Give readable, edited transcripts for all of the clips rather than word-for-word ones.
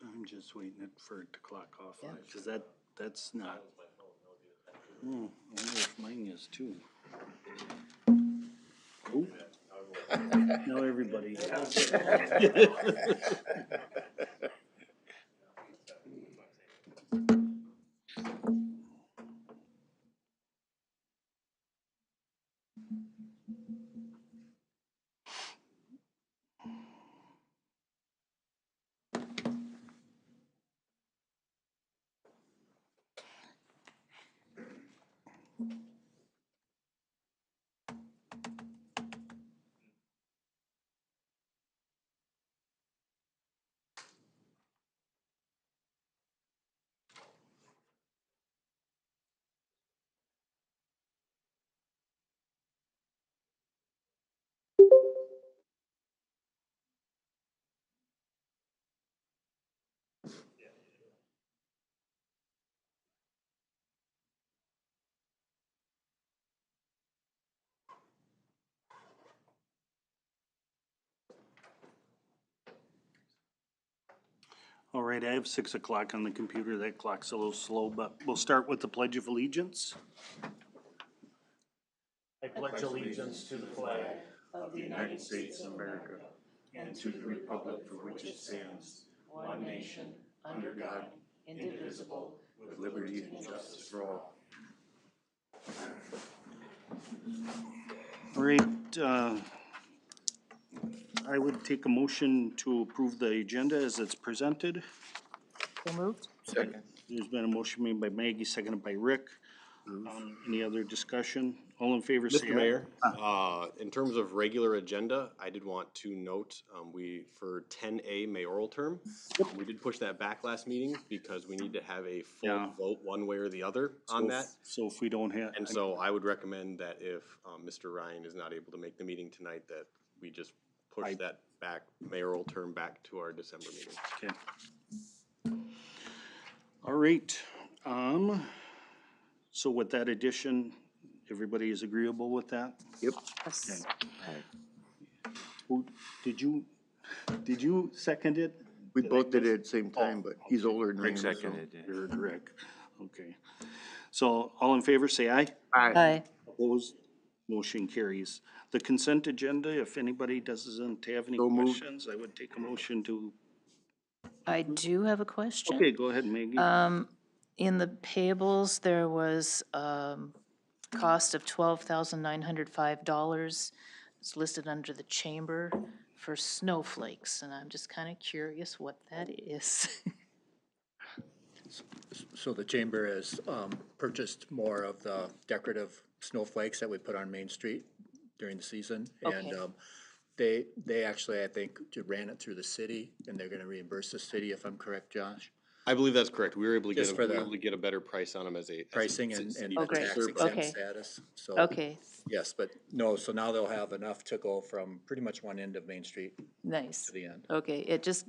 I'm just waiting for it to clock off, because that's not. Oh, I wonder if mine is too. Oh. Now everybody has. All right, I have 6 o'clock on the computer. That clock's a little slow, but we'll start with the Pledge of Allegiance. I pledge allegiance to the flag of the United States of America and to the republic for which it stands, one nation, under God, indivisible, with liberty and justice for all. All right, I would take a motion to approve the agenda as it's presented. So moved. Second. There's been a motion made by Maggie, seconded by Rick. Any other discussion? All in favor, say aye. Mr. Mayor, in terms of regular agenda, I did want to note, for 10A mayoral term, we did push that back last meeting because we need to have a full vote one way or the other on that. So if we don't have. And so I would recommend that if, Mr. Ryan is not able to make the meeting tonight, that we just push that back, mayoral term back to our December meeting. Okay. All right, so with that addition, everybody is agreeable with that? Yep. Yes. Who, did you second it? We both did it at the same time, but he's older than I am. Rick seconded it. You're Rick, okay. So all in favor, say aye. Aye. Opposed, motion carries. The consent agenda, if anybody doesn't have any So moved. questions, I would take a motion to, I do have a question. okay, go ahead, Maggie. In the payables, there was cost of $12,905. It's listed under the chamber for snowflakes, and I'm just kind of curious what that is. So the chamber has purchased more of the decorative snowflakes that we put on Main Street during the season. And they actually, I think, ran it through the city, and they're gonna reimburse the city, if I'm correct, Josh? I believe that's correct. We were able to Just for the- get a better price on them as a. Pricing and Oh, great. tax exempt Okay. status. So, Okay, yes, but no, so now they'll have enough to go from pretty much one end of Main Street nice. to the end. Okay, I just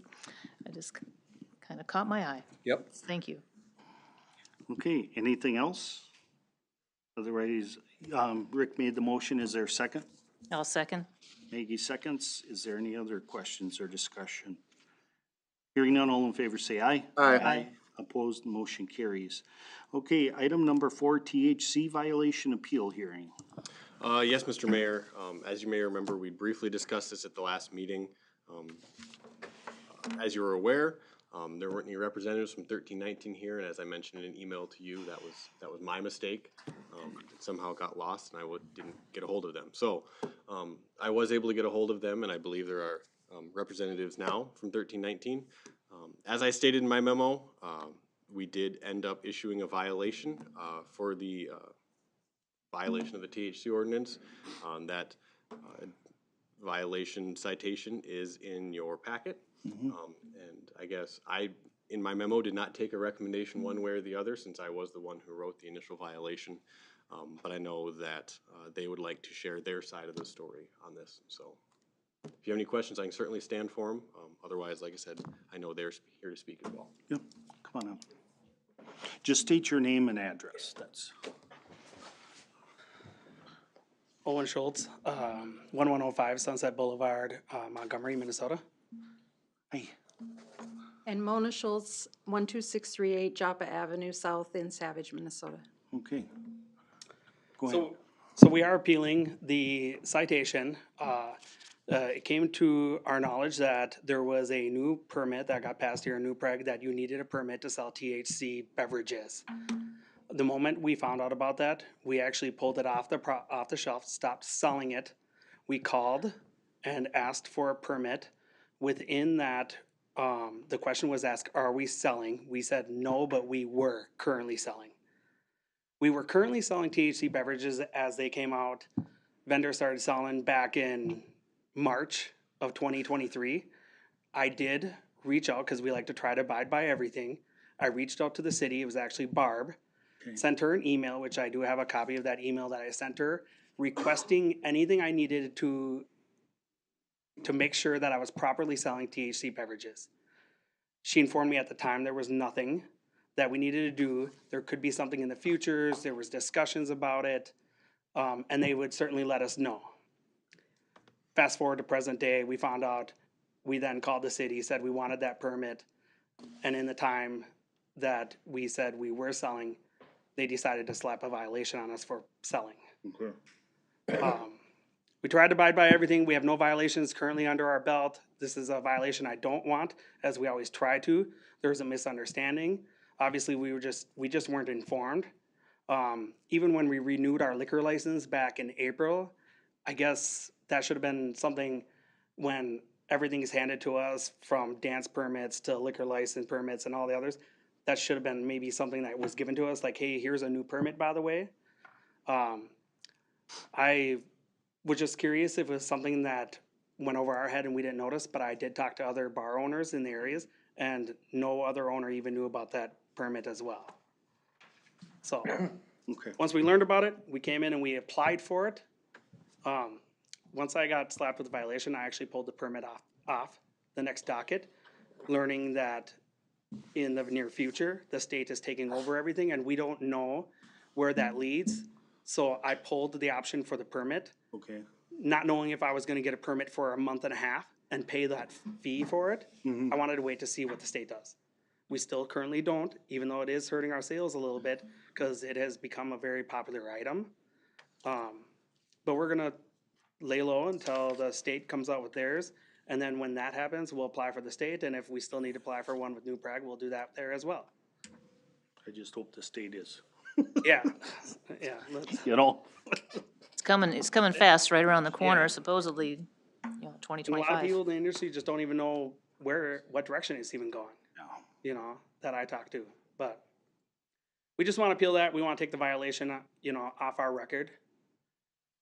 kind of caught my eye. Yep. Thank you. Okay, anything else? Otherwise, Rick made the motion, is there a second? I'll second. Maggie seconds, is there any other questions or discussion? Hearing none, all in favor say aye. Aye. Opposed, motion carries. Okay, item number 4, THC violation appeal hearing. Yes, Mr. Mayor. As you may remember, we briefly discussed this at the last meeting. As you were aware, there weren't any representatives from 1319 here, and as I mentioned in an email to you, that was my mistake. It somehow got lost, and I didn't get a hold of them. So I was able to get a hold of them, and I believe there are representatives now from 1319. As I stated in my memo, we did end up issuing a violation for the violation of the THC ordinance. That violation citation is in your packet. And I guess in my memo, did not take a recommendation one way or the other, since I was the one who wrote the initial violation. But I know that they would like to share their side of the story on this. So if you have any questions, I can certainly stand for them. Otherwise, like I said, I know they're here to speak as well. Yep, come on up. Just state your name and address, that's. Owen Schultz, 1105 Sunset Boulevard, Montgomery, Minnesota. Hey. And Mona Schultz, 12638 Joppa Avenue South in Savage, Minnesota. Okay. Go ahead. So we are appealing the citation. It came to our knowledge that there was a new permit that got passed here in New Prague that you needed a permit to sell THC beverages. The moment we found out about that, we actually pulled it off the shelf, stopped selling it. We called and asked for a permit. Within that, the question was asked, are we selling? We said no, but we were currently selling. We were currently selling THC beverages as they came out. Vendors started selling back in March of 2023. I did reach out because we like to try to abide by everything. I reached out to the city. It was actually Barb. Sent her an email, which I do have a copy of that email that I sent her, requesting anything I needed to make sure that I was properly selling THC beverages. She informed me at the time there was nothing that we needed to do. There could be something in the futures. There was discussions about it, and they would certainly let us know. Fast forward to present day, we found out. We then called the city, said we wanted that permit, and in the time that we said we were selling, they decided to slap a violation on us for selling. Okay. We tried to abide by everything. We have no violations currently under our belt. This is a violation I don't want, as we always try to. There was a misunderstanding. Obviously, we just weren't informed. Even when we renewed our liquor license back in April, I guess that should have been something when everything is handed to us, from dance permits to liquor license permits and all the others. That should have been maybe something that was given to us, like, hey, here's a new permit, by the way. I was just curious if it was something that went over our head and we didn't notice, but I did talk to other bar owners in the areas, and no other owner even knew about that permit as well. So, Okay. once we learned about it, we came in and we applied for it. Once I got slapped with a violation, I actually pulled the permit off the next docket, learning that in the near future, the state is taking over everything, and we don't know where that leads. So I pulled the option for the permit, Okay. not knowing if I was gonna get a permit for a month and a half and pay that fee for it. I wanted to wait to see what the state does. We still currently don't, even though it is hurting our sales a little bit, because it has become a very popular item. But we're gonna lay low until the state comes out with theirs. And then when that happens, we'll apply for the state, and if we still need to apply for one with New Prague, we'll do that there as well. I just hope the state is, Yeah, yeah. let's- you know? It's coming fast, right around the corner, Yeah. supposedly, A lot of 2025. people in the industry just don't even know what direction it's even going, No. that I talk to. But we just want to appeal that. We want to take the violation, off our record.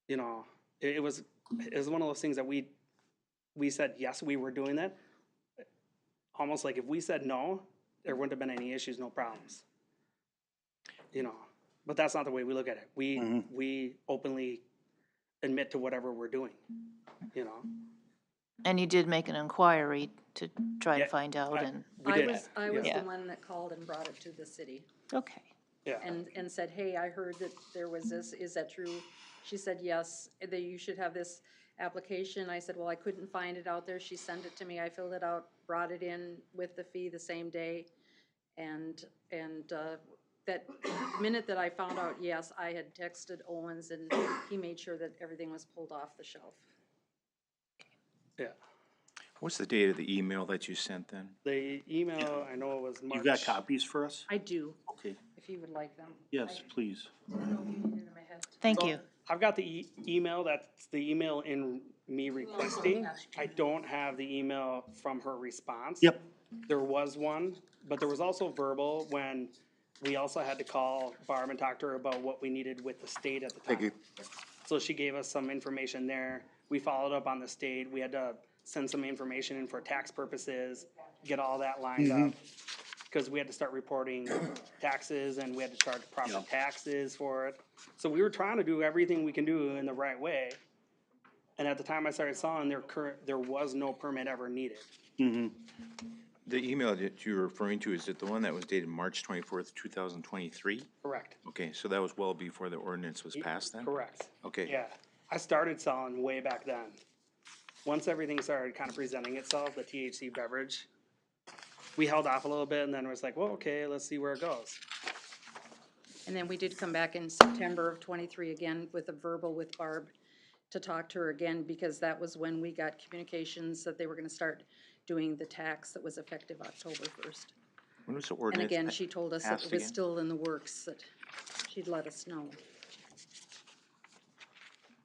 It was one of those things that we said, yes, we were doing that. Almost like if we said no, there wouldn't have been any issues, no problems. But that's not the way we look at it. We openly admit to whatever we're doing, And you did make an inquiry to try to Yeah, find out, and, We did. I was Yeah. the one that called and brought it to the city okay. Yeah. and said, hey, I heard that there was this, is that true? She said, yes, that you should have this application. I said, well, I couldn't find it out there. She sent it to me. I filled it out, brought it in with the fee the same day. And that minute that I found out, yes, I had texted Owens and he made sure that everything was pulled off the shelf. Yeah. What's the date of the email that you sent then? The email, I know it was March. You got copies for us? I do, Okay. if you would like them. Yes, please. I don't know if you need it in my head. Thank So, you. I've got the email, that's the email in me requesting. I don't have the email from her response. Yep. There was one, but there was also verbal when we also had to call Barb and talk to her about what we needed with the state at the time. Thank you. So she gave us some information there. We followed up on the state. We had to send some information in for tax purposes, get all that lined up. Because we had to start reporting taxes and we had to charge proper taxes for it. So we were trying to do everything we can do in the right way. And at the time I started selling, there was no permit ever needed. The email that you're referring to, is it the one that was dated March 24th, 2023? Correct. Okay, so that was well before the ordinance was passed then? Correct. Okay. Yeah, I started selling way back then. Once everything started kind of presenting itself, the THC beverage, we held off a little bit and then it was like, well, okay, let's see where it goes. And then we did come back in September of '23 again with a verbal with Barb to talk to her again, because that was when we got communications that they were gonna start doing the tax that was effective October 1st. When was the And ordinance? again, she told us that passed it was again? still in the works, that she'd let us know.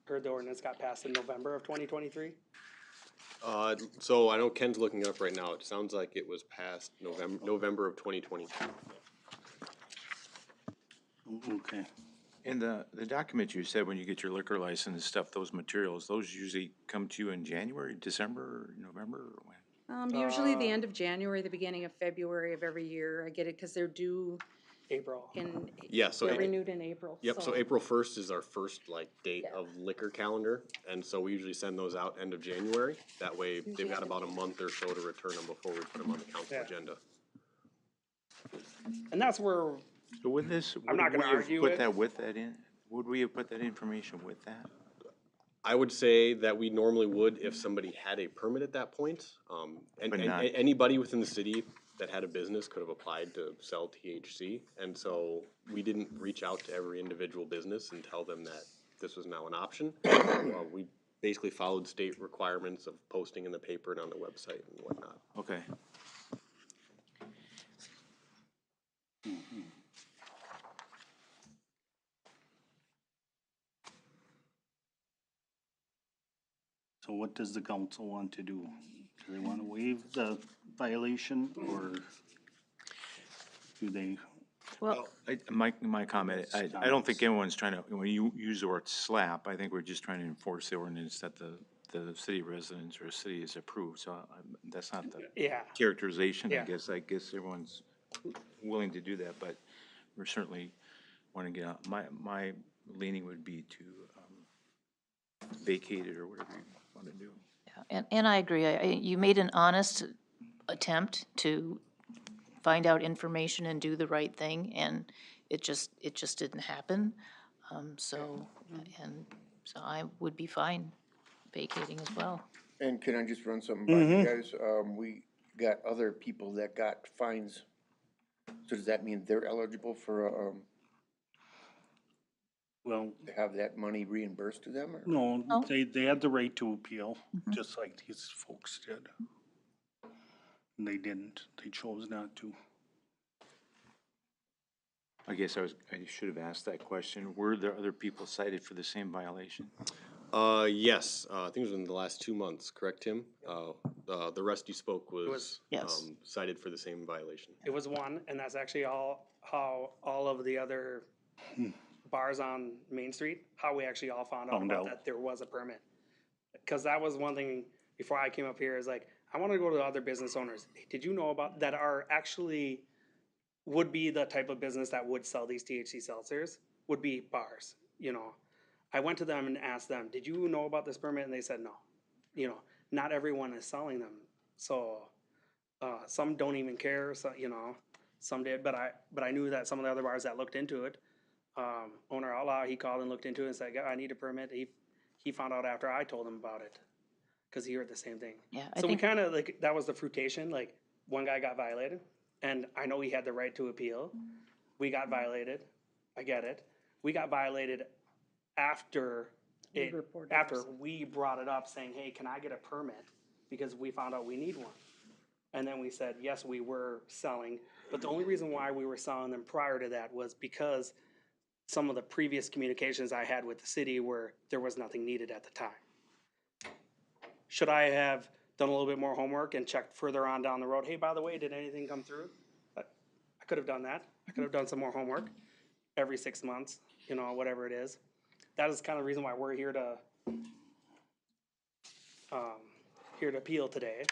Heard the ordinance got passed in November of 2023. So I know Ken's looking it up right now. It sounds like it was passed November of 2022. Okay. And the document you said when you get your liquor license and stuff, those materials, those usually come to you in January, December, or November, or when? Usually the end of January, the beginning of February of every year, I get it, cause they're due April. in, Yeah, so they're renewed in April. Yep, so April 1st is our first like date Yeah. of liquor calendar, and so we usually send those out end of January. That way, they've got end of about a month or so to return them before we put them on the council Yeah. agenda. And that's where, So with this, I'm not would we gonna have argue put it. that with that in? Would we have put that information with that? I would say that we normally would if somebody had a permit at that point. And But not- anybody within the city that had a business could have applied to sell THC. And so we didn't reach out to every individual business and tell them that this was now an option. We basically followed state requirements of posting in the paper and on the website and whatnot. Okay. So what does the council want to do? Do they want to waive the violation, or do they? Well, My comment, I don't think anyone's trying to, when you use the word slap, I think we're just trying to enforce the ordinance that the city residents or city has approved, so that's not the yeah, characterization, Yeah. I guess everyone's willing to do that, but we're certainly wanna get out, my leaning would be to vacate it or whatever you wanna do. and I agree. You made an honest attempt to find out information and do the right thing, and it just didn't happen. So I would be fine vacating as well. And can I just run something by you guys? We got other people that got fines. So does that mean they're eligible for, Well, to have that money reimbursed to them, or? no, Oh. they had the right to appeal, just like these folks did. And they didn't, they chose not to. I guess I should have asked that question, were there other people cited for the same violation? Yes, I think it was in the last 2 months, correct, Tim? The rest you spoke was, Yes. cited for the same violation. it was one, and that's actually how all of the other bars on Main Street, how we actually all found out Found about out. that there was a permit. Cause that was one thing before I came up here, is like, I wanna go to other business owners. Hey, did you know about, that are actually, would be the type of business that would sell these THC seltzers, would be bars, you know? I went to them and asked them, did you know about this permit? And they said no. You know, not everyone is selling them. So, some don't even care, so, you know, some did, but I knew that some of the other bars that looked into it, owner Outlaw, he called and looked into it and said, yeah, I need a permit. He found out after I told him about it, cause he heard the same thing. Yeah, I So we think, kinda, like, that was the fruitation, like, one guy got violated, and I know he had the right to appeal. We got violated, I get it. We got violated after We reported after ourselves. we brought it up saying, hey, can I get a permit? Because we found out we need one. And then we said, yes, we were selling, but the only reason why we were selling them prior to that was because some of the previous communications I had with the city were, there was nothing needed at the time. Should I have done a little bit more homework and checked further on down the road, hey, by the way, did anything come through? I could have done that. I could have done some more homework every 6 months, you know, whatever it is. That is kind of the reason why we're here to appeal today,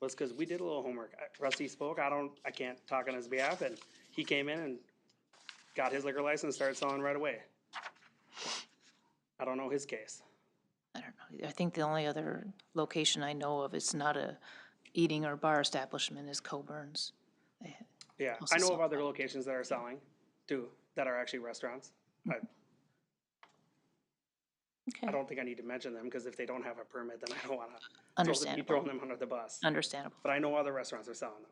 was because we did a little homework. Rusty spoke, I can't talk on his behalf, and he came in and got his liquor license, started selling right away. I don't know his case. I don't know. I think the only other location I know of, it's not a eating or bar establishment, is Coburn's. Yeah, Also I know sell of other that. locations that are selling, too, that are actually restaurants. I Okay, don't think I need to mention them, because if they don't have a permit, then I don't wanna be understandable, throwing them under the bus. understandable. But I know other restaurants are selling them.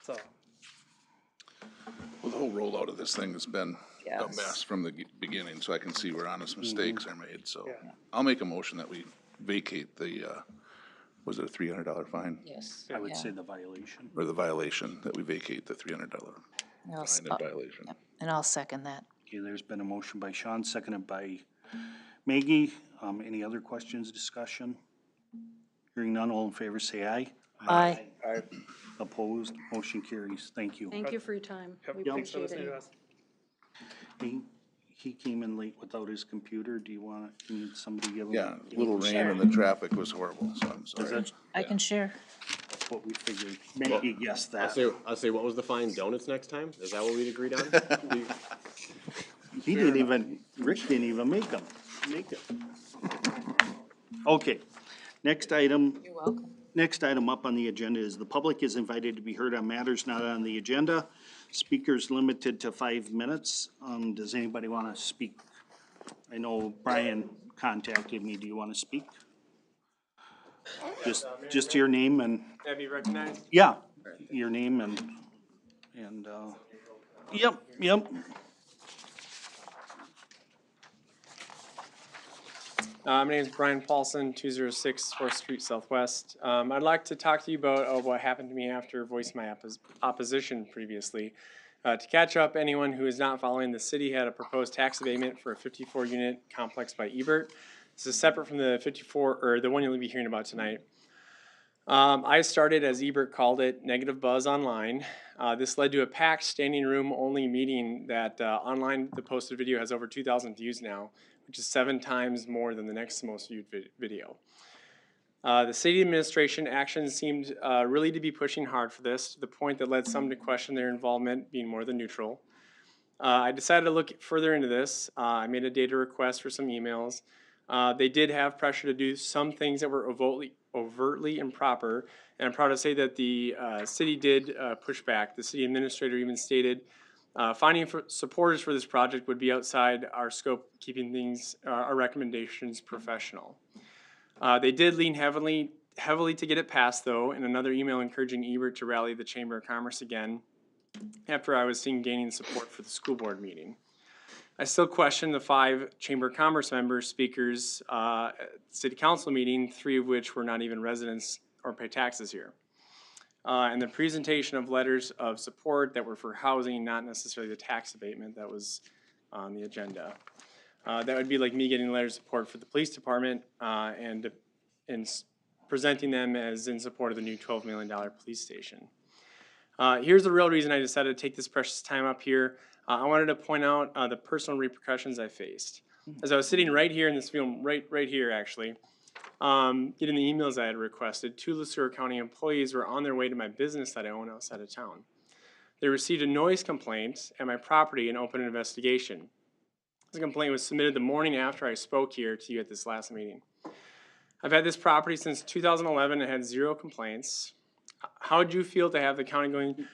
So, Well, the whole rollout of this thing has been a Yes. mess from the beginning, so I can see where honest mistakes are made, so. Yeah. I'll make a motion that we vacate the, was it a $300 fine? Yes. I would yeah. say the violation. Or the violation, that we vacate the $300 I'll s- fine and violation. And I'll second that. Okay, there's been a motion by Sean, seconded by Maggie. Any other questions, discussion? Hearing none, all in favor say aye. Aye. Opposed, motion carries. Thank you. Thank you for your time. We thanks for appreciate listening to it. us. He came in late without his computer. Do you want, need somebody to give him? Yeah, little rain and the traffic was horrible, so I'm sorry. That's I can share. what we figured. Maggie guessed that. I'll say, what was the fine? Donuts next time? Is that what we'd agreed on? He didn't even, Rick didn't even make it. Okay, next item. You're welcome. Next item up on the agenda is the public is invited to be heard on matters not on the agenda. Speakers limited to 5 minutes. Does anybody want to speak? I know Brian contacted me. Do you want to speak? Just your name and, Have you recognized? yeah, your name and, yep. My name is Brian Paulson, 206 4th Street Southwest. I'd like to talk to you about what happened to me after voicing my opposition previously. To catch up, anyone who is not following, the city had a proposed tax abatement for a 54-unit complex by Ebert. This is separate from the 54, or the one you'll be hearing about tonight. I started, as Ebert called it, negative buzz online. This led to a packed standing room only meeting that online, the posted video has over 2,000 views now, which is 7 times more than the next most viewed video. The city administration actions seemed really to be pushing hard for this, to the point that led some to question their involvement being more than neutral. I decided to look further into this. I made a data request for some emails. They did have pressure to do some things that were overtly improper, and I'm proud to say that the city did push back. The city administrator even stated finding supporters for this project would be outside our scope, keeping things, our recommendations professional. They did lean heavily to get it passed, though, in another email encouraging Ebert to rally the Chamber of Commerce again after I was seen gaining support for the school board meeting. I still question the 5 Chamber of Commerce members, speakers at the City Council meeting, 3 of which were not even residents or pay taxes here. And the presentation of letters of support that were for housing, not necessarily the tax abatement that was on the agenda. That would be like me getting letters of support for the police department and presenting them as in support of the new $12 million police station. Here's the real reason I decided to take this precious time up here. I wanted to point out the personal repercussions I faced. As I was sitting right here in this film, right here actually, getting the emails I had requested, 2 LeSueur County employees were on their way to my business that I own outside of town. They received a noise complaint at my property and opened an investigation. This complaint was submitted the morning after I spoke here to you at this last meeting. I've had this property since 2011 and had 0 complaints. How would you feel to have the county going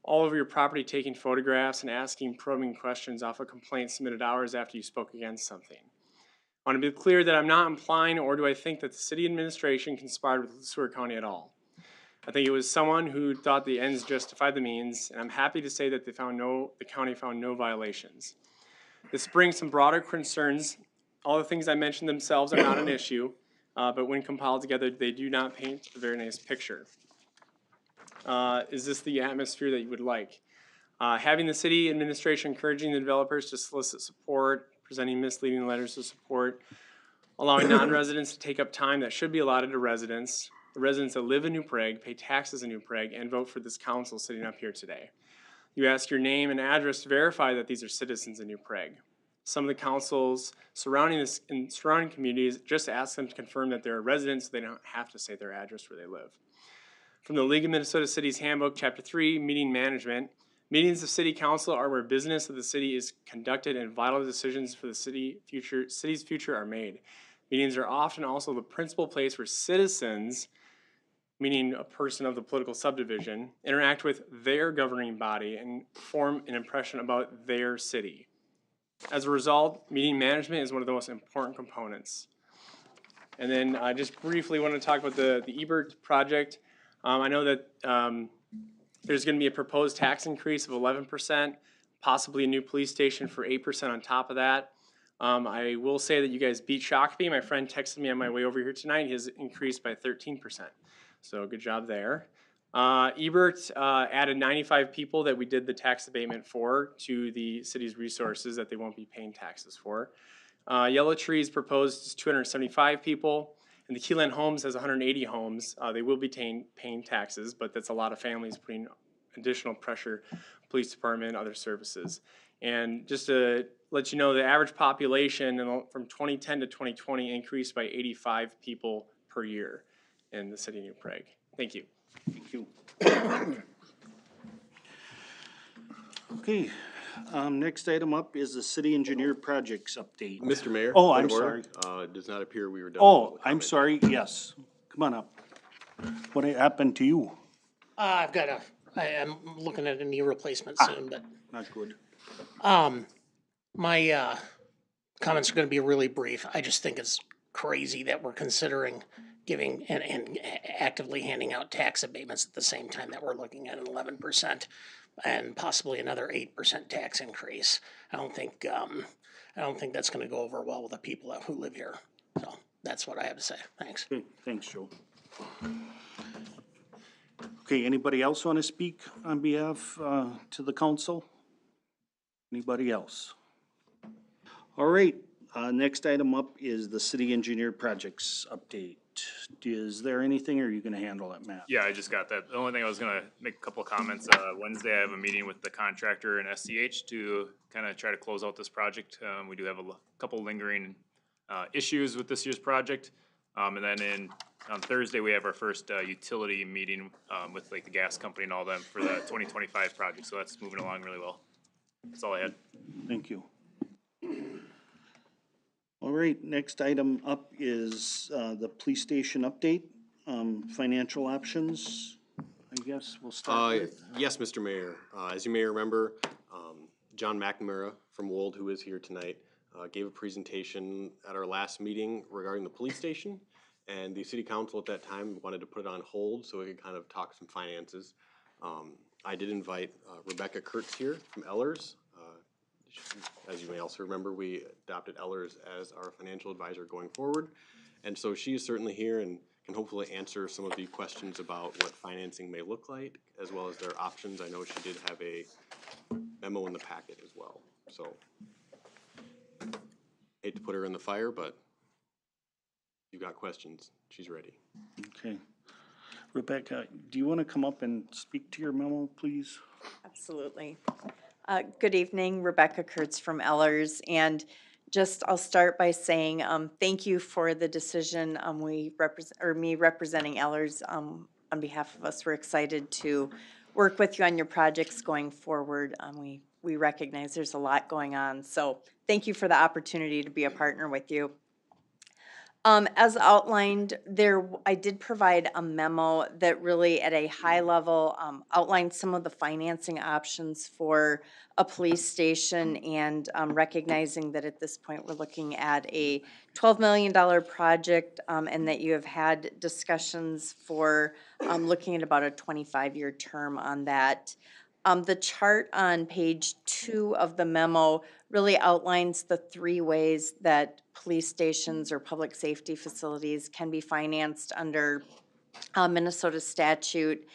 all over your property, taking photographs and asking probing questions off a complaint submitted hours after you spoke against something? I want to be clear that I'm not implying, or do I think that the city administration conspired with LeSueur County at all. I think it was someone who thought the ends justified the means, and I'm happy to say that the county found no violations. This brings some broader concerns. All the things I mentioned themselves are not an issue, but when compiled together, they do not paint a very nice picture. Is this the atmosphere that you would like? Having the city administration encouraging the developers to solicit support, presenting misleading letters of support, allowing non-residents to take up time that should be allotted to residents, the residents that live in New Prague, pay taxes in New Prague, and vote for this council sitting up here today. You ask your name and address to verify that these are citizens in New Prague. Some of the councils surrounding this in surrounding communities just ask them to confirm that they're residents so they don't have to say their address where they live. From the League of Minnesota Cities Handbook, Chapter 3, Meeting Management, meetings of City Council are where business of the city is conducted and vital decisions for the city's future are made. Meetings are often also the principal place where citizens, meaning a person of the political subdivision, interact with their governing body and form an impression about their city. As a result, meeting management is one of the most important components. And then I just briefly want to talk about the Ebert project. I know that There's gonna be a proposed tax increase of 11%, possibly a new police station for 8% on top of that. I will say that you guys beat Shakopee. My friend texted me on my way over here tonight. His increased by 13%. So good job there. Ebert added 95 people that we did the tax abatement for to the city's resources that they won't be paying taxes for. Yellow Trees proposed 275 people, and the Keyland Homes has 180 homes. They will be paying taxes, but that's a lot of families putting additional pressure, police department, other services. And just to let you know, the average population from 2010 to 2020 increased by 85 people per year in the city of New Prague. Thank you. Thank you. Okay, next item up is the city engineer projects update. Mr. Mayor? Oh, point I'm of order. sorry. It does not appear we were done. with Oh, public I'm comment. sorry, yes. Come on up. What happened to you? I've got I am looking at a knee replacement soon, but, Not good. my, comments are gonna be really brief. I just think it's crazy that we're considering giving and actively handing out tax abatements at the same time that we're looking at an 11% and possibly another 8% tax increase. I don't think that's gonna go over well with the people who live here. So that's what I have to say. Thanks. Okay, thanks, Joe. Okay, anybody else want to speak on behalf, to the council? Anybody else? All right, next item up is the city engineer projects update. Is there anything, or are you gonna handle it, Matt? Yeah, I just got that. The only thing I was gonna make a couple of comments, Wednesday I have a meeting with the contractor and SCH to kind of try to close out this project. We do have a couple lingering, issues with this year's project. And then on Thursday, we have our first, utility meeting, with like the gas company and all them for the 2025 project, so that's moving along really well. That's all I had. Thank you. All right, next item up is, the police station update, financial options. I guess we'll start with. Yes, Mr. Mayor. As you may remember, John McNamara from Wold, who is here tonight, gave a presentation at our last meeting regarding the police station. And the city council at that time wanted to put it on hold so we could kind of talk some finances. I did invite Rebecca Kurtz here from Ellers. As you may also remember, we adopted Ellers as our financial advisor going forward. And so she is certainly here and can hopefully answer some of the questions about what financing may look like, as well as their options. I know she did have a memo in the packet as well. So hate to put her in the fire, but if you've got questions, she's ready. Okay. Rebecca, do you want to come up and speak to your memo, please? Absolutely. Good evening, Rebecca Kurtz from Ellers, and I'll start by saying, thank you for the decision, me representing Ellers, on behalf of us. We're excited to work with you on your projects going forward. We recognize there's a lot going on, so thank you for the opportunity to be a partner with you. As outlined, I did provide a memo that really at a high level outlined some of the financing options for a police station, and recognizing that at this point we're looking at a $12 million project, and that you have had discussions for looking at about a 25-year term on that. The chart on page 2 of the memo really outlines the 3 ways that police stations or public safety facilities can be financed under Minnesota statute.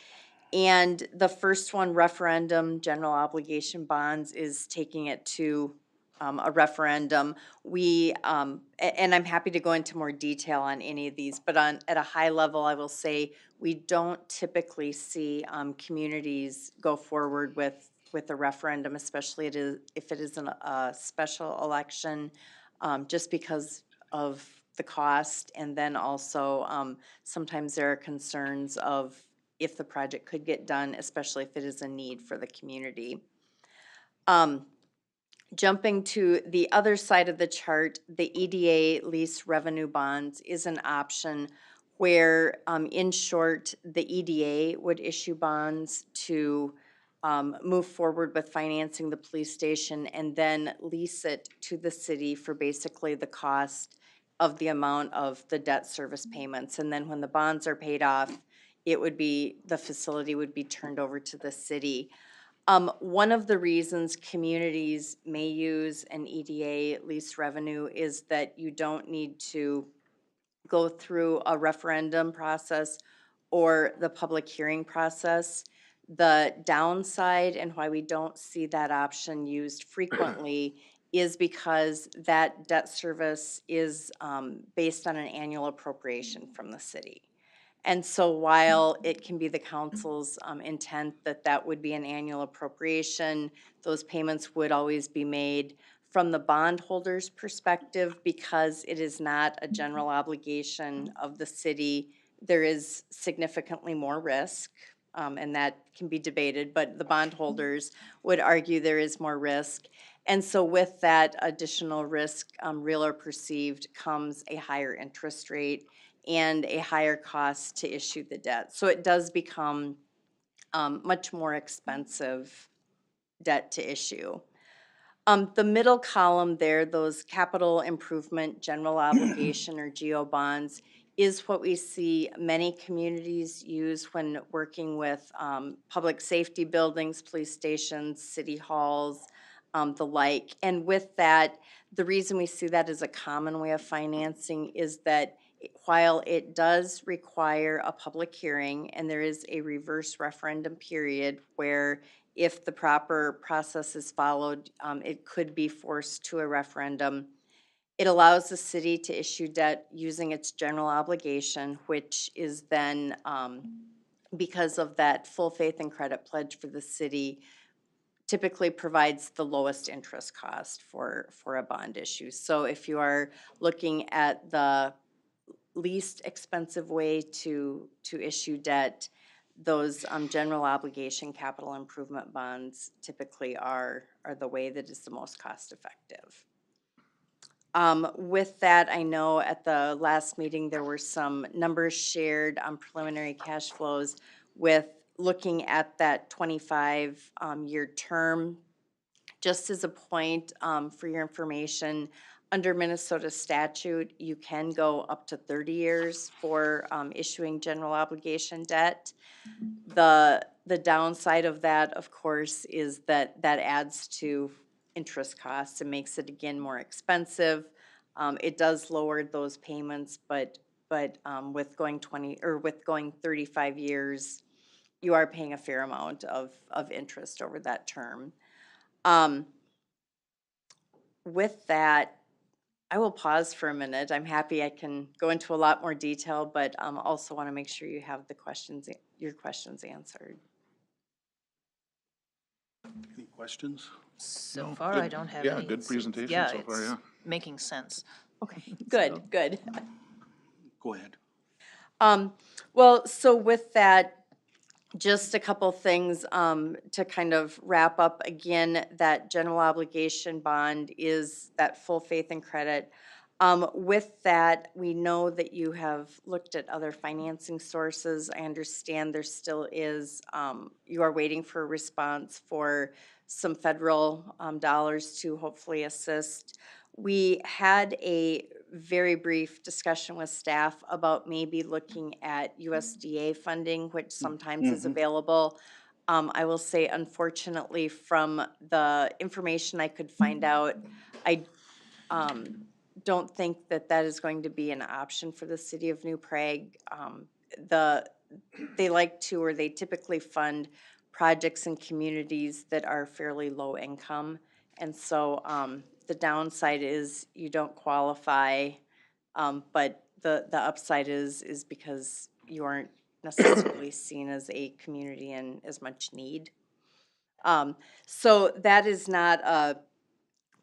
And the first one, referendum, general obligation bonds, is taking it to a referendum. And I'm happy to go into more detail on any of these, but at a high level, I will say we don't typically see communities go forward with a referendum, especially if it is a special election, just because of the cost. And then also sometimes there are concerns of if the project could get done, especially if it is a need for the community. Jumping to the other side of the chart, the EDA lease revenue bonds is an option where, in short, the EDA would issue bonds to move forward with financing the police station and then lease it to the city for basically the cost of the amount of the debt service payments. And then when the bonds are paid off, the facility would be turned over to the city. One of the reasons communities may use an EDA lease revenue is that you don't need to go through a referendum process or the public hearing process. The downside and why we don't see that option used frequently is because that debt service is based on an annual appropriation from the city. And so while it can be the council's intent that that would be an annual appropriation, those payments would always be made from the bondholder's perspective, because it is not a general obligation of the city. There is significantly more risk, and that can be debated, but the bondholders would argue there is more risk. And so with that additional risk, real or perceived, comes a higher interest rate and a higher cost to issue the debt. So it does become much more expensive debt to issue. The middle column there, those capital improvement general obligation or GO bonds, is what we see many communities use when working with public safety buildings, police stations, city halls, the like. And with that, the reason we see that as a common way of financing is that while it does require a public hearing and there is a reverse referendum period where if the proper process is followed, it could be forced to a referendum. It allows the city to issue debt using its general obligation, which is then, because of that full faith and credit pledge for the city, typically provides the lowest interest cost for a bond issue. So if you are looking at the least expensive way to issue debt, those general obligation capital improvement bonds typically are the way that is the most cost effective. With that, I know at the last meeting there were some numbers shared on preliminary cash flows with looking at that 25 year term. Just as a point for your information, under Minnesota statute, you can go up to 30 years for issuing general obligation debt. The downside of that, of course, is that adds to interest costs and makes it again more expensive. It does lower those payments, but with going 35 years, you are paying a fair amount of interest over that term. With that, I will pause for a minute. I'm happy I can go into a lot more detail, but also want to make sure you have your questions answered. Any questions? So No, far, good. I don't have Yeah, any. good presentation Yeah, so far, it's yeah. making sense. Okay, good, So- good. Go ahead. Well, so with that, just a couple things to kind of wrap up. Again, that general obligation bond is that full faith and credit. With that, we know that you have looked at other financing sources. I understand there still is, you are waiting for a response for some federal dollars to hopefully assist. We had a very brief discussion with staff about maybe looking at USDA funding, which sometimes is available. I will say, unfortunately, from the information I could find out, I don't think that is going to be an option for the city of New Prague. They like to, or they typically fund projects in communities that are fairly low income. And so the downside is you don't qualify, but the upside is because you aren't necessarily seen as a community in as much need. So that is not a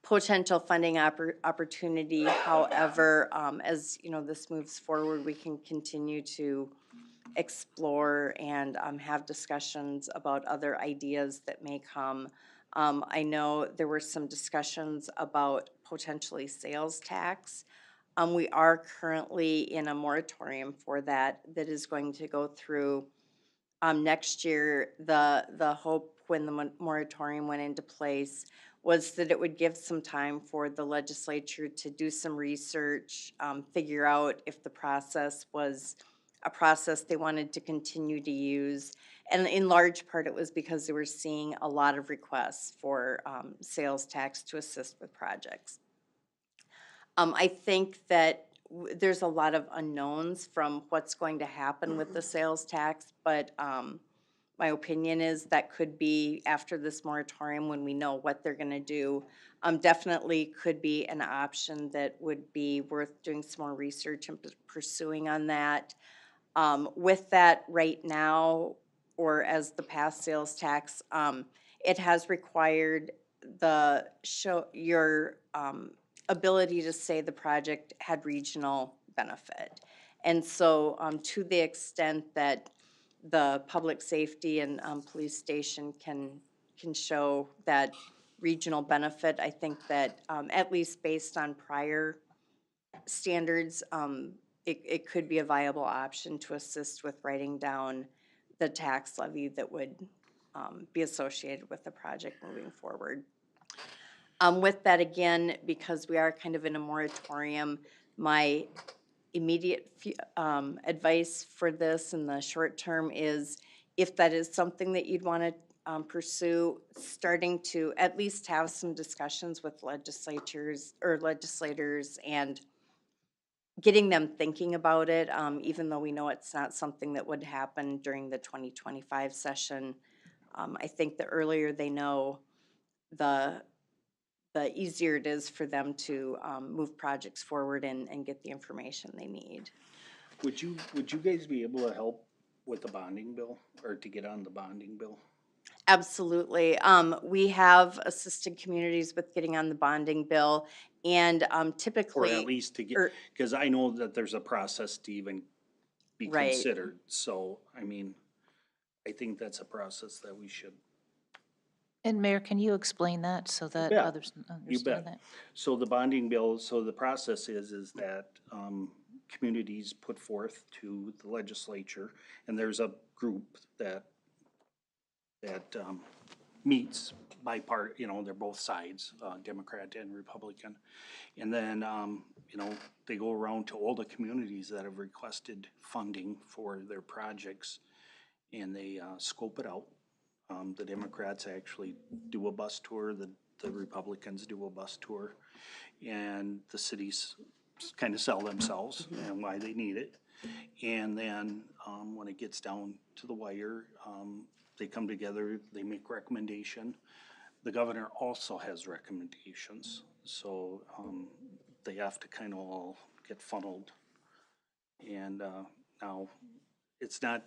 potential funding opportunity. However, as you know, this moves forward, we can continue to explore and have discussions about other ideas that may come. I know there were some discussions about potentially sales tax. We are currently in a moratorium for that is going to go through next year. The hope when the moratorium went into place was that it would give some time for the legislature to do some research, figure out if the process was a process they wanted to continue to use. And in large part, it was because they were seeing a lot of requests for sales tax to assist with projects. I think that there's a lot of unknowns from what's going to happen with the sales tax, but my opinion is that could be after this moratorium when we know what they're gonna do. Definitely could be an option that would be worth doing some more research and pursuing on that. With that right now, or as the past sales tax, it has required your ability to say the project had regional benefit. And so, to the extent that the public safety and police station can show that regional benefit, I think that at least based on prior standards, it could be a viable option to assist with writing down the tax levy that would be associated with the project moving forward. With that, again, because we are kind of in a moratorium, my immediate advice for this in the short term is if that is something that you'd want to pursue, starting to at least have some discussions with legislators and getting them thinking about it, even though we know it's not something that would happen during the 2025 session. I think the earlier they know, the easier it is for them to move projects forward and get the information they need. Would you guys be able to help with the bonding bill, or to get on the bonding bill? Absolutely. We have assisted communities with getting on the bonding bill, and typically. Or at least to get, because I know that there's a process to even be Right. considered, so, I mean, I think that's a process that we should. And Mayor, can you explain that so that bet. others You understand bet. that? So the bonding bill, so the process is that, communities put forth to the legislature, and there's a group that meets by part, they're both sides, Democrat and Republican. And then, they go around to all the communities that have requested funding for their projects, and they, scope it out. The Democrats actually do a bus tour, the Republicans do a bus tour, and the cities kind of sell themselves and why they need it. And then, when it gets down to the wire, they come together, they make recommendation. The governor also has recommendations, so, they have to kind of all get funneled. And, now, it's not,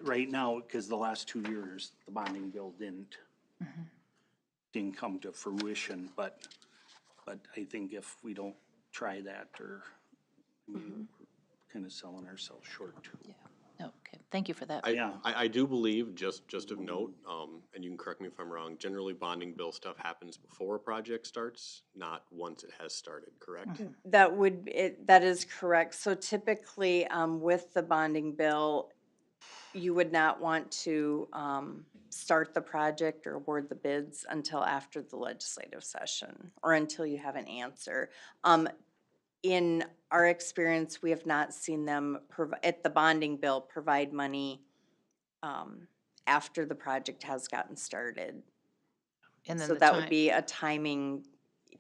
right now, because the last 2 years, the bonding bill didn't come to fruition, but I think if we don't try that, or, we're kind of selling ourselves short too. Okay, thank you for that. I do believe, just of note, and you can correct me if I'm wrong, generally bonding bill stuff happens before a project starts, not once it has started, correct? That is correct. So typically, with the bonding bill, you would not want to start the project or award the bids until after the legislative session, or until you have an answer. In our experience, we have not seen them, at the bonding bill, provide money after the project has gotten started. And then So the that would time- be a timing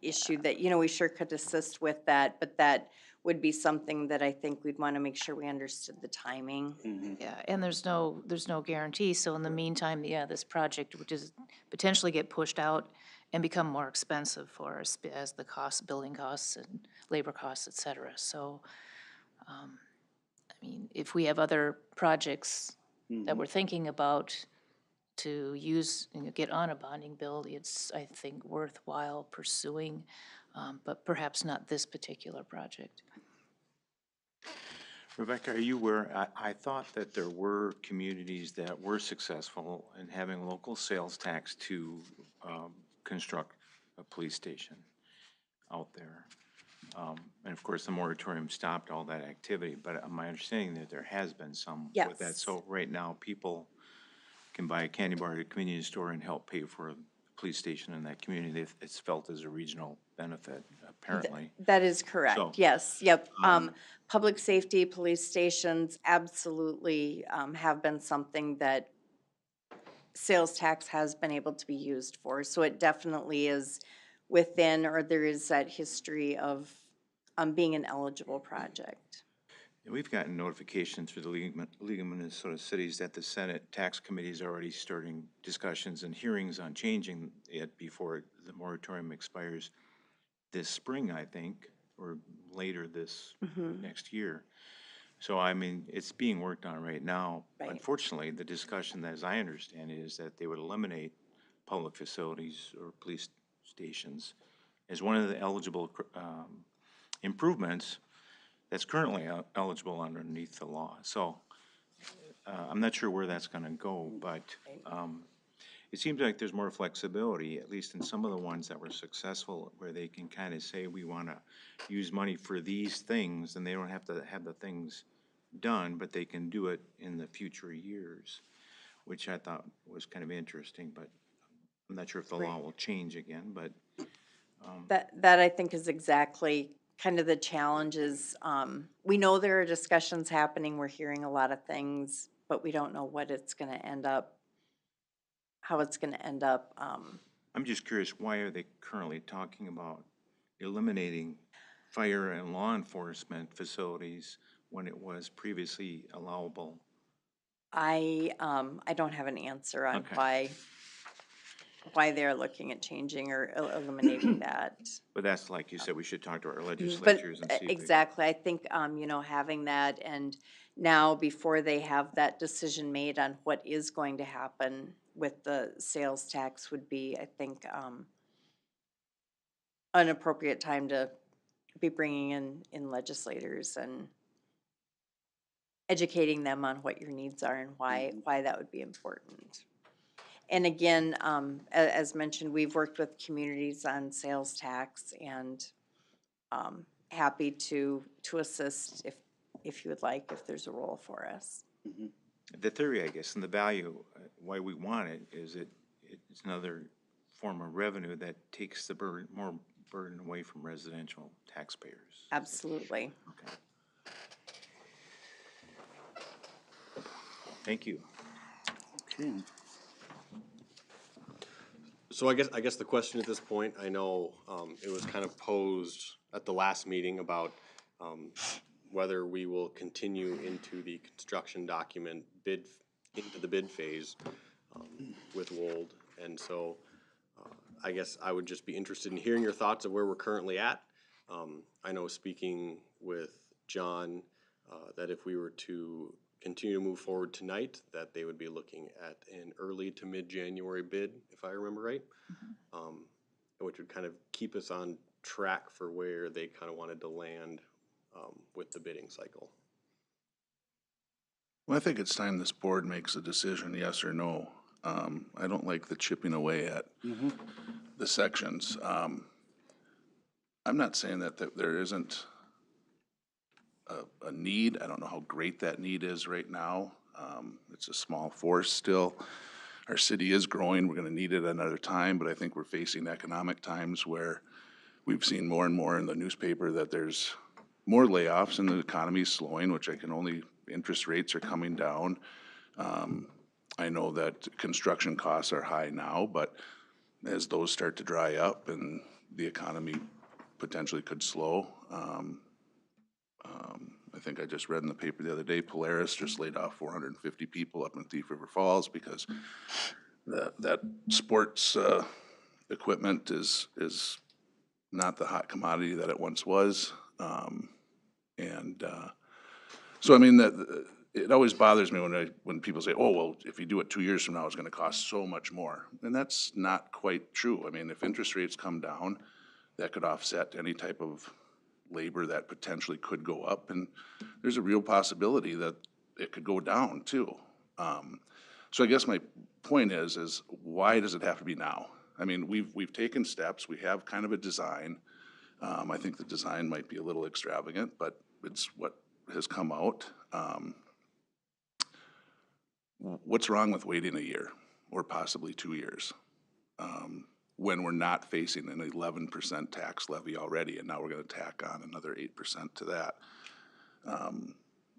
issue that, we sure could assist with that, but that would be something that I think we'd want to make sure we understood the timing. Yeah, and there's no guarantee, so in the meantime, this project would just potentially get pushed out and become more expensive for us as the building costs and labor costs, et cetera. So, I mean, if we have other projects that we're thinking about to use, get on a bonding bill, it's, I think, worthwhile pursuing, but perhaps not this particular project. Rebecca, are you aware, I thought that there were communities that were successful in having local sales tax to construct a police station out there. And of course, the moratorium stopped all that activity, but my understanding that there has been some with that. Yes. So right now, people can buy a candy bar at a convenience store and help pay for a police station in that community if it's felt as a regional benefit, apparently. That is correct, So, yes, yep. Public safety, police stations absolutely have been something that sales tax has been able to be used for. So it definitely is within, or there is that history of being an eligible project. And we've gotten notification through the League of Minnesota Cities that the Senate Tax Committee is already starting discussions and hearings on changing it before the moratorium expires this spring, I think, or later this next year. So, I mean, it's being worked on right now. Right. Unfortunately, the discussion, as I understand it, is that they would eliminate public facilities or police stations as one of the eligible improvements that's currently eligible underneath the law. So I'm not sure where that's gonna go, but it seems like there's more flexibility, at least in some of the ones that were successful, where they can kind of say, we wanna use money for these things, and they don't have to have the things done, but they can do it in the future years, which I thought was kind of interesting, but I'm not sure if the law will change again, but. That I think is exactly kind of the challenges. We know there are discussions happening, we're hearing a lot of things, but we don't know what it's gonna end up, how it's gonna end up. I'm just curious, why are they currently talking about eliminating fire and law enforcement facilities when it was previously allowable? I don't have an answer on Okay. why they're looking at changing or eliminating that. But that's like you said, we should talk to our But legislatures and see if they. exactly, I think, having that, and now before they have that decision made on what is going to happen with the sales tax would be, I think, an appropriate time to be bringing in legislators and educating them on what your needs are and why that would be important. And again, as mentioned, we've worked with communities on sales tax and happy to assist if you would like, if there's a role for us. The theory, I guess, and the value, why we want it, is it's another form of revenue that takes the more burden away from residential taxpayers. Absolutely. Okay. Thank you. Okay. So I guess the question at this point, I know, it was kind of posed at the last meeting about, whether we will continue into the construction document into the bid phase, with Wold. And so, I guess I would just be interested in hearing your thoughts of where we're currently at. I know speaking with John, that if we were to continue to move forward tonight, that they would be looking at an early to mid-January bid, if I remember right. Which would kind of keep us on track for where they kind of wanted to land, with the bidding cycle. Well, I think it's time this board makes a decision, yes or no. I don't like the chipping away at the sections. I'm not saying that there isn't a need. I don't know how great that need is right now. It's a small force still. Our city is growing. We're gonna need it another time, but I think we're facing economic times where we've seen more and more in the newspaper that there's more layoffs and the economy's slowing, which interest rates are coming down. I know that construction costs are high now, but as those start to dry up and the economy potentially could slow, I think I just read in the paper the other day, Polaris just laid off 450 people up in Thief River Falls because that sports equipment is not the hot commodity that it once was. So I mean, it always bothers me when people say, oh, well, if you do it 2 years from now, it's gonna cost so much more. And that's not quite true. I mean, if interest rates come down, that could offset any type of labor that potentially could go up, and there's a real possibility that it could go down too. So I guess my point is why does it have to be now? I mean, we've taken steps, we have kind of a design. I think the design might be a little extravagant, but it's what has come out. What's wrong with waiting a year or possibly 2 years? when we're not facing an 11% tax levy already, and now we're gonna tack on another 8% to that.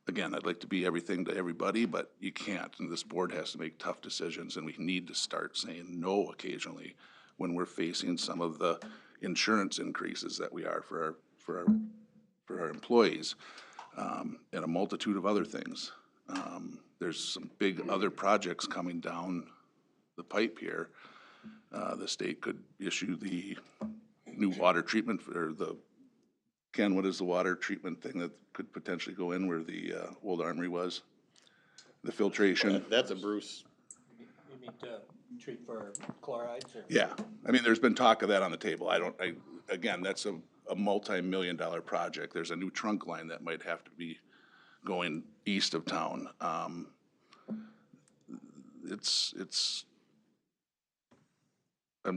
Again, I'd like to be everything to everybody, but you can't, and this board has to make tough decisions, and we need to start saying no occasionally when we're facing some of the insurance increases that we are for our employees, and a multitude of other things. There's some big other projects coming down the pipe here. The state could issue the new water treatment, or Ken, what is the water treatment thing that could potentially go in where the old armory was? The filtration? That's a Bruce. You mean to treat for chlorides or? Yeah, I mean, there's been talk of that on the table. Again, that's a multi-million-dollar project. There's a new trunk line that might have to be going east of town. I'm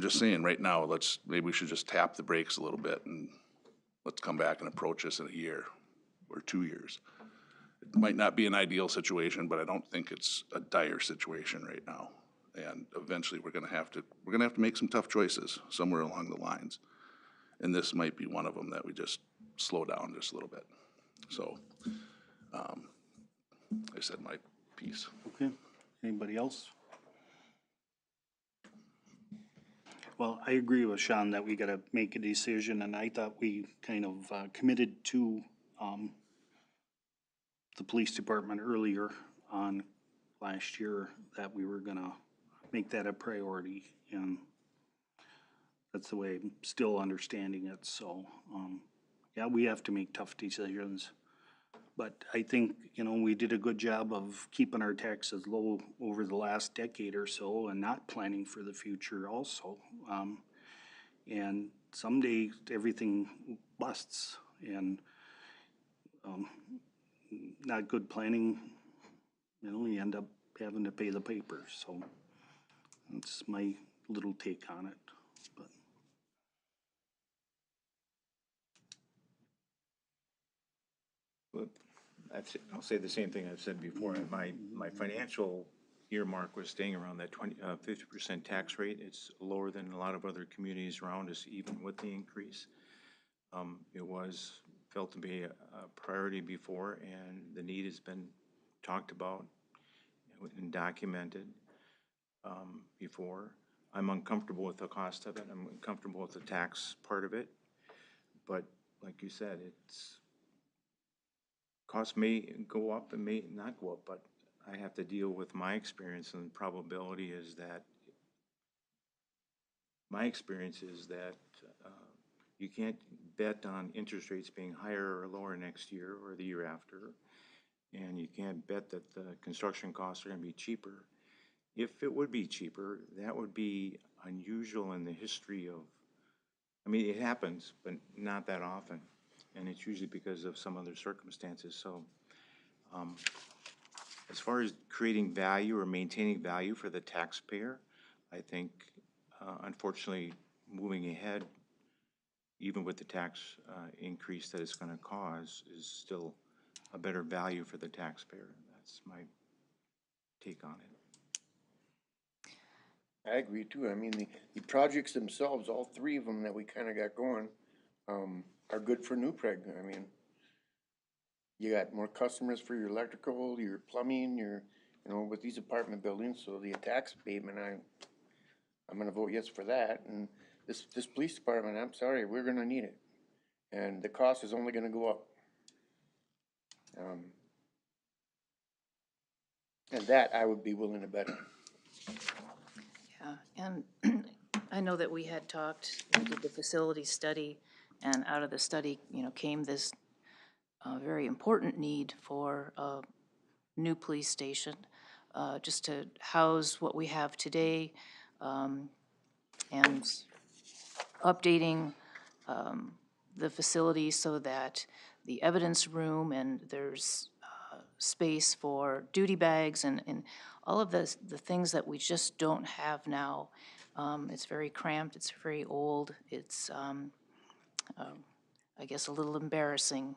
just saying, right now, maybe we should just tap the brakes a little bit and let's come back and approach this in a year or 2 years. It might not be an ideal situation, but I don't think it's a dire situation right now. And eventually, we're gonna have to make some tough choices somewhere along the lines. And this might be one of them that we just slow down just a little bit. So, I said my piece. Okay, anybody else? Well, I agree with Sean that we gotta make a decision, and I thought we kind of committed to the police department earlier on last year that we were gonna make that a priority, and that's the way I'm still understanding it, so, yeah, we have to make tough decisions. But I think, we did a good job of keeping our taxes low over the last decade or so and not planning for the future also. And someday everything busts, and not good planning, you end up having to pay the papers, so that's my little take on it, but. I'll say the same thing I've said before. My financial earmark was staying around that 50% tax rate. It's lower than a lot of other communities around us, even with the increase. It was felt to be a priority before, and the need has been talked about and documented before. I'm uncomfortable with the cost of it. I'm uncomfortable with the tax part of it. But like you said, costs may go up and may not go up, but I have to deal with my experience, and the probability is that you can't bet on interest rates being higher or lower next year or the year after, and you can't bet that the construction costs are going to be cheaper. If it would be cheaper, that would be unusual in the history of, it happens, but not that often. And it's usually because of some other circumstances. So as far as creating value or maintaining value for the taxpayer, I think, unfortunately, moving ahead, even with the tax increase that it's going to cause, is still a better value for the taxpayer. That's my take on it. I agree too. I mean, the projects themselves, all three of them that we kinda got going, are good for New Prague. I mean, you got more customers for your electrical, your plumbing, with these apartment buildings, so the tax abatement, I'm gonna vote yes for that. And this police department, I'm sorry, we're gonna need it. And the cost is only gonna go up. And that I would be willing to bet on. Yeah, and I know that we had talked, we did the facility study, and out of the study, came this very important need for a new police station, just to house what we have today, and updating the facility so that the evidence room and there's space for duty bags and all of the things that we just don't have now. It's very cramped, it's very old, it's, I guess, a little embarrassing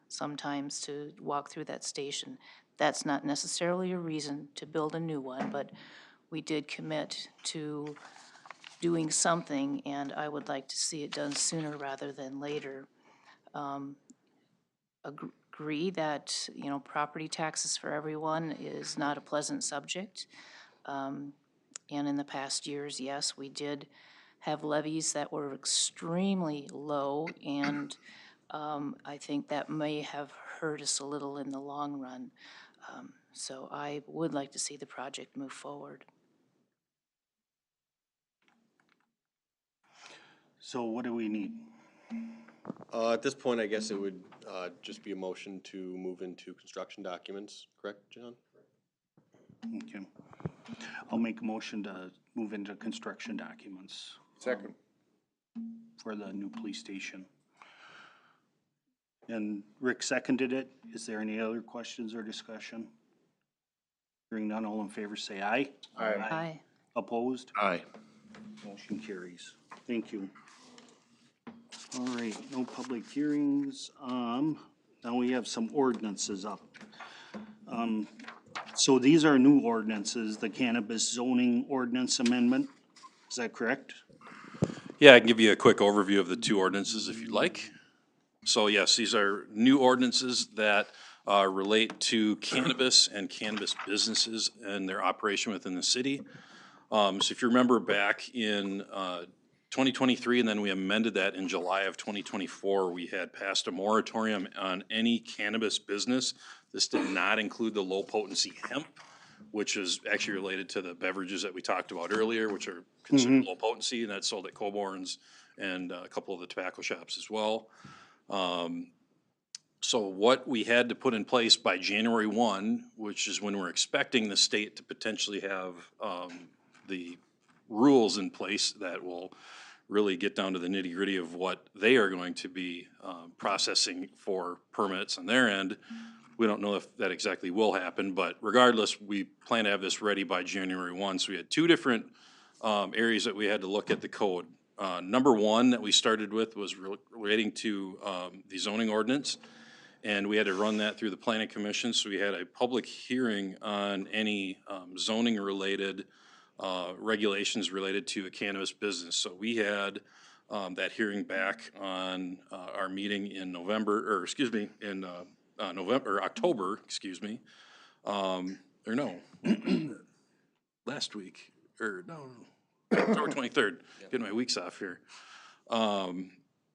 sometimes to walk through that station. That's not necessarily a reason to build a new one, but we did commit to doing something, and I would like to see it done sooner rather than later. Agree that, you know, property taxes for everyone is not a pleasant subject. And in the past years, yes, we did have levies that were extremely low, and I think that may have hurt us a little in the long run. So I would like to see the project move forward. So what do we need? At this point, I guess it would, just be a motion to move into construction documents, correct, John? Okay. I'll make a motion to move into construction documents Second. for the new police station. And Rick seconded it. Is there any other questions or discussion? Hearing none, all in favor say aye. Aye. Opposed? Aye. Motion carries. Thank you. All right, no public hearings. Now we have some ordinances up. So these are new ordinances, the cannabis zoning ordinance amendment. Is that correct? Yeah, I can give you a quick overview of the two ordinances if you'd like. So yes, these are new ordinances that relate to cannabis and cannabis businesses and their operation within the city. So if you remember back in 2023, and then we amended that in July of 2024, we had passed a moratorium on any cannabis business. This did not include the low potency hemp, which is actually related to the beverages that we talked about earlier, which are considered low potency, and that's sold at Coborn's and a couple of the tobacco shops as well. So what we had to put in place by January 1, which is when we're expecting the state to potentially have the rules in place that will really get down to the nitty gritty of what they are going to be processing for permits on their end. We don't know if that exactly will happen, but regardless, we plan to have this ready by January 1. So we had two different areas that we had to look at the code. Number one that we started with was relating to the zoning ordinance, and we had to run that through the planning commission. So we had a public hearing on any zoning-related regulations related to a cannabis business. So we had that hearing back on our meeting in November, or excuse me, in October, excuse me, or no, last week, or no, October 23rd, getting my weeks off here.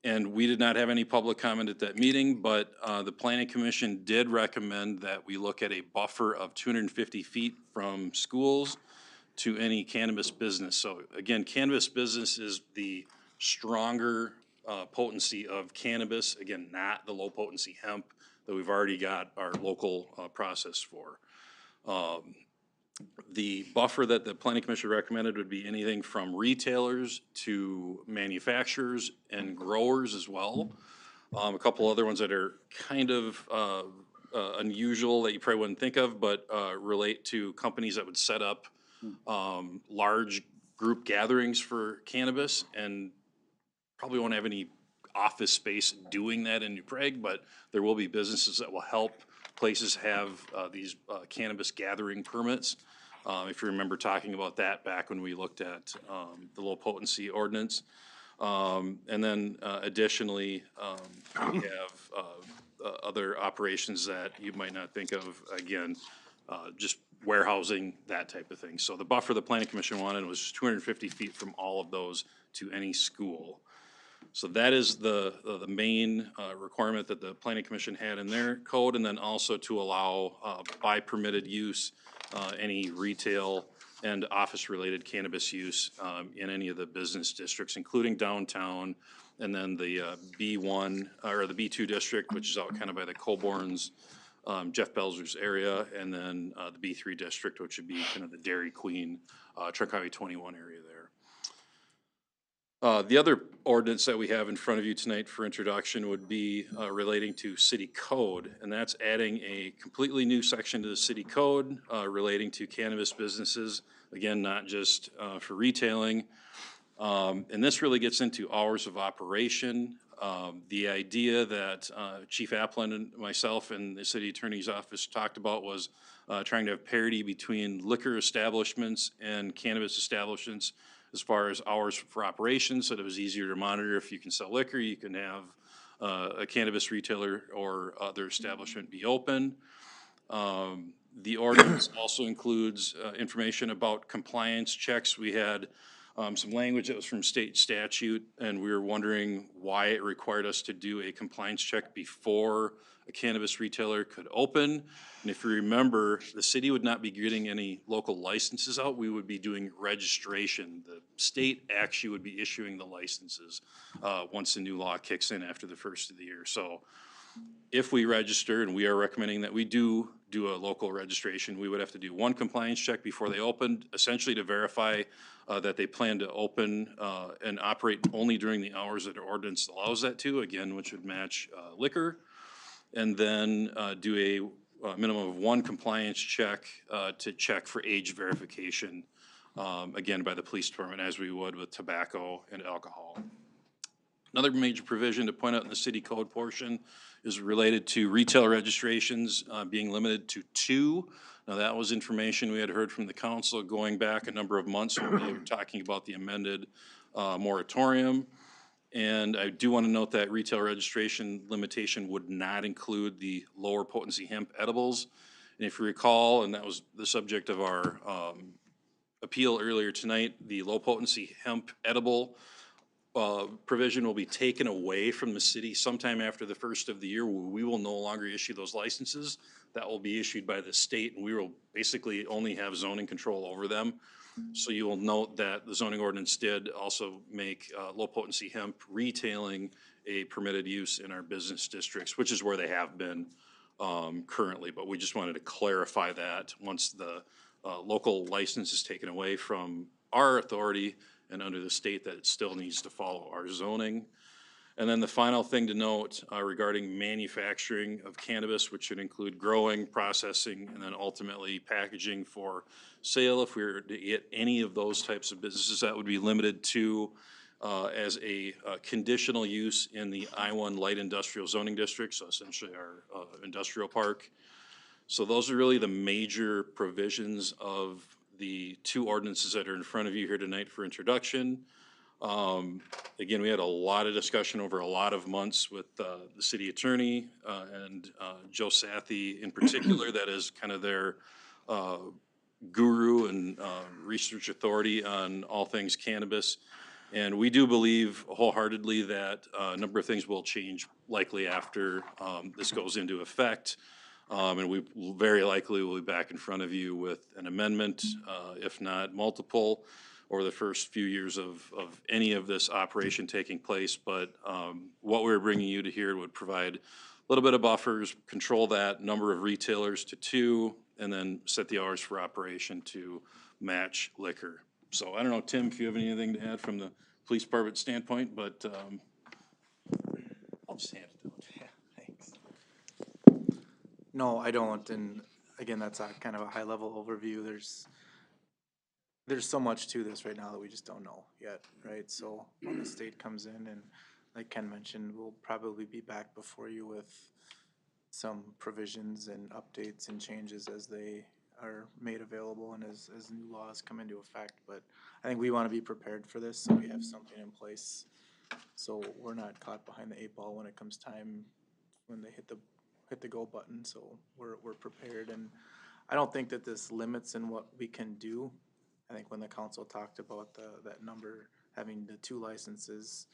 And we did not have any public comment at that meeting, but the planning commission did recommend that we look at a buffer of 250 feet from schools to any cannabis business. So again, cannabis business is the stronger potency of cannabis, again, not the low potency hemp that we've already got our local process for. The buffer that the planning commission recommended would be anything from retailers to manufacturers and growers as well. A couple other ones that are kind of unusual that you probably wouldn't think of, but relate to companies that would set up large group gatherings for cannabis, and probably won't have any office space doing that in New Prague, but there will be businesses that will help places have these cannabis gathering permits. If you remember talking about that back when we looked at the low potency ordinance. And then additionally, we have other operations that you might not think of, again, just warehousing, that type of thing. So the buffer the planning commission wanted was 250 feet from all of those to any school. So that is the main requirement that the planning commission had in their code, and then also to allow by permitted use any retail and office-related cannabis use in any of the business districts, including downtown, and then the B1 or the B2 district, which is out kind of by the Coborn's, Jeff Belzer's area, and then the B3 district, which would be kind of the Dairy Queen, Truck Highway 21 area there. The other ordinance that we have in front of you tonight for introduction would be relating to city code, and that's adding a completely new section to the city code relating to cannabis businesses, again, not just for retailing. And this really gets into hours of operation. The idea that Chief Applin and myself and the city attorney's office talked about was trying to have parity between liquor establishments and cannabis establishments, as far as hours for operations, so that it was easier to monitor. If you can sell liquor, you can have a cannabis retailer or other establishment be open. The ordinance also includes information about compliance checks. We had some language that was from state statute, and we were wondering why it required us to do a compliance check before a cannabis retailer could open. And if you remember, the city would not be getting any local licenses out. We would be doing registration. The state actually would be issuing the licenses once the new law kicks in after the first of the year. So if we register, and we are recommending that we do a local registration, we would have to do one compliance check before they opened, essentially to verify that they plan to open and operate only during the hours that our ordinance allows that to, again, which would match liquor. And then do a minimum of one compliance check to check for age verification, again, by the police department, as we would with tobacco and alcohol. Another major provision to point out in the city code portion is related to retail registrations being limited to 2. Now, that was information we had heard from the council going back a number of months when we were talking about the amended moratorium. And I do want to note that retail registration limitation would not include the lower potency hemp edibles. And if you recall, and that was the subject of our appeal earlier tonight, the low potency hemp edible provision will be taken away from the city sometime after the first of the year. We will no longer issue those licenses. That will be issued by the state, and we will basically only have zoning control over them. So you will note that the zoning ordinance did also make low potency hemp retailing a permitted use in our business districts, which is where they have been currently. But we just wanted to clarify that once the local license is taken away from our authority and under the state, that it still needs to follow our zoning. And then the final thing to note regarding manufacturing of cannabis, which should include growing, processing, and then ultimately packaging for sale. If we were to get any of those types of businesses, that would be limited to as a conditional use in the I-1 light industrial zoning district, so essentially our industrial park. So those are really the major provisions of the 2 ordinances that are in front of you here tonight for introduction. Again, we had a lot of discussion over a lot of months with the city attorney and Joe Sathi in particular. That is kind of their guru and research authority on all things cannabis. And we do believe wholeheartedly that a number of things will change likely after this goes into effect. And we very likely will be back in front of you with an amendment, if not multiple, over the first few years of any of this operation taking place. But what we're bringing you to here would provide a little bit of buffers, control that number of retailers to 2, and then set the hours for operation to match liquor. So I don't know, Tim, if you have anything to add from the police department standpoint, but I'll just hand it to him. No, I don't, and again, that's a kind of a high-level overview. There's so much to this right now that we just don't know yet, right? So when the state comes in, and like Ken mentioned, we'll probably be back before you with some provisions and updates and changes as they are made available and as new laws come into effect. But I think we want to be prepared for this, so we have something in place, so we're not caught behind the 8 ball when it comes time, when they hit the go button. So we're prepared, and I don't think that this limits in what we can do. I think when the council talked about that number, having the 2 licenses,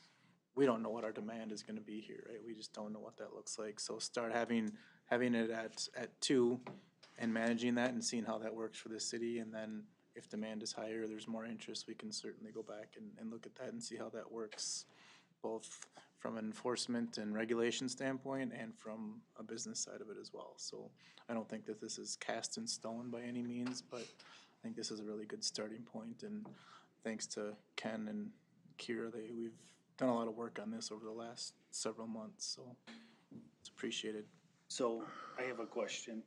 we don't know what our demand is gonna be here, right? We just don't know what that looks like. So start having it at 2 and managing that and seeing how that works for the city. And then if demand is higher, there's more interest, we can certainly go back and look at that and see how that works, both from an enforcement and regulation standpoint and from a business side of it as well. So I don't think that this is cast in stone by any means, but I think this is a really good starting point. And thanks to Ken and Kira, we've done a lot of work on this over the last several months, so it's appreciated. So I have a question.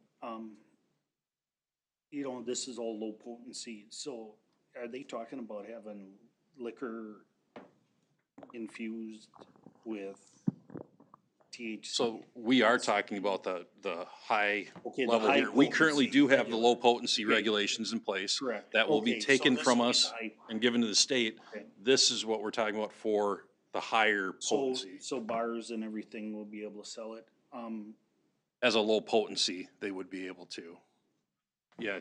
This is all low potency, so are they talking about having liquor infused with THC? So we are talking about the high Okay, the level high here. We currently potency do have the regular. low potency Okay. regulations in place. Correct. That will be Okay, so taken this from will be us the high- and given to the state. Okay. This is what we're talking about for the higher So, potency. so bars and everything will be able to sell it. As a low potency, they would be able to. Yeah,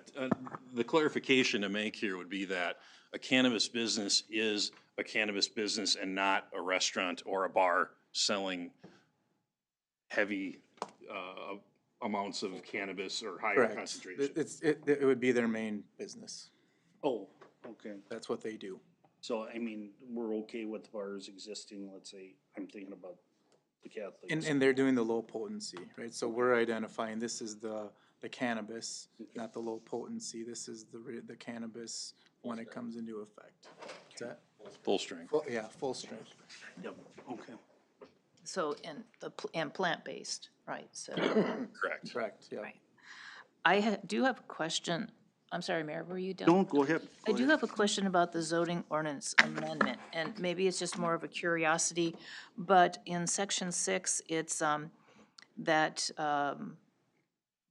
the clarification to make here would be that a cannabis business is a cannabis business and not a restaurant or a bar selling heavy amounts of cannabis or higher Correct. concentration. It would be their main business. Oh, okay. That's what they do. So, I mean, we're okay with bars existing, let's say, I'm thinking about the Catholics. And they're doing the low potency, right? So we're identifying this is the cannabis, not the low potency. This is the cannabis when it comes into effect. Is that? Full strength. Yeah, full strength. Yep, okay. So, and plant-based, right, so. Correct. Correct, yeah. Right. I do have a question. I'm sorry, Mayor, were you done? No, go ahead. I do have a question about the zoning ordinance amendment, and maybe it's just more of a curiosity, but in section 6, it's, that,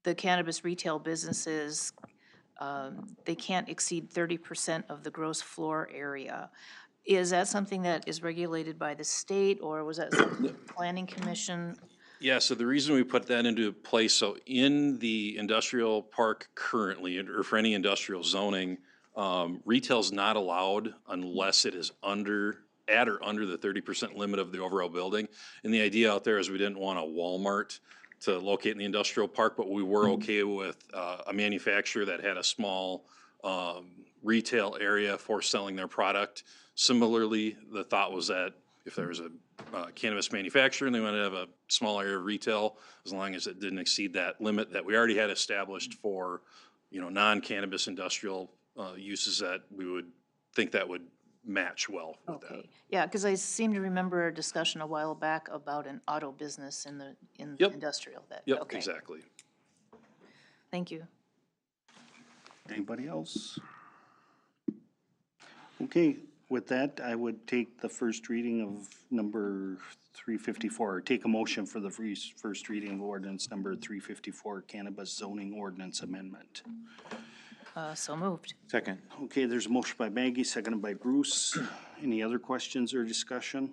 the cannabis retail businesses, they can't exceed 30% of the gross floor area. Is that something that is regulated by the state, or was that something the planning commission? Yeah, so the reason we put that into place, so in the industrial park currently, or for any industrial zoning, retail's not allowed unless it is at or under the 30% limit of the overall building. And the idea out there is we didn't want a Walmart to locate in the industrial park, but we were okay with a manufacturer that had a small retail area for selling their product. Similarly, the thought was that if there was a cannabis manufacturer and they wanted to have a small area of retail, as long as it didn't exceed that limit that we already had established for, non-cannabis industrial uses, that we would think that would match well with that. Okay, yeah, because I seem to remember a discussion a while back about an auto business in the Yep. industrial that, Yep, okay. exactly. Thank you. Anybody else? Okay, with that, I would take the first reading of number 354, or take a motion for the first reading of ordinance number 354, cannabis zoning ordinance amendment. So moved. Second. Okay, there's a motion by Maggie, seconded by Bruce. Any other questions or discussion?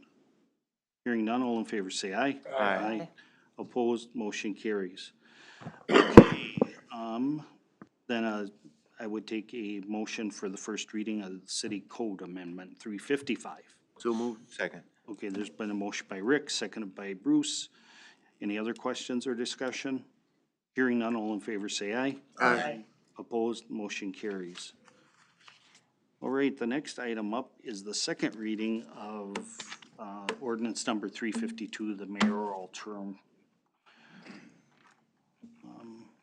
Hearing none, all in favor say aye. Aye. Opposed, motion carries. Okay, then I would take a motion for the first reading of the city code amendment 355. So moved. Second. Okay, there's been a motion by Rick, seconded by Bruce. Any other questions or discussion? Hearing none, all in favor say aye. Aye. Opposed, motion carries. All right, the next item up is the second reading of ordinance number 352, the mayoral term.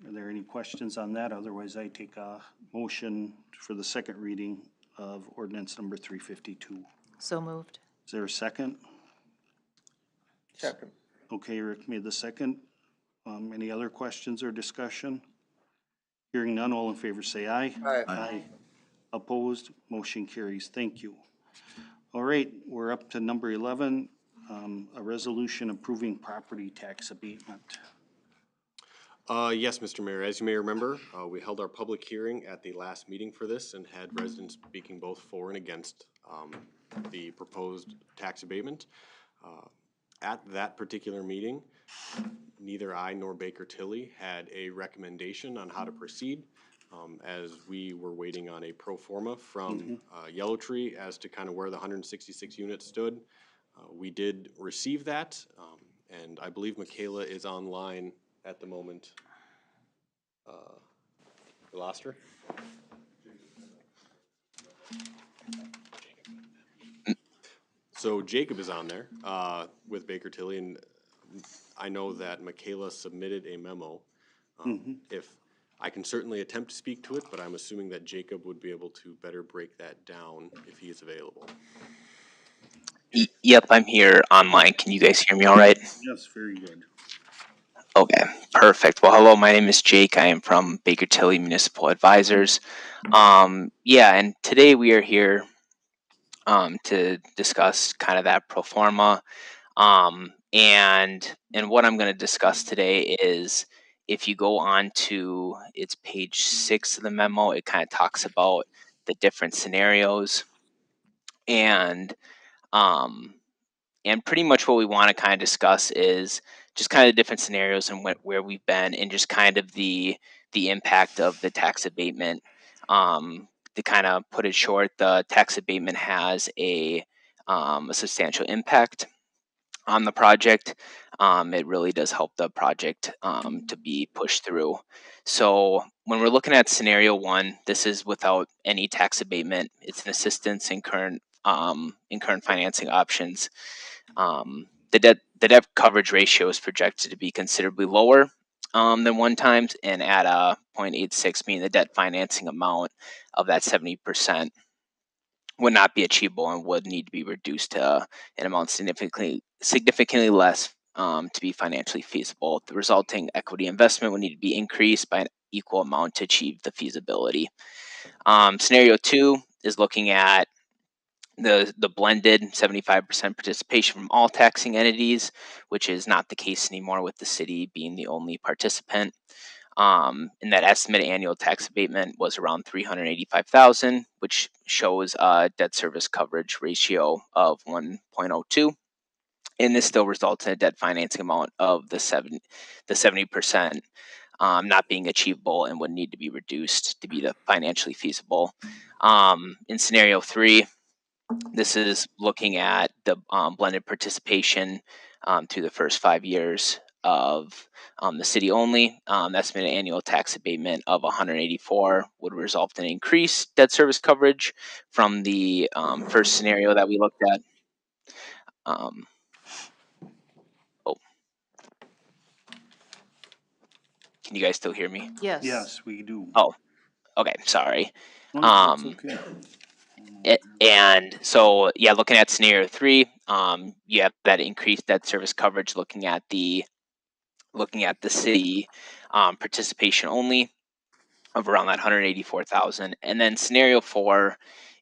Are there any questions on that? Otherwise, I take a motion for the second reading of ordinance number 352. So moved. Is there a second? Second. Okay, Rick made the second. Any other questions or discussion? Hearing none, all in favor say aye. Aye. Aye. Opposed, motion carries. Thank you. All right, we're up to number 11, a resolution approving property tax abatement. Yes, Mr. Mayor, as you may remember, we held our public hearing at the last meeting for this and had residents speaking both for and against the proposed tax abatement. At that particular meeting, neither I nor Baker Tilly had a recommendation on how to proceed, as we were waiting on a pro forma from Yellow Tree as to kind of where the 166 units stood. We did receive that, and I believe Michaela is online at the moment. We lost her? So Jacob is on there with Baker Tilly, and I know that Michaela submitted a memo. If I can certainly attempt to speak to it, but I'm assuming that Jacob would be able to better break that down if he is available. Yep, I'm here online. Can you guys hear me all right? Yes, very good. Okay, perfect. Well, hello, my name is Jake. I am from Baker Tilly Municipal Advisors. And today we are here to discuss kind of that pro forma. And what I'm going to discuss today is, if you go on to, it's page 6 of the memo, it kind of talks about the different scenarios, and pretty much what we want to kind of discuss is just kind of different scenarios and where we've been, and just kind of the impact of the tax abatement. To kind of put it short, the tax abatement has a substantial impact on the project. It really does help the project to be pushed through. So when we're looking at scenario 1, this is without any tax abatement. It's an assistance in current financing options. The debt coverage ratio is projected to be considerably lower than 1 times, and at a 0.86, meaning the debt financing amount of that 70% would not be achievable and would need to be reduced to an amount significantly less to be financially feasible. The resulting equity investment would need to be increased by an equal amount to achieve the feasibility. Scenario 2 is looking at the blended 75% participation from all taxing entities, which is not the case anymore with the city being the only participant. And that estimated annual tax abatement was around $385,000, which shows a debt service coverage ratio of 1.02. And this still results in a debt financing amount of the 70%. Not being achievable and would need to be reduced to be financially feasible. In scenario 3, this is looking at the blended participation through the first 5 years of the city only. Estimated annual tax abatement of 184 would result in increased debt service coverage from the first scenario that we looked at. Can you guys still hear me? Yes. Yes, we do. Oh, okay, sorry. That's okay. And so, yeah, looking at scenario 3, you have that increased debt service coverage looking at the city participation only of around that 184,000. And then scenario 4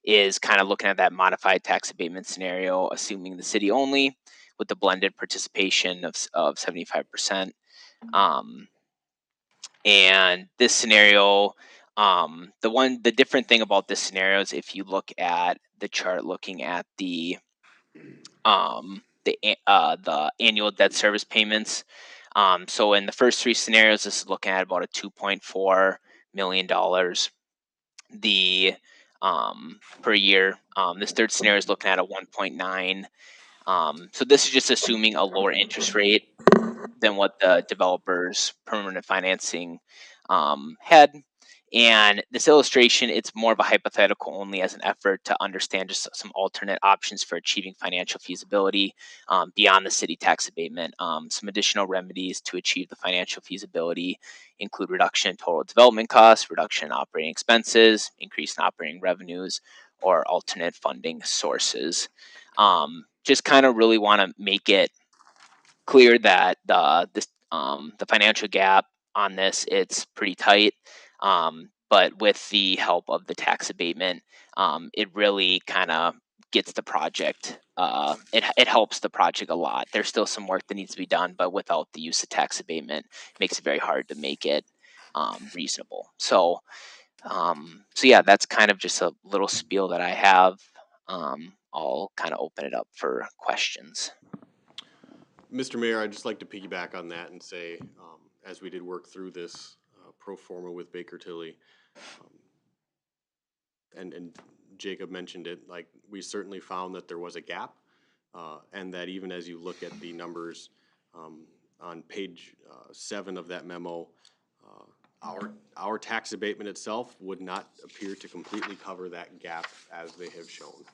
is kind of looking at that modified tax abatement scenario, assuming the city only with the blended participation of 75%. And this scenario, the different thing about this scenario is, if you look at the chart looking at the annual debt service payments. So in the first 3 scenarios, this is looking at about a $2.4 million per year. This third scenario is looking at a 1.9. So this is just assuming a lower interest rate than what the developer's permanent financing had. And this illustration, it's more of a hypothetical only, as an effort to understand just some alternate options for achieving financial feasibility beyond the city tax abatement. Some additional remedies to achieve the financial feasibility include reduction in total development costs, reduction in operating expenses, increase in operating revenues, or alternate funding sources. Just kind of really want to make it clear that the financial gap on this, it's pretty tight. But with the help of the tax abatement, it really kind of gets the project. It helps the project a lot. There's still some work that needs to be done, but without the use of tax abatement, it makes it very hard to make it reasonable. So yeah, that's kind of just a little spiel that I have. I'll kind of open it up for questions. Mr. Mayor, I'd just like to piggyback on that and say, as we did work through this pro forma with Baker Tilly, and Jacob mentioned it, like, we certainly found that there was a gap, and that even as you look at the numbers on page 7 of that memo, our tax abatement itself would not appear to completely cover that gap as they have shown.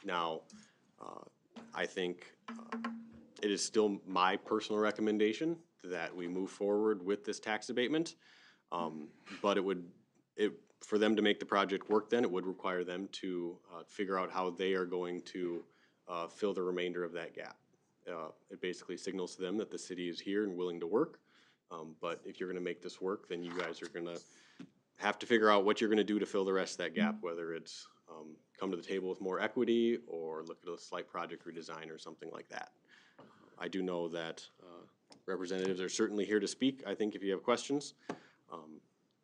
Now, I think it is still my personal recommendation that we move forward with this tax abatement. But for them to make the project work, then it would require them to figure out how they are going to fill the remainder of that gap. It basically signals to them that the city is here and willing to work. But if you're going to make this work, then you guys are going to have to figure out what you're going to do to fill the rest of that gap, whether it's come to the table with more equity or look at a slight project redesign or something like that. I do know that representatives are certainly here to speak, I think, if you have questions.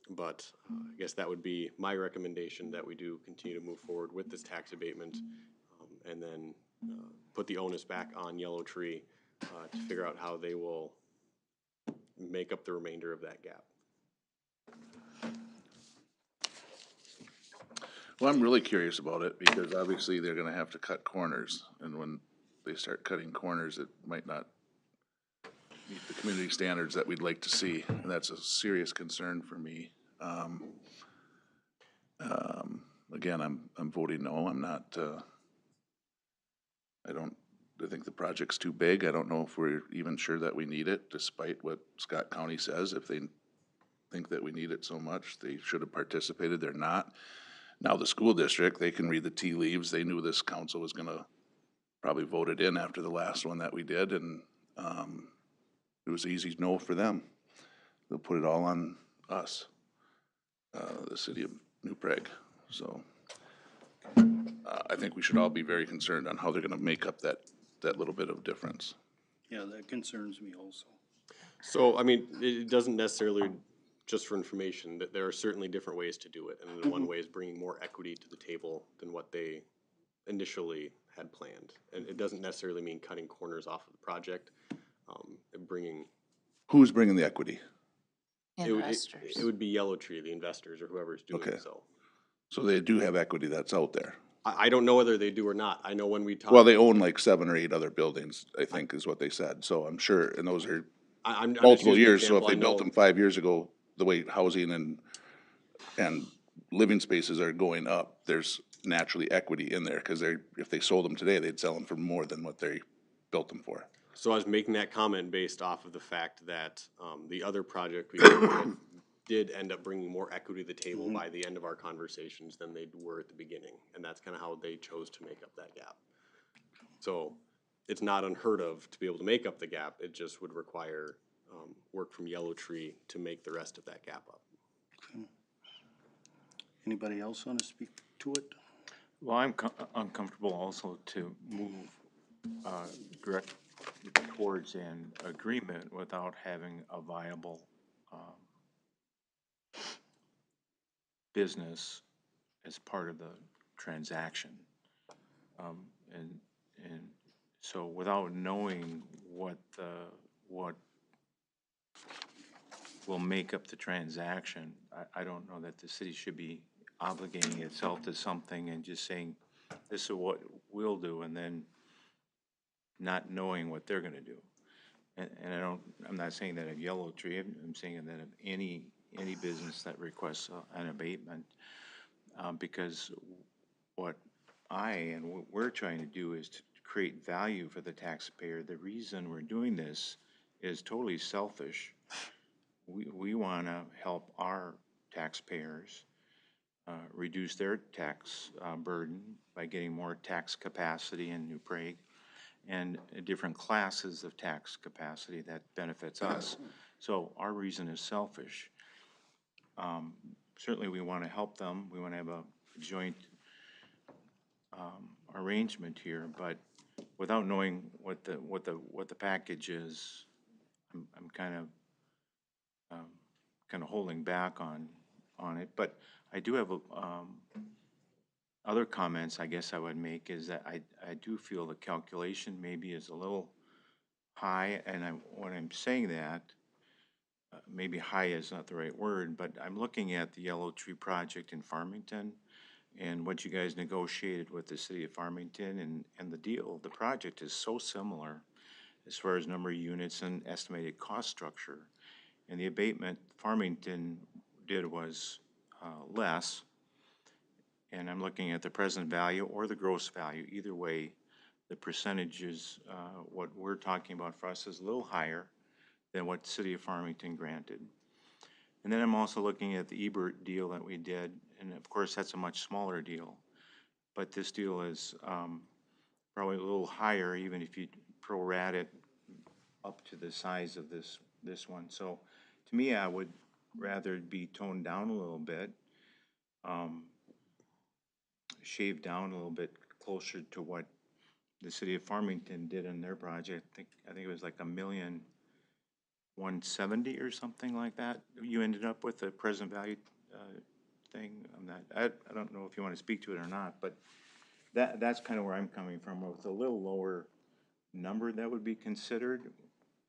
But I guess that would be my recommendation, that we do continue to move forward with this tax abatement, and then put the onus back on Yellow Tree to figure out how they will make up the remainder of that gap. Well, I'm really curious about it because obviously they're gonna have to cut corners, and when they start cutting corners, it might not meet the community standards that we'd like to see, and that's a serious concern for me. Again, I'm voting no. I'm not, I think the project's too big. I don't know if we're even sure that we need it, despite what Scott County says. If they think that we need it so much, they should have participated. They're not. Now, the school district, they can read the tea leaves. They knew this council was gonna probably vote it in after the last one that we did, and it was an easy no for them. They'll put it all on us, the city of New Prague. So I think we should all be very concerned on how they're gonna make up that little bit of difference. Yeah, that concerns me also. So, I mean, it doesn't necessarily, just for information, that there are certainly different ways to do it. And one way is bringing more equity to the table than what they initially had planned. And it doesn't necessarily mean cutting corners off of the project, and bringing. Who's bringing the equity? Investors. It would be Yellow Tree, the investors, or whoever's doing Okay. so. So they do have equity that's out there. I don't know whether they do or not. I know when we talk. Well, they own like 7 or 8 other buildings, I think is what they said. So I'm sure, and those are I'm just multiple using an years. So if example. they I built know- them 5 years ago, the way housing and living spaces are going up, there's naturally equity in there, because if they sold them today, they'd sell them for more than what they built them for. So I was making that comment based off of the fact that the other project we did end up bringing more equity to the table by the end of our conversations than they were at the beginning. And that's kind of how they chose to make up that gap. So it's not unheard of to be able to make up the gap. It just would require work from Yellow Tree to make the rest of that gap up. Anybody else want to speak to it? Well, I'm uncomfortable also to move direct towards an agreement without having a viable business as part of the transaction. And so without knowing what will make up the transaction, I don't know that the city should be obligating itself to something and just saying, this is what we'll do, and then not knowing what they're gonna do. And I'm not saying that of Yellow Tree, I'm saying that of any business that requests an abatement, because what we're trying to do is to create value for the taxpayer. The reason we're doing this is totally selfish. We wanna help our taxpayers reduce their tax burden by getting more tax capacity in New Prague, and different classes of tax capacity that benefits us. So our reason is selfish. Certainly we want to help them. We want to have a joint arrangement here, but without knowing what the package is, I'm kind of holding back on it. But I do have other comments I guess I would make is that I do feel the calculation maybe is a little high, and when I'm saying that, maybe high is not the right word, but I'm looking at the Yellow Tree project in Farmington and what you guys negotiated with the city of Farmington, and the deal, the project is so similar as far as number of units and estimated cost structure. And the abatement Farmington did was less. And I'm looking at the present value or the gross value. Either way, the percentages, what we're talking about for us is a little higher than what the city of Farmington granted. And then I'm also looking at the Ebert deal that we did, and of course that's a much smaller deal. But this deal is probably a little higher, even if you prorate it up to the size of this one. So to me, I would rather be toned down a little bit, shaved down a little bit closer to what the city of Farmington did in their project. I think it was like $1,170,000 or something like that. You ended up with a present value thing. I don't know if you want to speak to it or not, but that's kind of where I'm coming from, with a little lower number that would be considered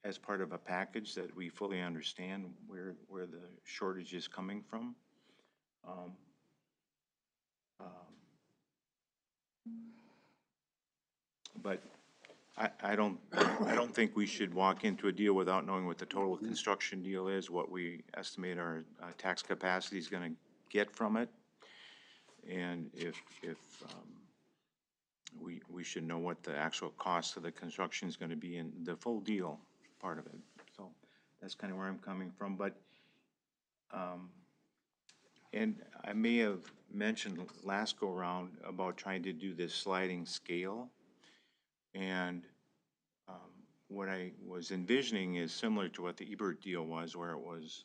as part of a package that we fully understand where the shortage is coming from. But I don't think we should walk into a deal without knowing what the total construction deal is, what we estimate our tax capacity is gonna get from it. And if we should know what the actual cost of the construction is gonna be in the full deal part of it. So that's kind of where I'm coming from, but, and I may have mentioned last go around about trying to do this sliding scale. And what I was envisioning is similar to what the Ebert deal was, where it was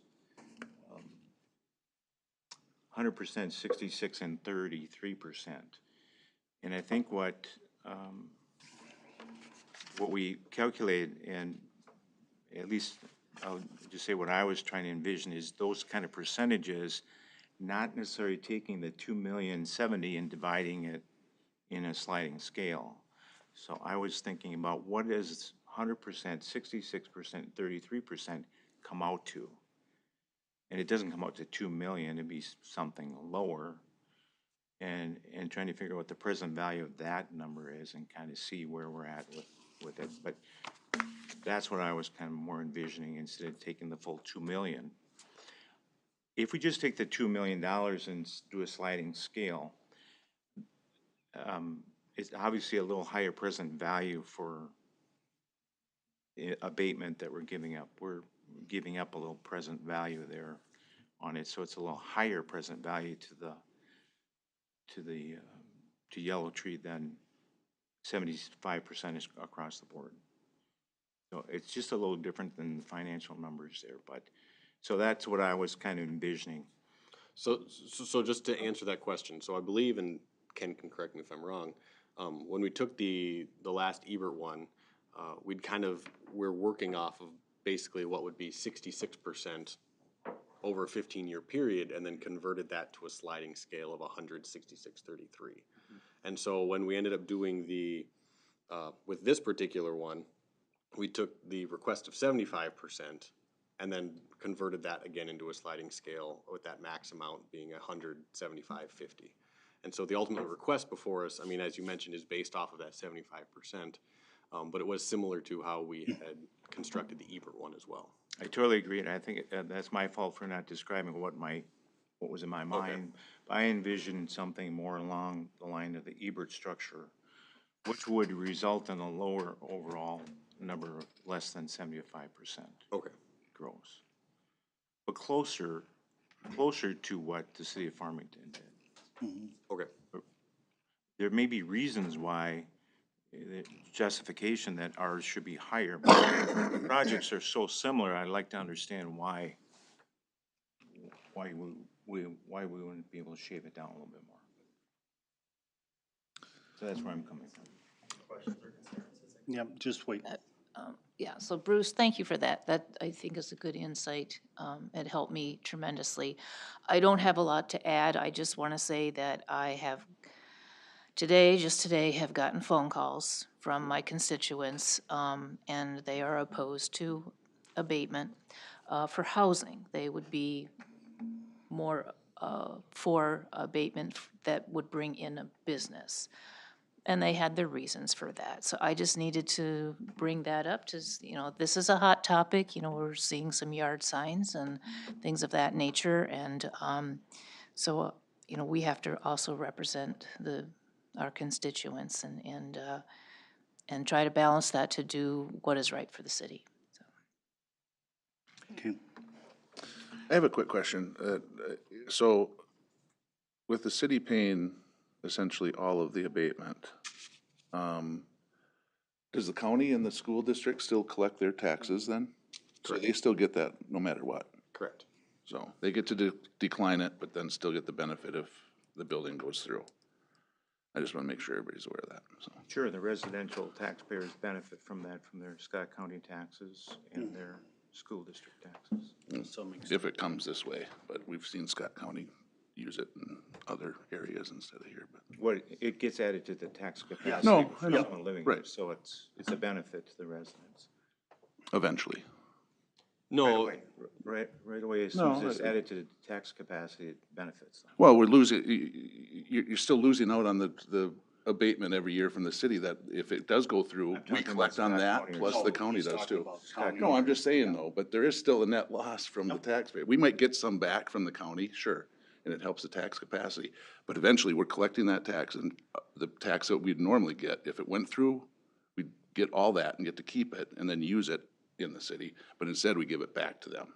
100%, 66 and 33%. And I think what we calculated, and at least I'll just say what I was trying to envision, is those kind of percentages, not necessarily taking the 2,070,000 and dividing it in a sliding scale. So I was thinking about what is 100%, 66%, 33% come out to? And it doesn't come out to 2 million, it'd be something lower. And trying to figure out what the present value of that number is and kind of see where we're at with it. But that's what I was kind of more envisioning, instead of taking the full 2 million. If we just take the $2 million and do a sliding scale, it's obviously a little higher present value for abatement that we're giving up. We're giving up a little present value there on it, so it's a little higher present value to Yellow Tree than 75% is across the board. So it's just a little different than the financial numbers there, but so that's what I was kind of envisioning. So just to answer that question, so I believe, and Ken can correct me if I'm wrong, when we took the last Ebert one, we're working off of basically what would be 66% over a 15-year period, and then converted that to a sliding scale of 100, 66, 33. Mm-hmm. And so when we ended up doing with this particular one, we took the request of 75% and then converted that again into a sliding scale, with that max amount being 100, 75, 50. And so the ultimate request before us, I mean, as you mentioned, is based off of that 75%, but it was similar to how we had constructed the Ebert one as well. I totally agree, and I think that's my fault for not describing what was in my mind. Okay. I envisioned something more along the line of the Ebert structure, which would result in a lower overall number of less than 75%. Okay. Gross. But closer to what the city of Farmington did. Mm-hmm. Okay. There may be reasons why, the justification that ours should be higher, but the projects are so similar, I'd like to understand why we wouldn't be able to shave it down a little bit more. So that's where I'm coming from. Yep, just wait. Yeah, so Bruce, thank you for that. That, I think, is a good insight. It helped me tremendously. I don't have a lot to add. I just want to say that I have just today, have gotten phone calls from my constituents, and they are opposed to abatement for housing. They would be more for abatement that would bring in a business. And they had their reasons for that. So I just needed to bring that up to, this is a hot topic. We're seeing some yard signs and things of that nature. And so we have to also represent our constituents and try to balance that to do what is right for the city. So. Okay. I have a quick question. So with the city paying essentially all of the abatement, does the county and the school district still collect their taxes then? Correct. So they still get that no matter what? Correct. So they get to decline it, but then still get the benefit if the building goes through? I just wanna make sure everybody's aware of that, so. Sure, the residential taxpayers benefit from that, from their Scott County taxes and their school district taxes. If it comes this way, but we've seen Scott County use it in other areas instead of here, but. What, it gets added to the tax capacity No, for I know. someone living here, Right. so it's a benefit to the residents. Eventually. No, Right away, as soon No, as it's added to the tax capacity, it benefits them. Well, we're losing, you're still losing out on the abatement every year from the city that if it does go through, we talking collect about on Scott that, County or plus something. the county He's does talking too. about Scott No, I'm just saying though, but there is still a net loss from the taxpayer. We might get some back from the county, sure, and it helps the tax capacity. But eventually, we're collecting that tax, and the tax that we'd normally get, if it went through, we'd get all that and get to keep it and then use it in the city. But instead, we give it back to them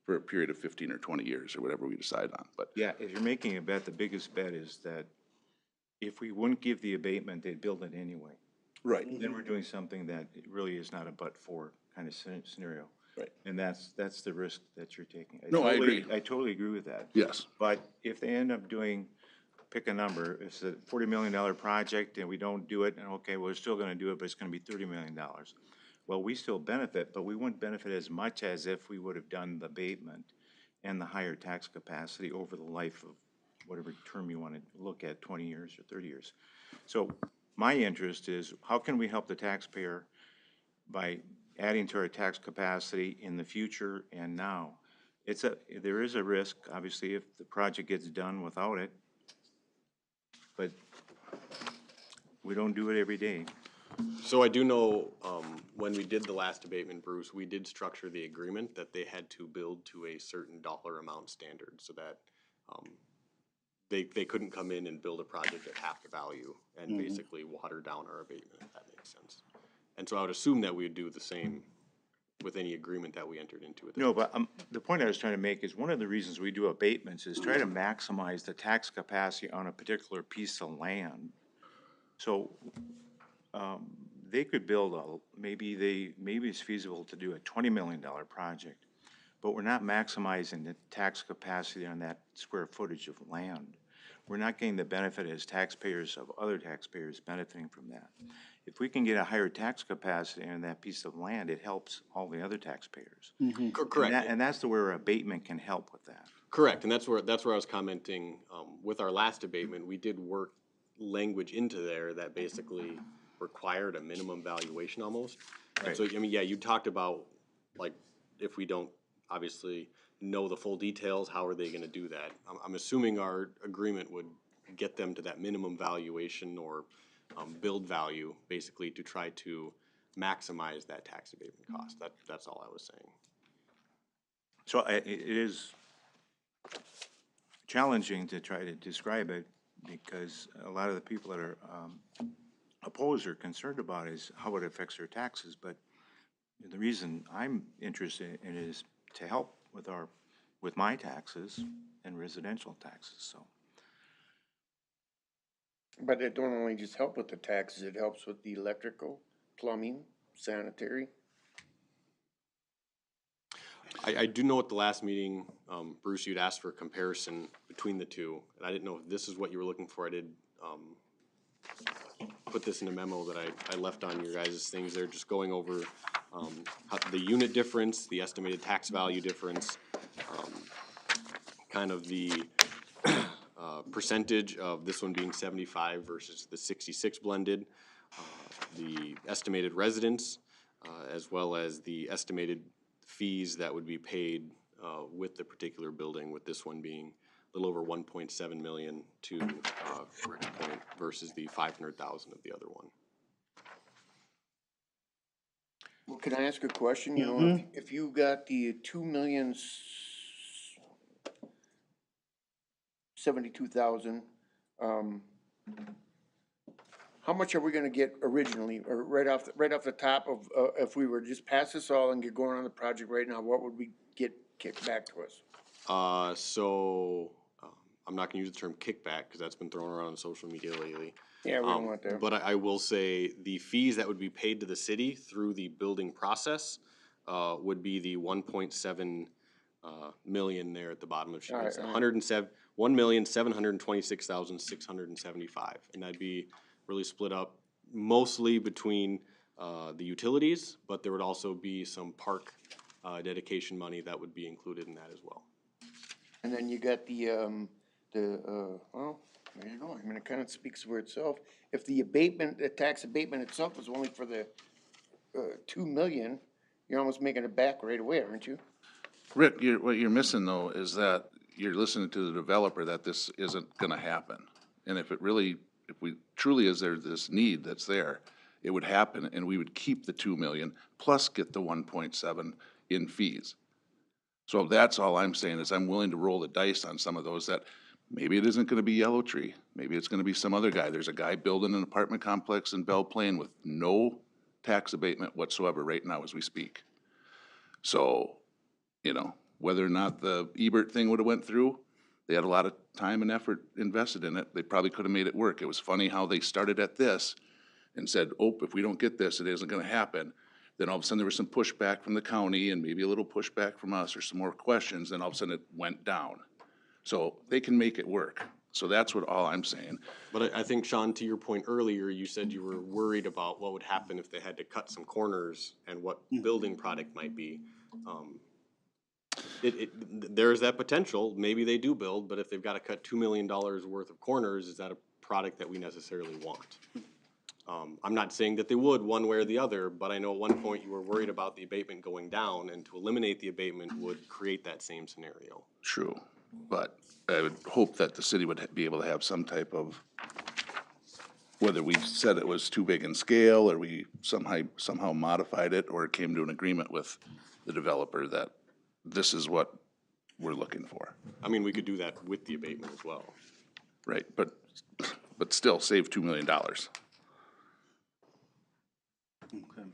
for a period of 15 or 20 years or whatever we decide on, but. Yeah, if you're making a bet, the biggest bet is that if we wouldn't give the abatement, they'd build it anyway. Right. Then we're doing something that it really is not a but-for kind of scenario. Right. And that's the risk that you're taking. No, I agree. I totally agree with that. Yes. But if they end up doing, pick a number, it's a $40 million project and we don't do it, and okay, well, we're still gonna do it, but it's gonna be $30 million. Well, we still benefit, but we wouldn't benefit as much as if we would have done the abatement and the higher tax capacity over the life of whatever term you want to look at, 20 years or 30 years. So my interest is, how can we help the taxpayer by adding to our tax capacity in the future and now? There is a risk, obviously, if the project gets done without it, but we don't do it every day. so I do know, when we did the last abatement, Bruce, we did structure the agreement that they had to build to a certain dollar amount standard, so that, they couldn't come in and build a project at half the value and basically water down our abatement, if that makes sense. And so I would assume that we would do the same with any agreement that we entered into with them. No, but the point I was trying to make is one of the reasons we do abatements is try to maximize the tax capacity on a particular piece of land. So, they could build maybe it's feasible to do a $20 million project, but we're not maximizing the tax capacity on that square footage of land. We're not getting the benefit as taxpayers of other taxpayers benefiting from that. If we can get a higher tax capacity on that piece of land, it helps all the other taxpayers. Correct. And that's where abatement can help with that. Correct, and that's where I was commenting, with our last abatement, we did work language into there that basically required a minimum valuation almost. And Right. so, I mean, yeah, you talked about, like, if we don't obviously know the full details, how are they gonna do that? I'm assuming our agreement would get them to that minimum valuation or, build value, basically to try to maximize that tax abatement cost. That's all I was saying. So it is challenging to try to describe it because a lot of the people that are opposed or concerned about is how it affects their taxes. But the reason I'm interested in it is to help with my taxes and residential taxes, so. But it don't only just help with the taxes, it helps with the electrical, plumbing, sanitary. I do know at the last meeting, Bruce, you'd asked for a comparison between the two, and I didn't know if this is what you were looking for. I did, put this in a memo that I left on your guys' things there, just going over, how the unit difference, the estimated tax value difference, kind of the, percentage of this one being 75 versus the 66 blended, the estimated residence, as well as the estimated fees that would be paid with the particular building, with this one being a little over 1.7 million to Rick's point versus the 500,000 of the other one. Well, can I ask a question? You know, if you got the 2,072,000, how much are we gonna get originally, or right off the top of, if we were to just pass this all and get going on the project right now, what would we get kicked back to us? I'm not gonna use the term kickback, because that's been thrown around on social media lately. Yeah, we don't want that. But I will say, the fees that would be paid to the city through the building process, would be the 1.7 million there at the bottom of sheet. All right, It's all right. 107, $1,726,675, and that'd be really split up mostly between the utilities, but there would also be some park dedication money that would be included in that as well. And then you got well, there you go. I mean, it kind of speaks for itself. If the abatement, the tax abatement itself was only for the 2 million, you're almost making it back right away, aren't you? Rick, what you're missing though is that you're listening to the developer that this isn't gonna happen. And if we truly is there this need that's there, it would happen and we would keep the 2 million plus get the 1.7 in fees. So that's all I'm saying is I'm willing to roll the dice on some of those that maybe it isn't gonna be Yellow Tree. Maybe it's gonna be some other guy. There's a guy building an apartment complex in Belle Plaine with no tax abatement whatsoever right now as we speak. So, whether or not the Ebert thing would have went through, they had a lot of time and effort invested in it. They probably could have made it work. It was funny how they started at this and said, oh, if we don't get this, it isn't gonna happen. Then all of a sudden there was some pushback from the county and maybe a little pushback from us or some more questions, then all of a sudden it went down. So they can make it work. So that's what all I'm saying. But I think, Sean, to your point earlier, you said you were worried about what would happen if they had to cut some corners and what building product might be. There's that potential, maybe they do build, but if they've gotta cut $2 million worth of corners, is that a product that we necessarily want? I'm not saying that they would one way or the other, but I know at one point you were worried about the abatement going down, and to eliminate the abatement would create that same scenario. True, but I would hope that the city would be able to have some type of, whether we said it was too big in scale, or we somehow modified it, or came to an agreement with the developer that this is what we're looking for. I mean, we could do that with the abatement as well. Right, but still save $2 million. Okay.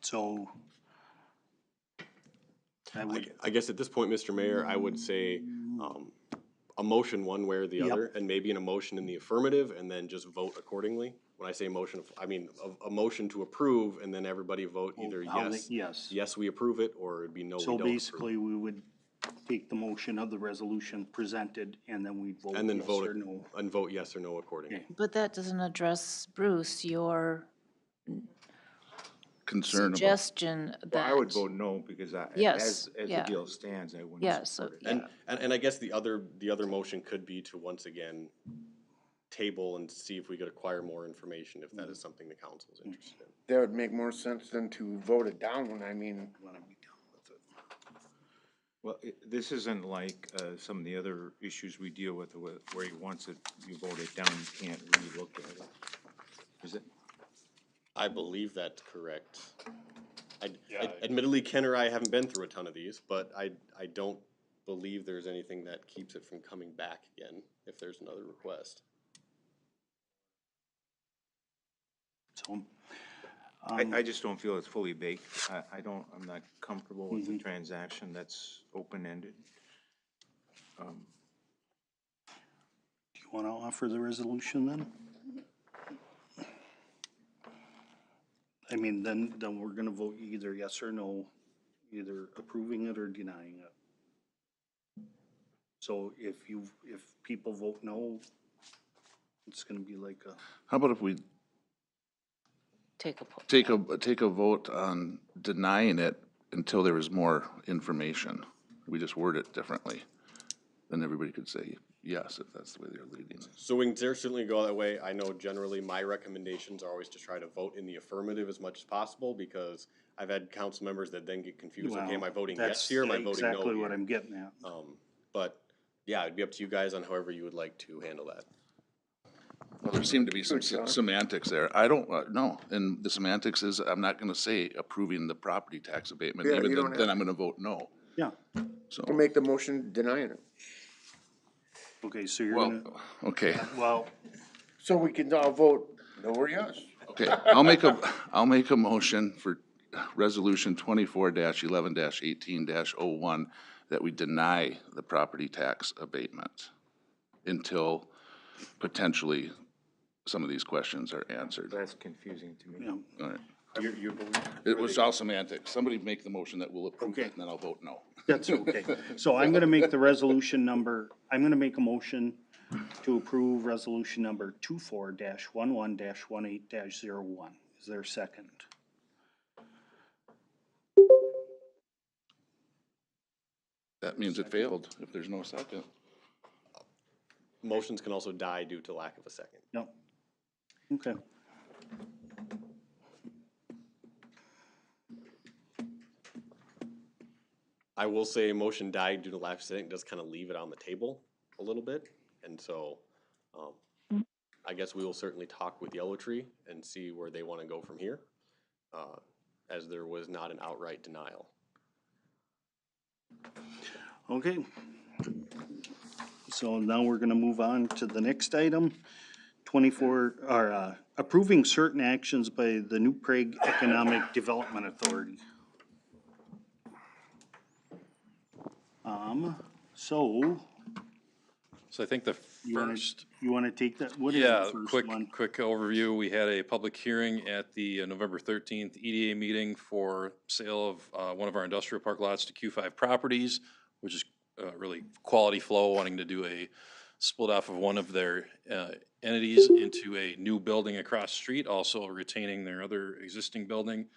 So I guess at this point, Mr. Mayor, I would say, a motion one way or the other, and maybe an emotion in the affirmative, and then just vote accordingly. When I say motion, I mean a motion to approve, and then everybody vote either yes, we approve it, or it'd be no, we don't So approve. basically, we would take the motion of the resolution presented, and then we vote And then yes vote or no. and vote yes or no accordingly. But that doesn't address, Bruce, your Concern about. suggestion Well, that. I would vote no, because Yes, as the yeah. deal stands, I wouldn't Yeah, so, support it. And I guess the other motion could be to once again table and see if we could acquire more information, if that is something the council is interested in. That would make more sense than to vote it down. I mean, Well, this isn't like some of the other issues we deal with where once you vote it down, you can't re-look at it. Is it? I believe that's correct. Admittedly, Ken or I haven't been through a ton of these, but I don't believe there's anything that keeps it from coming back again if there's another request. So, I just don't feel it's fully baked. I'm not comfortable with the transaction that's open-ended. do you want to offer the resolution then? I mean, then we're gonna vote either yes or no, either approving it or denying it. So if people vote no, it's gonna be like a. How about if we Take a poll. take a vote on denying it until there is more information? We just word it differently. Then everybody could say yes, if that's the way they're leading. So we can certainly go that way. I know generally my recommendations are always to try to vote in the affirmative as much as possible, because I've had council members that then get confused. Okay, am I voting yes here? Am I voting no here? Exactly what I'm getting at. But yeah, it'd be up to you guys on however you would like to handle that. Well, there seemed to be some semantics there. I don't, no, and the semantics is, I'm not gonna say approving the property tax abatement, Yeah, even you don't then have- I'm gonna vote no. Yeah, So, we'll make the motion denying it. okay, so you're well, gonna, okay, well, So we can all vote no or yes. okay. I'll make a motion for resolution 24-11-18-01 that we deny the property tax abatement until potentially some of these questions are answered. That's confusing to me. yeah, All right. You're it was all semantics. Somebody make the motion that will approve it, and then I'll vote no. That's okay. So I'm gonna make the resolution number, I'm gonna make a motion to approve resolution number 24-11-18-01. Is there a second? That means it failed if there's no second. Motions can also die due to lack of a second. No. Okay. I will say motion died due to lack of second does kind of leave it on the table a little bit. And so, I guess we will certainly talk with Yellow Tree and see where they want to go from here, as there was not an outright denial. Okay. So now we're gonna move on to the next item. Approving certain actions by the New Prague Economic Development Authority. So I think the first. You wanna take that? What is the Yeah, first one? quick overview. We had a public hearing at the November 13th EDA meeting for sale of one of our industrial park lots to Q5 Properties, which is really Quality Flow wanting to do a split off of one of their entities into a new building across the street, also retaining their other existing building.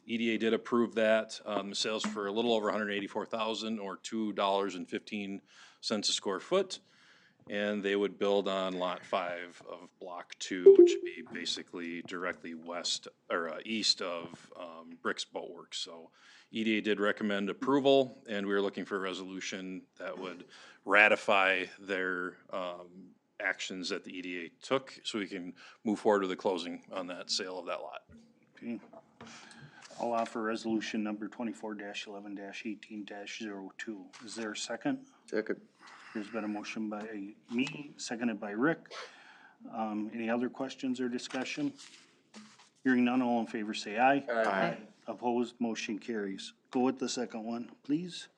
EDA did approve that. Sales for a little over $184,000 or $2.15 a square foot. And they would build on lot 5 of block 2, which would be basically directly west or east of Brick's Boatworks. So EDA did recommend approval, and we were looking for a resolution that would ratify their actions that the EDA took, so we can move forward with the closing on that sale of that lot. Okay. I'll offer resolution number 24-11-18-02. Is there a second? Second. There's been a motion by me, seconded by Rick. Any other questions or discussion? Hearing none, all in favor say aye. Aye. Opposed, motion carries. Go with the second one, please.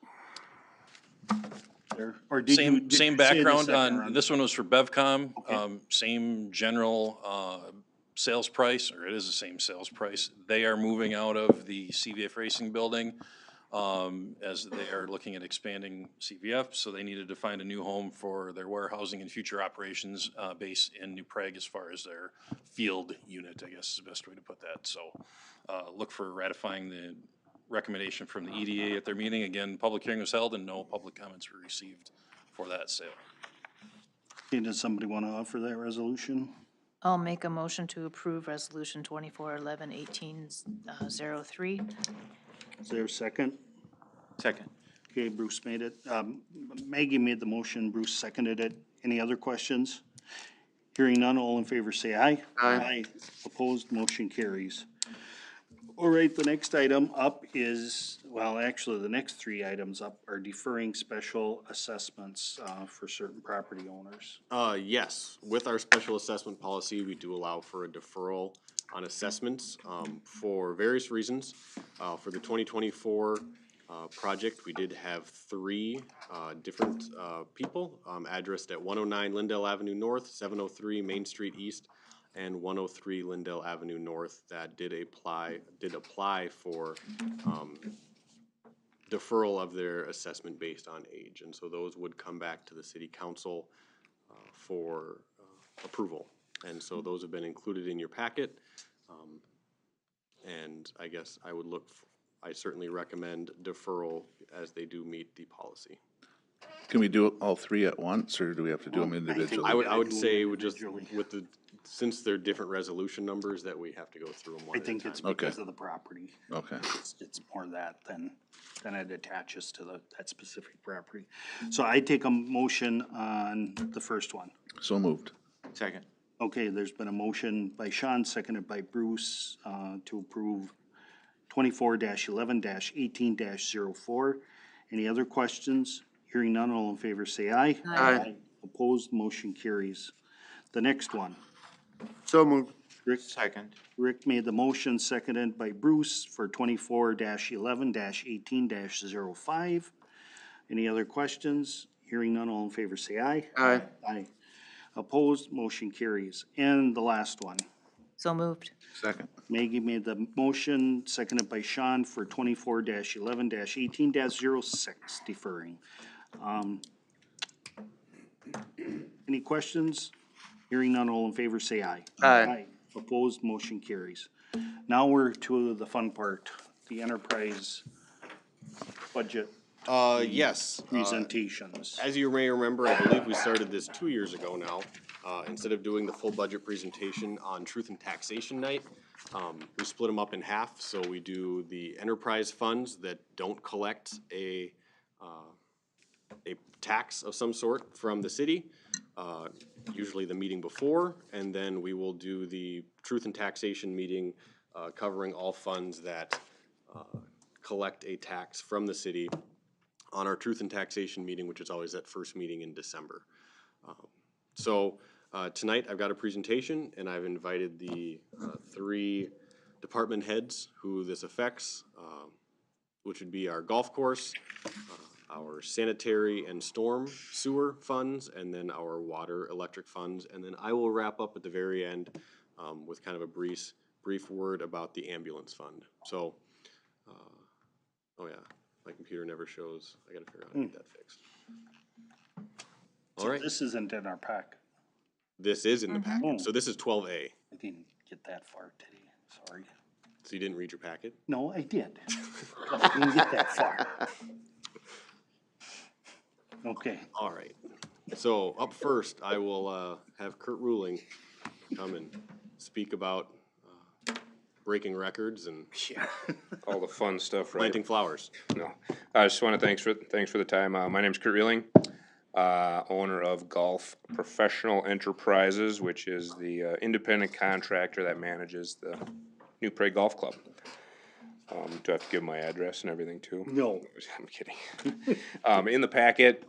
There, or did you? did Same you say the background second on, round? this one was for Bevcom, Okay. same general, sales price, or it is the same sales price. They are moving out of the CVF Racing Building, as they are looking at expanding CVF, so they needed to find a new home for their warehousing and future operations, base in New Prague as far as their field unit, I guess is the best way to put that. So, look for ratifying the recommendation from the EDA at their meeting. Again, public hearing was held and no public comments were received for that sale. Okay, does somebody want to offer that resolution? I'll make a motion to approve resolution 24-11-18-03. Is there a second? Second. Okay, Bruce made it. Maggie made the motion, Bruce seconded it. Any other questions? Hearing none, all in favor say aye. Aye. Opposed, motion carries. All right, the next item up is, well, actually, the next three items up are deferring special assessments for certain property owners. Yes, with our special assessment policy, we do allow for a deferral on assessments for various reasons. For the 2024 project, we did have three different people addressed at 109 Lindell Avenue North, 703 Main Street East, and 103 Lindell Avenue North that did apply for deferral of their assessment based on age. And so those would come back to the city council for approval. And so those have been included in your packet. And I guess I would I certainly recommend deferral as they do meet the policy. Can we do all three at once, or do we have to do them individually? I would say since they're different resolution numbers, that we have to go through them one I at a think time. it's because of the property. Okay. It's more that than it attaches to that specific property. So I take a motion on the first one. So moved. Second. Okay, there's been a motion by Sean, seconded by Bruce, to approve 24-11-18-04. Any other questions? Hearing none, all in favor say aye. Aye. Opposed, motion carries. The next one. So moved. Rick, Second. Rick made the motion, seconded by Bruce for 24-11-18-05. Any other questions? Hearing none, all in favor say aye. Aye. Aye. Opposed, motion carries. And the last one. So moved. Second. Maggie made the motion, seconded by Sean for 24-11-18-06, deferring. Any questions? Hearing none, all in favor say aye. Aye. Opposed, motion carries. Now we're to the fun part, the enterprise budget Yes. presentations. As you may remember, I believe we started this 2 years ago now. Instead of doing the full budget presentation on Truth and Taxation Night, we split them up in half. So we do the enterprise funds that don't collect a tax of some sort from the city, usually the meeting before, and then we will do the Truth and Taxation meeting covering all funds that collect a tax from the city on our Truth and Taxation meeting, which is always that first meeting in December. Tonight I've got a presentation, and I've invited the 3 department heads who this affects, which would be our golf course, our sanitary and storm sewer funds, and then our water electric funds. And then I will wrap up at the very end with kind of a brief word about the ambulance fund. So, oh yeah, my computer never shows. I gotta figure out how to get that fixed. All right. This isn't in our pack. This is in the packet. So this is 12A. I didn't get that far today, sorry. So you didn't read your packet? No, I did. I didn't get that far. Okay. All right. So up first, I will have Kurt Ruling come and speak about breaking records and all the fun stuff, right? planting flowers. No, I just want to thanks for the time. My name's Kurt Reeling, owner of Golf Professional Enterprises, which is the independent contractor that manages the New Prague Golf Club. Do I have to give my address and everything too? No. I'm kidding. In the packet,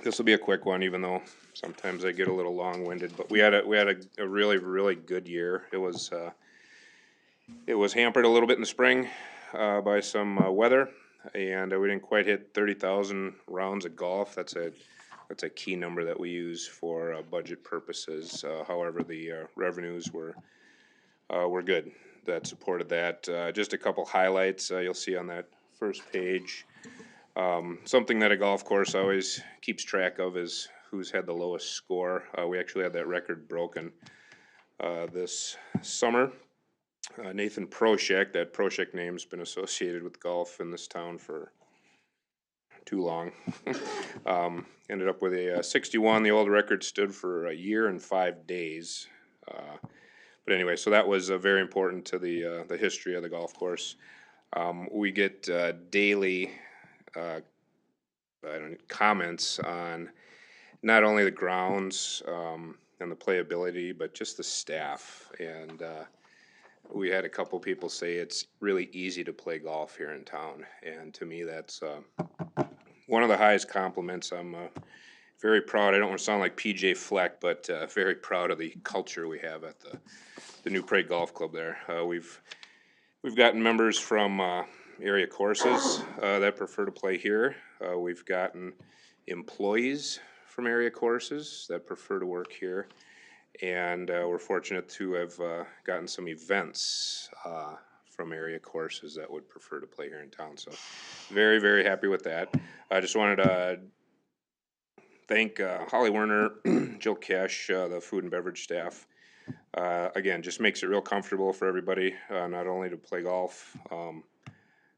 this will be a quick one, even though sometimes I get a little long-winded. But we had a really, really good year. It was hampered a little bit in the spring by some weather, and we didn't quite hit 30,000 rounds of golf. That's a key number that we use for budget purposes. However, the revenues were good. That supported that. Just a couple highlights you'll see on that first page. Something that a golf course always keeps track of is who's had the lowest score. We actually had that record broken this summer. Nathan Proshek, that Proshek name's been associated with golf in this town for too long. Ended up with a 61. The old record stood for a year and 5 days. But anyway, so that was very important to the history of the golf course. We get daily comments on not only the grounds and the playability, but just the staff. And we had a couple people say it's really easy to play golf here in town. And to me, that's one of the highest compliments. I'm very proud. I don't want to sound like PJ Fleck, but very proud of the culture we have at the New Prague Golf Club there. We've gotten members from area courses that prefer to play here. We've gotten employees from area courses that prefer to work here. And we're fortunate to have gotten some events from area courses that would prefer to play here in town. So very, very happy with that. I just wanted to thank Holly Werner, Jill Cash, the food and beverage staff. Again, just makes it real comfortable for everybody, not only to play golf,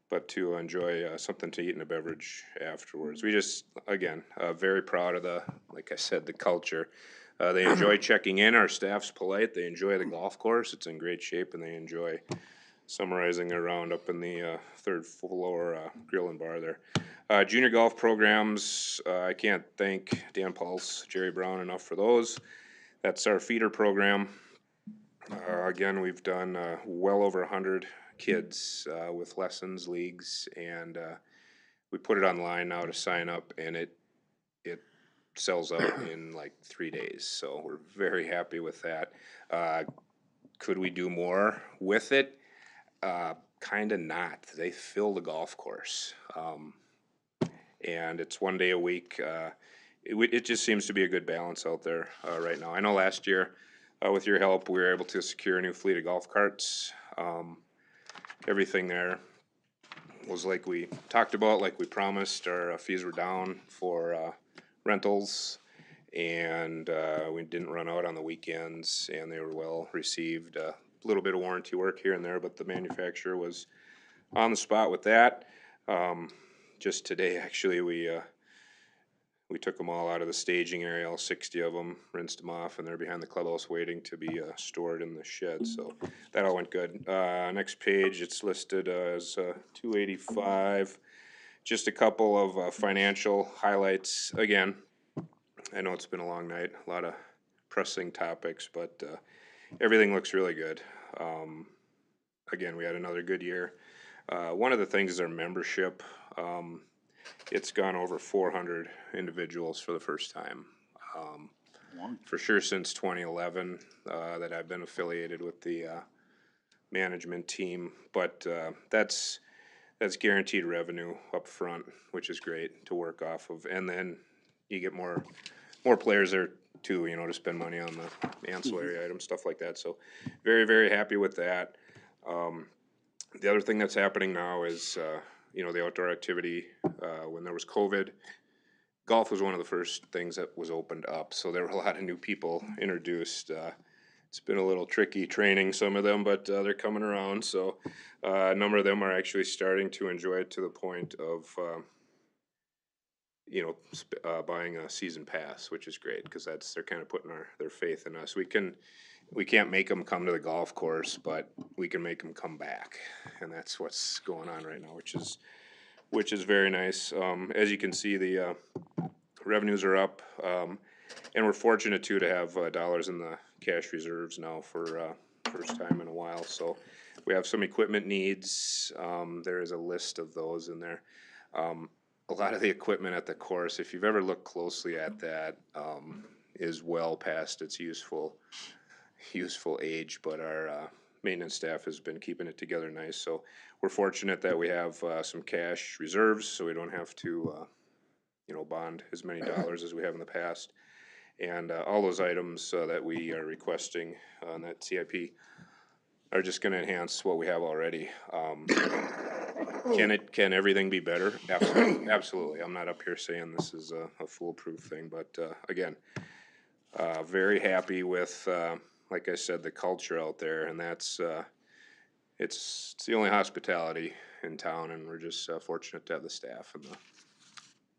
but to enjoy something to eat and a beverage afterwards. We just, again, very proud of like I said, the culture. They enjoy checking in. Our staff's polite. They enjoy the golf course. It's in great shape, and they enjoy summarizing their round up in the third floor grill and bar there. Junior golf programs, I can't thank Dan Pulse, Jerry Brown enough for those. That's our feeder program. Again, we've done well over 100 kids with lessons, leagues, and we put it online now to sign up, and it sells out in like 3 days. So we're very happy with that. Could we do more with it? Kind of not. They fill the golf course. And it's 1 day a week. It just seems to be a good balance out there right now. I know last year with your help, we were able to secure a new fleet of golf carts. Everything there was like we talked about, like we promised. Our fees were down for rentals, and we didn't run out on the weekends, and they were well received. A little bit of warranty work here and there, but the manufacturer was on the spot with that. Just today, actually, we took them all out of the staging area, all 60 of them, rinsed them off, and they're behind the clubhouse waiting to be stored in the shed. So that all went good. Next page, it's listed as 285. Just a couple of financial highlights. Again, I know it's been a long night, a lot of pressing topics, but everything looks really good. Again, we had another good year. One of the things is our membership. It's gone over 400 individuals for the first time. For sure since 2011 that I've been affiliated with the management team, but that's guaranteed revenue up front, which is great to work off of, and then you get more players there too, to spend money on the ancillary items, stuff like that. So very, very happy with that. The other thing that's happening now is the outdoor activity. When there was COVID, golf was one of the first things that was opened up, so there were a lot of new people introduced. It's been a little tricky training some of them, but they're coming around. So a number of them are actually starting to enjoy it to the point of buying a season pass, which is great because they're kind of putting their faith in us. We can't make them come to the golf course, but we can make them come back, and that's what's going on right now, which is very nice. As you can see, the revenues are up, and we're fortunate too to have dollars in the cash reserves now for first time in a while. So we have some equipment needs. There is a list of those in there. A lot of the equipment at the course, if you've ever looked closely at that, is well past its useful age, but our maintenance staff has been keeping it together nice. So we're fortunate that we have some cash reserves, so we don't have to bond as many dollars as we have in the past. And all those items that we are requesting on that CIP are just going to enhance what we have already. Can everything be better? Absolutely. Absolutely. I'm not up here saying this is a foolproof thing, but again, very happy with, like I said, the culture out there, and that's it's the only hospitality in town, and we're just fortunate to have the staff and the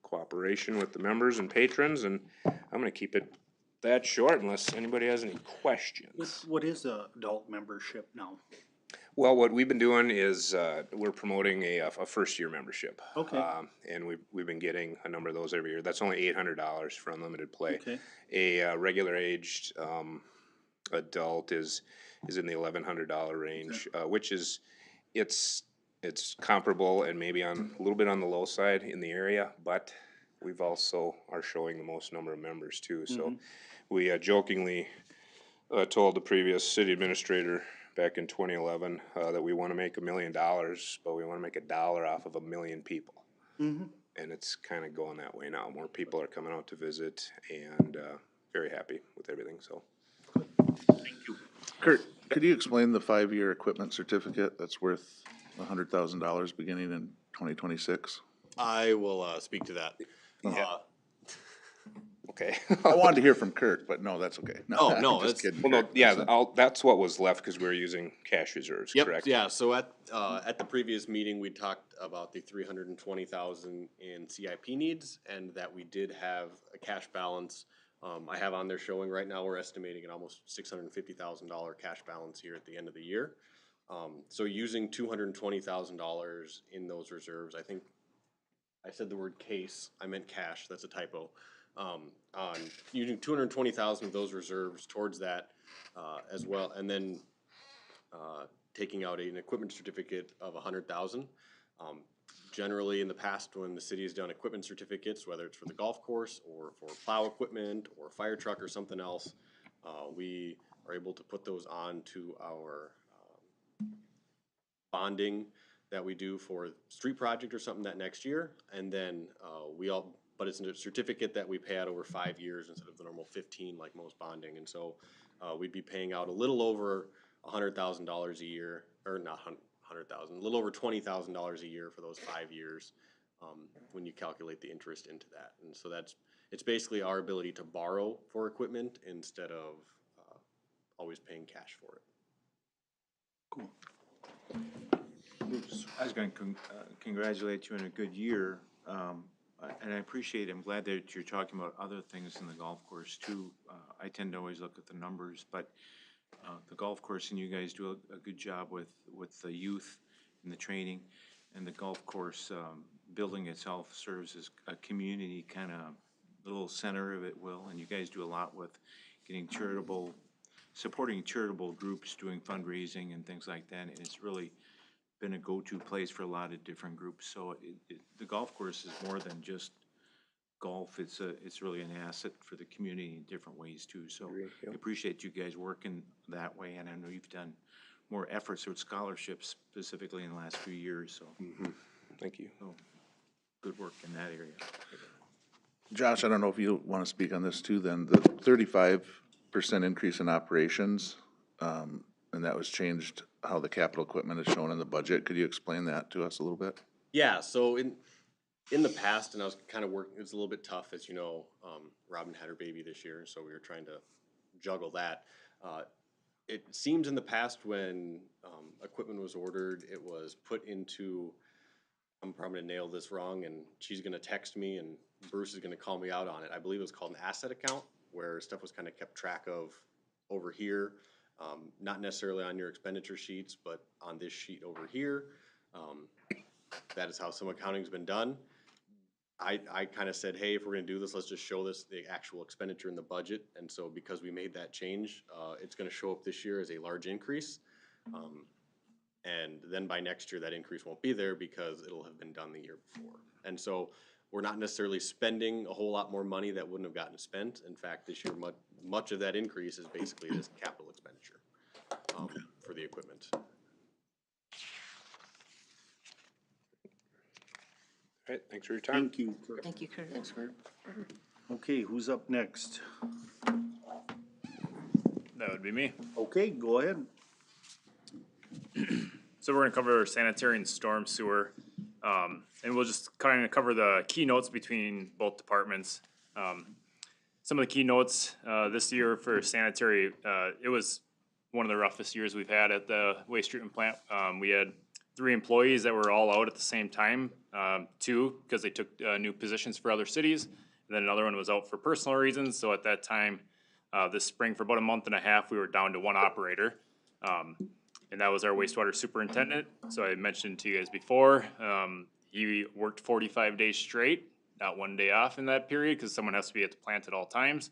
cooperation with the members and patrons. And I'm going to keep it that short unless anybody has any questions. What is a adult membership now? Well, what we've been doing is we're promoting a first year membership. Okay. And we've been getting a number of those every year. That's only $800 for unlimited play. Okay. A regular aged adult is in the $1,100 range, which is it's comparable and maybe a little bit on the low side in the area, but we've also are showing the most number of members too. So we jokingly told the previous city administrator back in 2011 that we want to make $1 million, but we want to make $1 off of 1 million people. And it's kind of going that way now. More people are coming out to visit, and very happy with everything. So, Thank you. Kurt, could you explain the 5-year equipment certificate that's worth $100,000 beginning in 2026? I will speak to that. Okay. I wanted to hear from Kurt, but no, that's okay. No, I'm that's- just kidding. Well, no, Kurt, yeah, that's that's what was left because we were using cash reserves, Yep, correct? yeah, so at the previous meeting, we talked about the 320,000 in CIP needs, and that we did have a cash balance. I have on there showing right now, we're estimating an almost $650,000 cash balance here at the end of the year. So using $220,000 in those reserves, I think I said the word case, I meant cash, that's a typo. On using 220,000 of those reserves towards that as well, and then taking out an equipment certificate of 100,000. Generally, in the past, when the city has done equipment certificates, whether it's for the golf course or for plow equipment or fire truck or something else, we are able to put those on to our bonding that we do for street project or something that next year, and then but it's a certificate that we pay out over 5 years instead of the normal 15 like most bonding. And so we'd be paying out a little over $100,000 a year, or not 100,000, a little over $20,000 a year for those 5 years, when you calculate the interest into that. And so it's basically our ability to borrow for equipment instead of always paying cash for it. I was going to congratulate you on a good year, and I appreciate, I'm glad that you're talking about other things in the golf course too. I tend to always look at the numbers, but the golf course, and you guys do a good job with the youth and the training, and the golf course building itself serves as a community kind of little center of it, will, and you guys do a lot with getting supporting charitable groups, doing fundraising and things like that, and it's really been a go-to place for a lot of different groups. So the golf course is more than just golf. It's really an asset for the community in different ways too. So I appreciate you guys working that way, and I know you've done more efforts with scholarships specifically in the last few years. So Thank you. So, good work in that area. Josh, I don't know if you want to speak on this too, then, the 35% increase in operations, and that was changed, how the capital equipment is shown in the budget. Could you explain that to us a little bit? Yeah, so in the past, and I was kind of working, it was a little bit tough, as you know, Robin had her baby this year, so we were trying to juggle that. It seems in the past when equipment was ordered, it was put into, I'm probably gonna nail this wrong, and she's gonna text me, and Bruce is gonna call me out on it. I believe it was called an asset account, where stuff was kind of kept track of over here, not necessarily on your expenditure sheets, but on this sheet over here. That is how some accounting's been done. I kind of said, hey, if we're gonna do this, let's just show this, the actual expenditure in the budget. And so because we made that change, it's gonna show up this year as a large increase. And then by next year, that increase won't be there because it'll have been done the year before. And so we're not necessarily spending a whole lot more money that wouldn't have gotten spent. In fact, this year, much of that increase is basically this capital expenditure for the equipment. All right, thanks for your time. Thank you, Kurt. Thank you, Kurt. Thanks, Kurt. Okay, who's up next? That would be me. Okay, go ahead. So we're gonna cover sanitary and storm sewer. And we'll just kind of cover the keynotes between both departments. Some of the keynotes this year for sanitary, it was one of the roughest years we've had at the waste treatment plant. We had 3 employees that were all out at the same time, 2 because they took new positions for other cities, and then another one was out for personal reasons. So at that time, this spring, for about a month and a half, we were down to 1 operator. And that was our wastewater superintendent. So I mentioned to you guys before, he worked 45 days straight, not 1 day off in that period, because someone has to be at the plant at all times.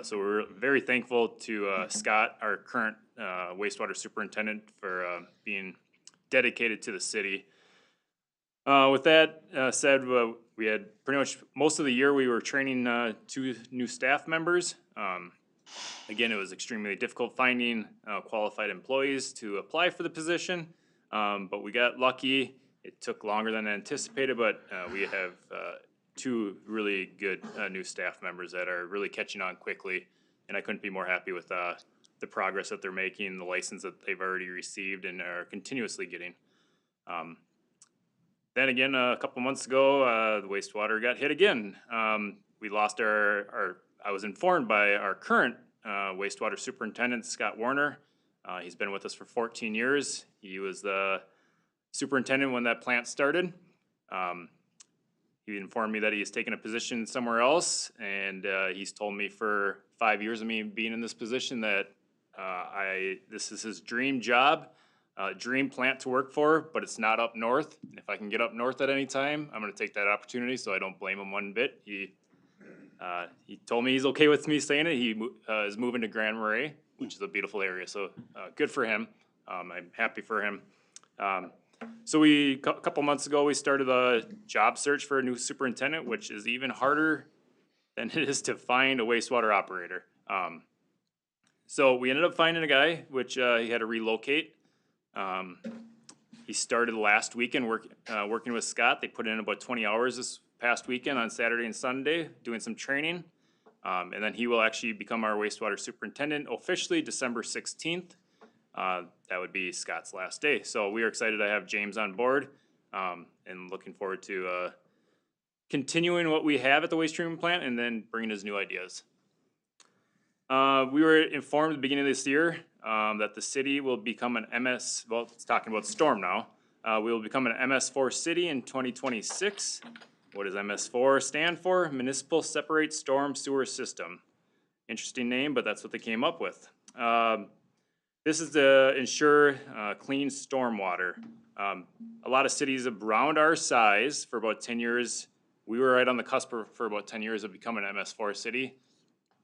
So we're very thankful to Scott, our current wastewater superintendent, for being dedicated to the city. With that said, we had pretty much most of the year we were training 2 new staff members. Again, it was extremely difficult finding qualified employees to apply for the position, but we got lucky. It took longer than anticipated, but we have 2 really good new staff members that are really catching on quickly, and I couldn't be more happy with the progress that they're making, the license that they've already received and are continuously getting. Then again, a couple months ago, the wastewater got hit again. We lost I was informed by our current wastewater superintendent, Scott Warner. He's been with us for 14 years. He was the superintendent when that plant started. He informed me that he has taken a position somewhere else, and he's told me for 5 years of me being in this position that this is his dream job, dream plant to work for, but it's not up north. If I can get up north at any time, I'm going to take that opportunity, so I don't blame him one bit. He told me he's okay with me saying it. He is moving to Grand Marais, which is a beautiful area, so good for him. I'm happy for him. So a couple months ago, we started a job search for a new superintendent, which is even harder than it is to find a wastewater operator. So we ended up finding a guy, which he had to relocate. He started last weekend working with Scott. They put in about 20 hours this past weekend on Saturday and Sunday, doing some training. And then he will actually become our wastewater superintendent officially December 16th. That would be Scott's last day. So we are excited to have James on board, and looking forward to continuing what we have at the waste treatment plant and then bringing his new ideas. We were informed at the beginning of this year that the city will become an MS, well, it's talking about storm now. We will become an MS4 city in 2026. What does MS4 stand for? Municipal Separate Storm Sewer System. Interesting name, but that's what they came up with. This is to ensure clean stormwater. A lot of cities around our size for about 10 years, we were right on the cusp for about 10 years of becoming an MS4 city.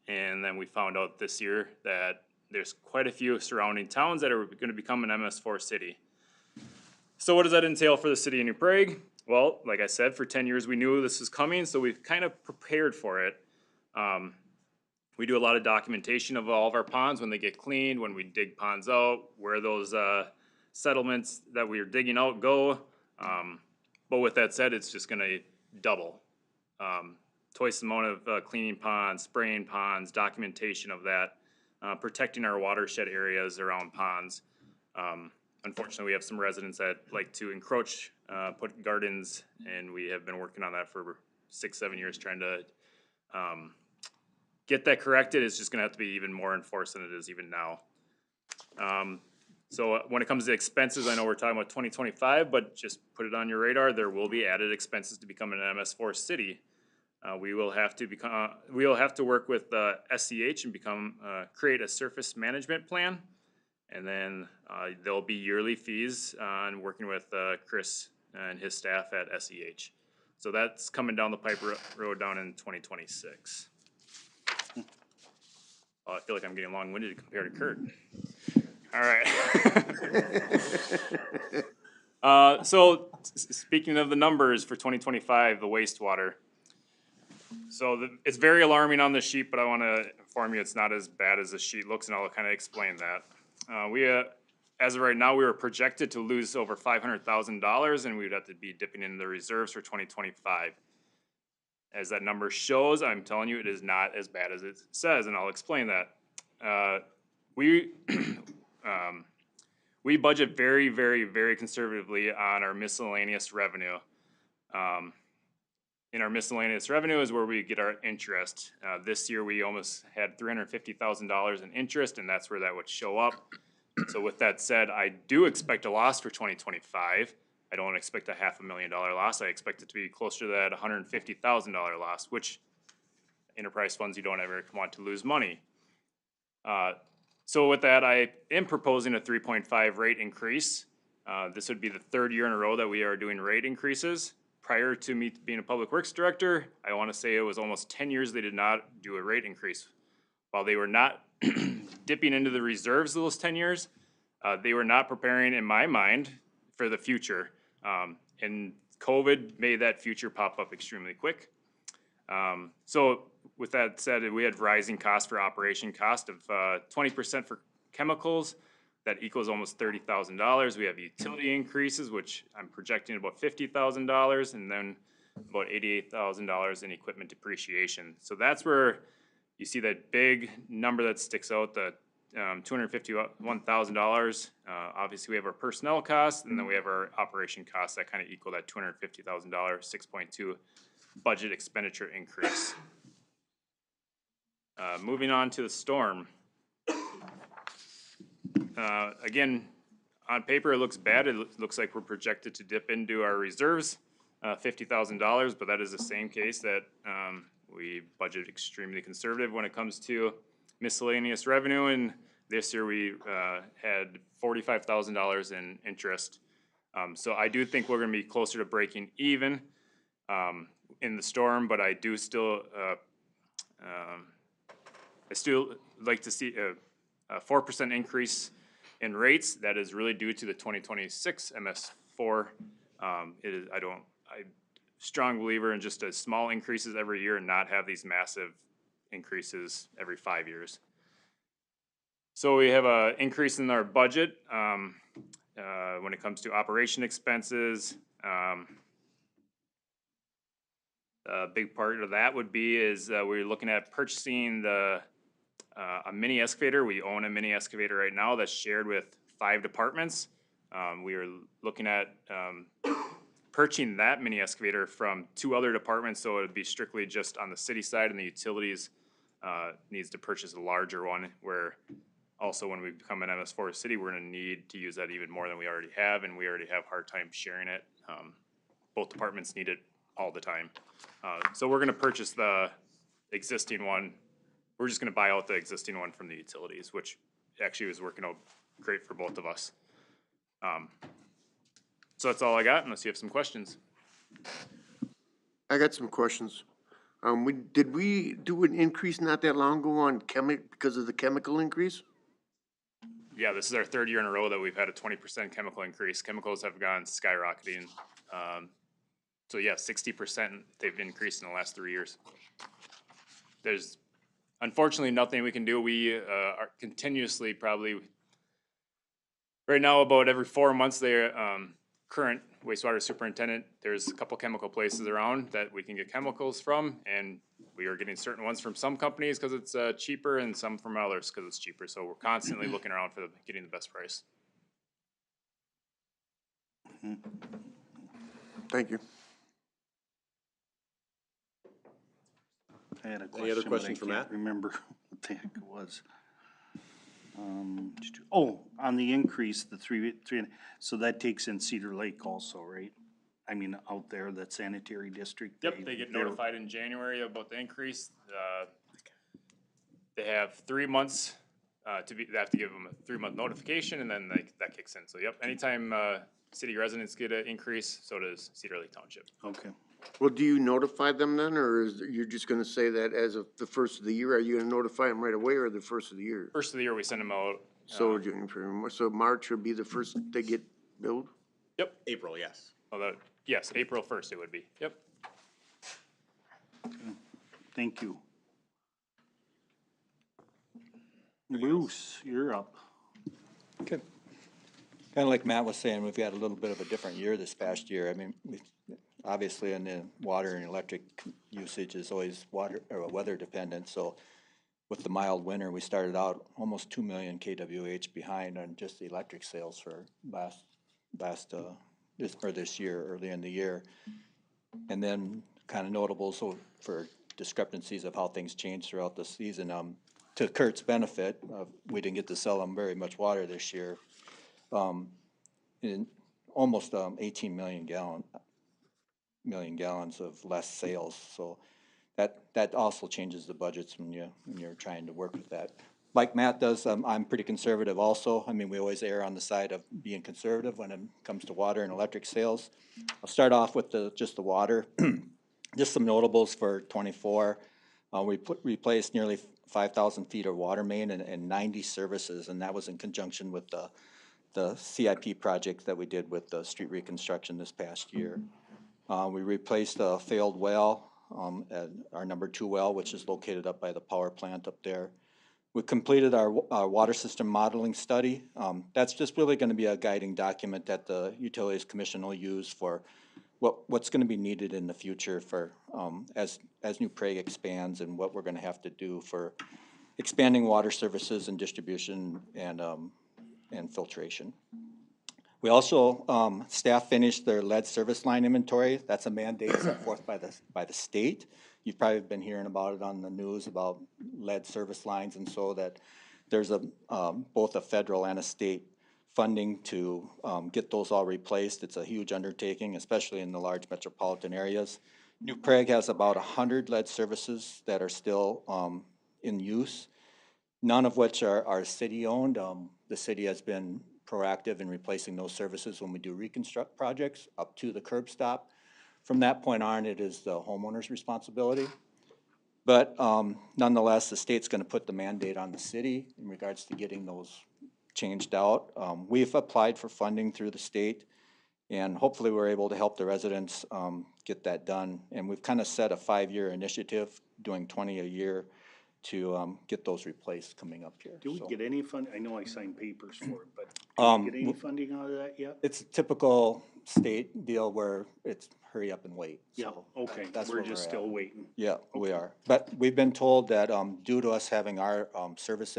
And then we found out this year that there's quite a few surrounding towns that are going to become an MS4 city. So what does that entail for the city of New Prague? Well, like I said, for 10 years we knew this was coming, so we've kind of prepared for it. We do a lot of documentation of all of our ponds when they get cleaned, when we dig ponds out, where those settlements that we are digging out go. But with that said, it's just going to double. Twice the amount of cleaning ponds, spraying ponds, documentation of that, protecting our watershed areas around ponds. Unfortunately, we have some residents that like to encroach, put gardens, and we have been working on that for 6-7 years trying to get that corrected. It's just going to have to be even more enforced than it is even now. So when it comes to expenses, I know we're talking about 2025, but just put it on your radar. There will be added expenses to become an MS4 city. We will have to work with SCH and create a surface management plan, and then there'll be yearly fees on working with Chris and his staff at SCH. So that's coming down the pipe road down in 2026. I feel like I'm getting long-winded compared to Kurt. All right. So speaking of the numbers for 2025, the wastewater. So it's very alarming on the sheet, but I want to inform you it's not as bad as the sheet looks, and I'll kind of explain that. As of right now, we were projected to lose over $500,000, and we would have to be dipping into the reserves for 2025. As that number shows, I'm telling you, it is not as bad as it says, and I'll explain that. We budget very, very, very conservatively on our miscellaneous revenue. In our miscellaneous revenue is where we get our interest. This year, we almost had $350,000 in interest, and that's where that would show up. So with that said, I do expect a loss for 2025. I don't expect a $500,000 loss. I expect it to be closer to that $150,000 loss, which enterprise funds, you don't ever want to lose money. So with that, I am proposing a 3.5 rate increase. This would be the third year in a row that we are doing rate increases. Prior to me being a public works director, I want to say it was almost 10 years they did not do a rate increase. While they were not dipping into the reserves those 10 years, they were not preparing, in my mind, for the future. And COVID made that future pop up extremely quick. So with that said, we had rising costs for operation cost of 20% for chemicals. That equals almost $30,000. We have utility increases, which I'm projecting about $50,000, and then about $88,000 in equipment depreciation. So that's where you see that big number that sticks out, the $251,000. Obviously, we have our personnel costs, and then we have our operation costs that kind of equal that $250,000, 6.2 budget expenditure increase. Moving on to the storm. Again, on paper, it looks bad. It looks like we're projected to dip into our reserves, $50,000, but that is the same case that we budget extremely conservative when it comes to miscellaneous revenue, and this year we had $45,000 in interest. So I do think we're going to be closer to breaking even in the storm, but I do still like to see a 4% increase in rates. That is really due to the 2026 MS4. I'm strong believer in just a small increases every year and not have these massive increases every 5 years. So we have an increase in our budget when it comes to operation expenses. A big part of that would be is we're looking at purchasing a mini excavator. We own a mini excavator right now that's shared with 5 departments. We are looking at purchasing that mini excavator from 2 other departments, so it would be strictly just on the city side, and the utilities needs to purchase a larger one, where also when we become an MS4 city, we're gonna need to use that even more than we already have, and we already have hard time sharing it. Both departments need it all the time. So we're gonna purchase the existing one. We're just gonna buy out the existing one from the utilities, which actually was working out great for both of us. So that's all I got, unless you have some questions. I got some questions. Did we do an increase not that long ago on because of the chemical increase? Yeah, this is our 3rd year in a row that we've had a 20% chemical increase. Chemicals have gone skyrocketing. So yeah, 60% they've increased in the last 3 years. There's unfortunately nothing we can do. We are continuously probably, right now about every 4 months, current wastewater superintendent, there's a couple chemical places around that we can get chemicals from, and we are getting certain ones from some companies because it's cheaper, and some from others because it's cheaper. So we're constantly looking around for getting the best price. Thank you. I had a question. Any other but questions I for can't Matt? remember what the heck it was. On the increase, the three, so that takes in Cedar Lake also, right? I mean, out there, that sanitary district. Yep, they get notified in January about the increase. They have 3 months they have to give them a 3-month notification, and then that kicks in. So yep, anytime city residents get an increase, so does Cedar Lake Township. Okay. Well, do you notify them then, or you're just gonna say that as of the first of the year? Are you gonna notify them right away or the first of the year? First of the year, we send them out. So, so March would be the first they get billed? Yep. April, yes. Yes, April 1st it would be. Yep. Thank you. Bruce, you're up. Okay. Kind of like Matt was saying, we've got a little bit of a different year this past year. I mean, obviously in the water and electric usage is always weather dependent. So with the mild winter, we started out almost 2 million kWh behind on just the electric sales for this year, early in the year. And then kind of notable, so for discrepancies of how things changed throughout the season, to Kurt's benefit, we didn't get to sell them very much water this year. In almost 18 million gallons of less sales. So that also changes the budgets when you're trying to work with that. Like Matt does, I'm pretty conservative also. I mean, we always err on the side of being conservative when it comes to water and electric sales. I'll start off with just the water. Just some notables for '24. We replaced nearly 5,000 feet of water main and 90 services, and that was in conjunction with the CIP project that we did with the street reconstruction this past year. We replaced a failed well, at our number 2 well, which is located up by the power plant up there. We completed our water system modeling study. That's just really going to be a guiding document that the Utilities Commission will use for what's going to be needed in the future for as New Prague expands, and what we're going to have to do for expanding water services and distribution and filtration. We also, staff finished their lead service line inventory. That's a mandate set forth by the state. You've probably been hearing about it on the news about lead service lines, and so that there's both a federal and a state funding to get those all replaced. It's a huge undertaking, especially in the large metropolitan areas. New Prague has about 100 lead services that are still in use, none of which are city-owned. The city has been proactive in replacing those services when we do reconstruct projects up to the curb stop. From that point on, it is the homeowner's responsibility. But nonetheless, the state's going to put the mandate on the city in regards to getting those changed out. We've applied for funding through the state, and hopefully we're able to help the residents get that done. And we've kind of set a 5-year initiative, doing 20 a year, to get those replaced coming up here. Do we get any fund? I know I signed papers for it, but do we get any funding out of that yet? It's typical state deal where it's hurry up and wait. Yeah, So okay, that's we're where just at. still waiting. Yeah, we are. But we've been told that, due to us having our, service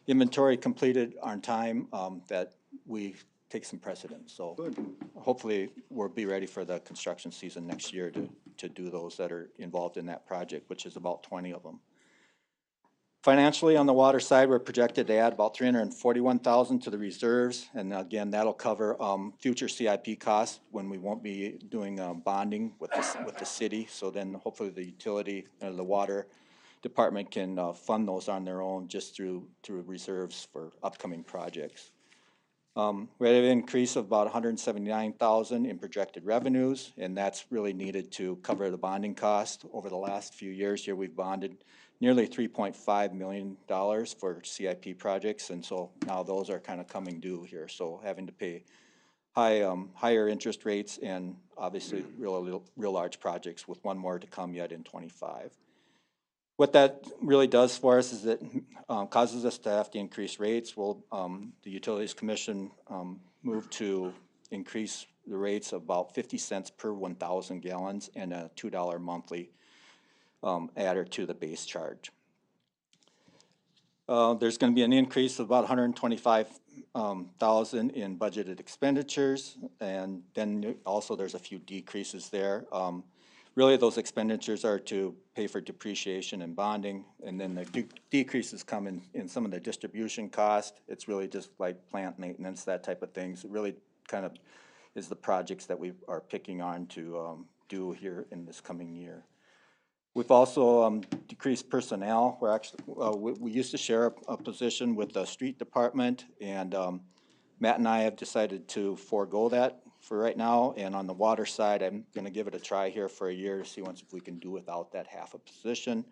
inventory completed on time, that we take some precedence. So hopefully we'll be ready for the construction season next year to do those that are involved in that project, which is about 20 of them. Financially, on the water side, we're projected to add about 341,000 to the reserves, and again, that'll cover future CIP costs when we won't be doing bonding with the city. So then hopefully the utility, the water department can fund those on their own just through reserves for upcoming projects. We had an increase of about 179,000 in projected revenues, and that's really needed to cover the bonding cost. Over the last few years here, we've bonded nearly $3.5 million for CIP projects, and so now those are kind of coming due here. So having to pay higher interest rates and obviously real large projects, with one more to come yet in '25. What that really does for us is it causes us to have to increase rates. Well, the Utilities Commission moved to increase the rates of about 50 cents per 1,000 gallons and a $2 monthly adder to the base charge. There's going to be an increase of about 125,000 in budgeted expenditures, and then also there's a few decreases there. Really, those expenditures are to pay for depreciation and bonding, and then the decreases come in some of the distribution cost. It's really just like plant maintenance, that type of things. It really kind of is the projects that we are picking on to do here in this coming year. We've also decreased personnel. We're actually, we used to share a position with the street department, and Matt and I have decided to forego that for right now. And on the water side, I'm going to give it a try here for a year to see once if we can do without that half a position,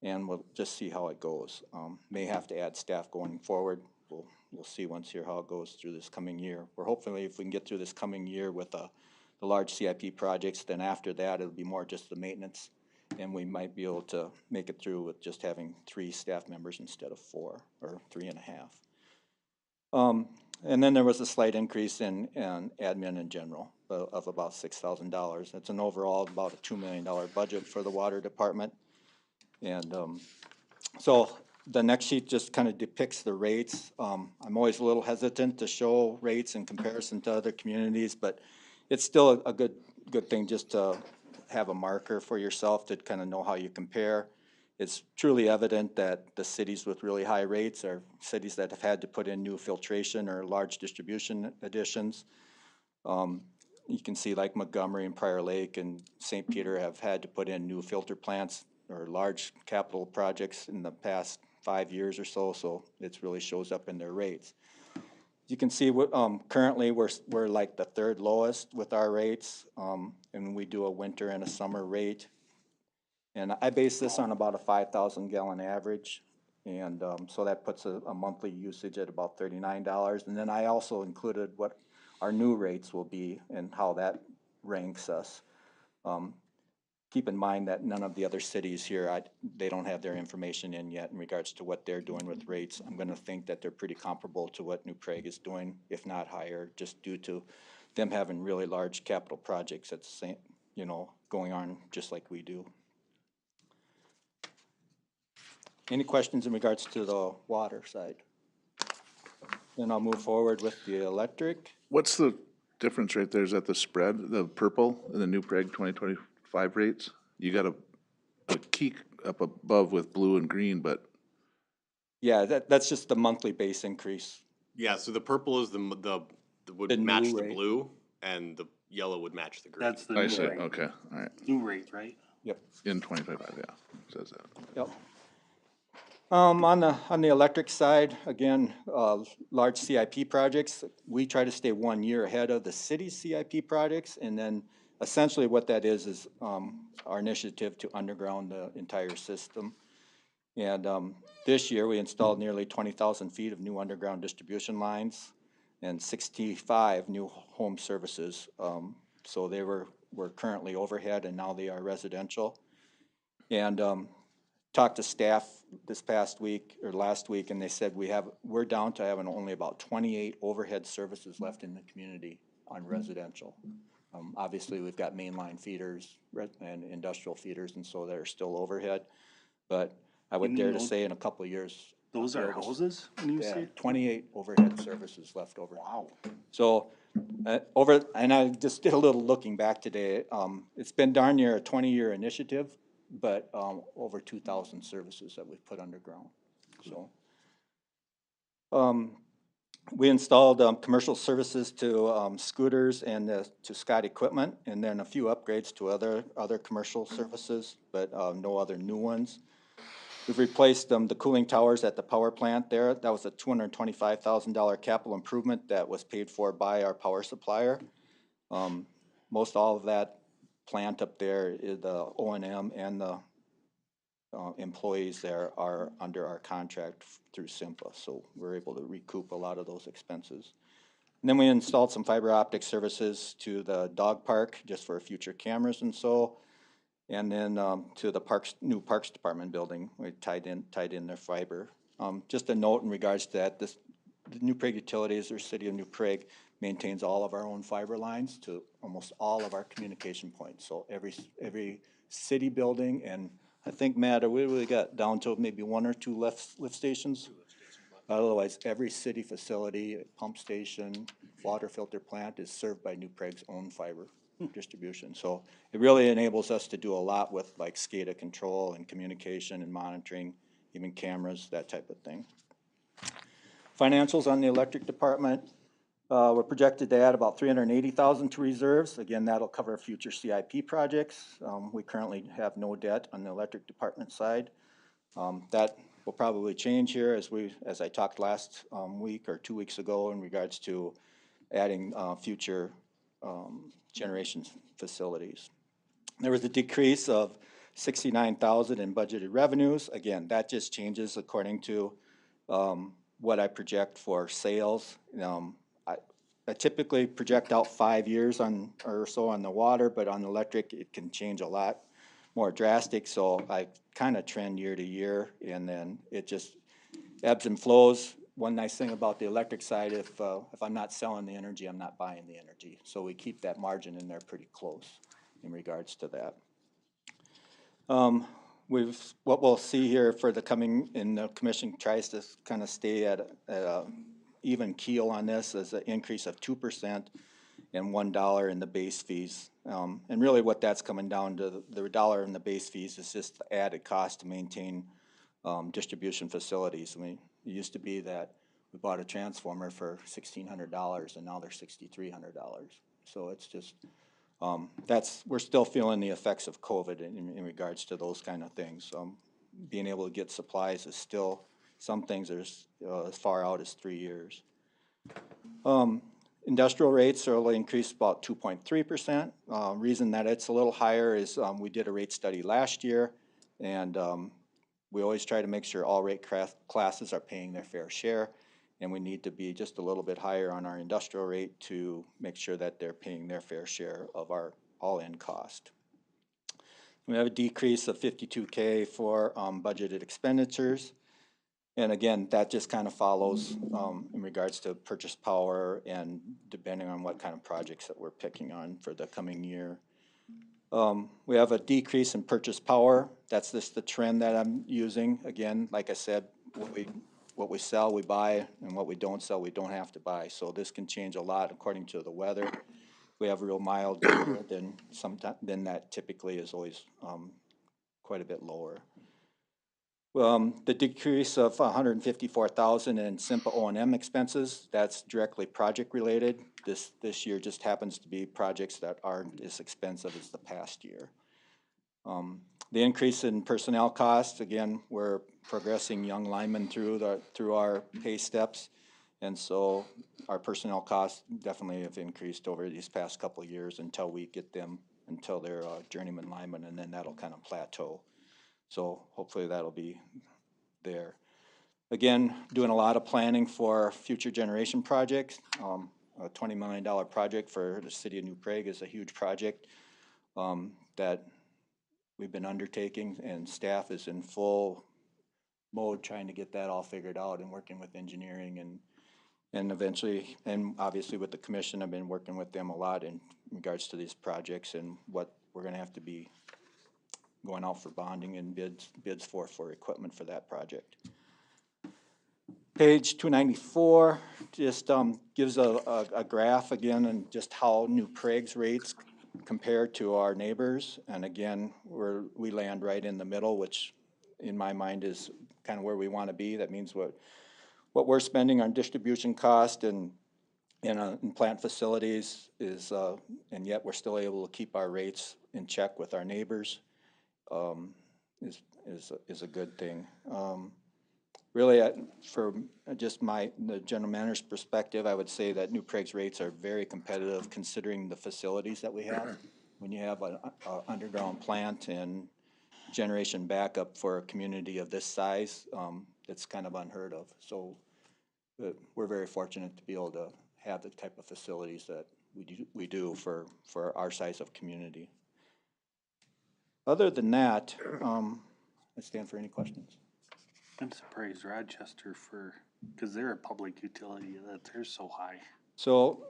and we'll just see how it goes. May have to add staff going forward. We'll see once here how it goes through this coming year. We're hopefully, if we can get through this coming year with the large CIP projects, then after that it'll be more just the maintenance, and we might be able to make it through with just having 3 staff members instead of 4 or 3.5. And then there was a slight increase in admin in general of about $6,000. That's an overall about a $2 million budget for the water department. And so the next sheet just kind of depicts the rates. I'm always a little hesitant to show rates in comparison to other communities, but it's still a good thing just to have a marker for yourself to kind of know how you compare. It's truly evident that the cities with really high rates are cities that have had to put in new filtration or large distribution additions. You can see like Montgomery and Prior Lake and St. Peter have had to put in new filter plants or large capital projects in the past 5 years or so, so it really shows up in their rates. You can see what currently we're like the 3rd lowest with our rates, and we do a winter and a summer rate. And I base this on about a 5,000 gallon average, and so that puts a monthly usage at about $39. And then I also included what our new rates will be and how that ranks us. Keep in mind that none of the other cities here, they don't have their information in yet in regards to what they're doing with rates. I'm going to think that they're pretty comparable to what New Prague is doing, if not higher, just due to them having really large capital projects at the same, going on just like we do. Any questions in regards to the water side? Then I'll move forward with the electric. What's the difference right there? Is that the spread, the purple and the New Prague 2025 rates? You got a key up above with blue and green, but. Yeah, that's just the monthly base increase. Yeah, so the purple is would match the blue, and the yellow would match the green. That's the I new see, rate. okay, all right. New rate, right? Yep. In 2025, yeah, it says that. Yep. On the electric side, again, large CIP projects, we try to stay 1 year ahead of the city's CIP projects, and then essentially what that is our initiative to underground the entire system. And this year we installed nearly 20,000 feet of new underground distribution lines and 65 new home services. So they were currently overhead, and now they are residential. And talked to staff this past week or last week, and they said we're down to having only about 28 overhead services left in the community. on residential. Obviously, we've got mainline feeders and industrial feeders, and so they're still overhead. But I would You mean dare to those- say in a couple of years. Those are houses, when you Yeah, say? 28 overhead services left over. Wow. So, and I just did a little looking back today. It's been darn near a 20-year initiative, but over 2,000 services that we've put underground. So, we installed commercial services to scooters and to Scott equipment, and then a few upgrades to other commercial services, but no other new ones. We've replaced the cooling towers at the power plant there. That was a $225,000 capital improvement that was paid for by our power supplier. Most all of that plant up there, the O&M and the employees there are under our contract through SIMPA, so we're able to recoup a lot of those expenses. And then we installed some fiber optic services to the dog park just for future cameras and so. And then to the new Parks Department building, we tied in their fiber. Just a note in regards to that, the New Prague Utilities, or City of New Prague, maintains all of our own fiber lines to almost all of our communication points. So every city building, and I think, Matt, we really got down to maybe 1 or 2 lift stations. Otherwise, every city facility, pump station, water filter plant is served by New Prague's own fiber distribution. So it really enables us to do a lot with like SCADA control and communication and monitoring, even cameras, that type of thing. Financials on the electric department, we're projected to add about $380,000 to reserves. Again, that'll cover future CIP projects. We currently have no debt on the electric department side. That will probably change here as I talked last week or 2 weeks ago in regards to adding future generation facilities. There was a decrease of $69,000 in budgeted revenues. Again, that just changes according to what I project for sales. I typically project out 5 years or so on the water, but on the electric it can change a lot more drastic. So I kind of trend year to year, and then it just ebbs and flows. One nice thing about the electric side, if I'm not selling the energy, I'm not buying the energy. So we keep that margin in there pretty close in regards to that. What we'll see here for the the commission tries to kind of stay at a even keel on this as an increase of 2% and $1 in the base fees. And really what that's coming down to, the dollar in the base fees is just the added cost to maintain distribution facilities. I mean, it used to be that we bought a transformer for $1,600 and now they're $6,300. So it's just, we're still feeling the effects of COVID in regards to those kind of things. Being able to get supplies is still, some things are as far out as 3 years. Industrial rates are only increased about 2.3%. Reason that it's a little higher is we did a rate study last year, and we always try to make sure all rate classes are paying their fair share, and we need to be just a little bit higher on our industrial rate to make sure that they're paying their fair share of our all-in cost. We have a decrease of $52K for budgeted expenditures. And again, that just kind of follows in regards to purchase power and depending on what kind of projects that we're picking on for the coming year. We have a decrease in purchase power. That's just the trend that I'm using. Again, like I said, what we sell, we buy, and what we don't sell, we don't have to buy. So this can change a lot according to the weather. We have real mild weather, then that typically is always quite a bit lower. The decrease of $154,000 in SIMPA O&M expenses, that's directly project related. This year just happens to be projects that aren't as expensive as the past year. The increase in personnel costs, again, we're progressing young linemen through our pay steps, and so our personnel costs definitely have increased over these past couple of years until we get them, until they're journeyman linemen, and then that'll kind of plateau. So hopefully that'll be there. Again, doing a lot of planning for future generation projects. A $20 million project for the City of New Prague is a huge project that we've been undertaking, and staff is in full mode trying to get that all figured out and working with engineering And eventually, and obviously with the commission, I've been working with them a lot in regards to these projects and what we're gonna have to be going out for bonding and bids for equipment for that project. Page 294 just gives a graph again and just how New Prague's rates compare to our neighbors. And again, we land right in the middle, which in my mind is kind of where we want to be. That means what we're spending on distribution cost and in plant facilities is, and yet we're still able to keep our rates in check with our neighbors, is a good thing. Really, for just the general manager's perspective, I would say that New Prague's rates are very competitive considering the facilities that we have. When you have an underground plant and generation backup for a community of this size, it's kind of unheard of. So we're very fortunate to be able to have the type of facilities that we do for our size of community. Other than that, I stand for any questions. I'm surprised Rochester because they're a public utility, that they're so high. So,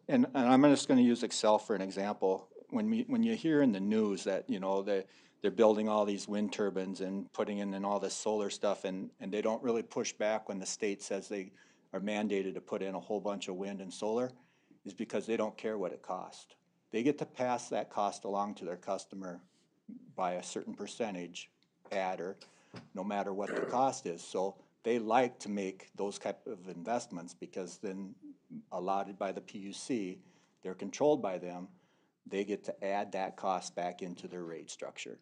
and I'm just gonna use Excel for an example. When you hear in the news that, you know, they're building all these wind turbines and putting in all this solar stuff and they don't really push back when the state says they are mandated to put in a whole bunch of wind and solar, is because they don't care what it costs. They get to pass that cost along to their customer by a certain percentage adder, no matter what the cost is. So they like to make those type of investments because then allotted by the PUC, they're controlled by them, they get to add that cost back into their rate structure.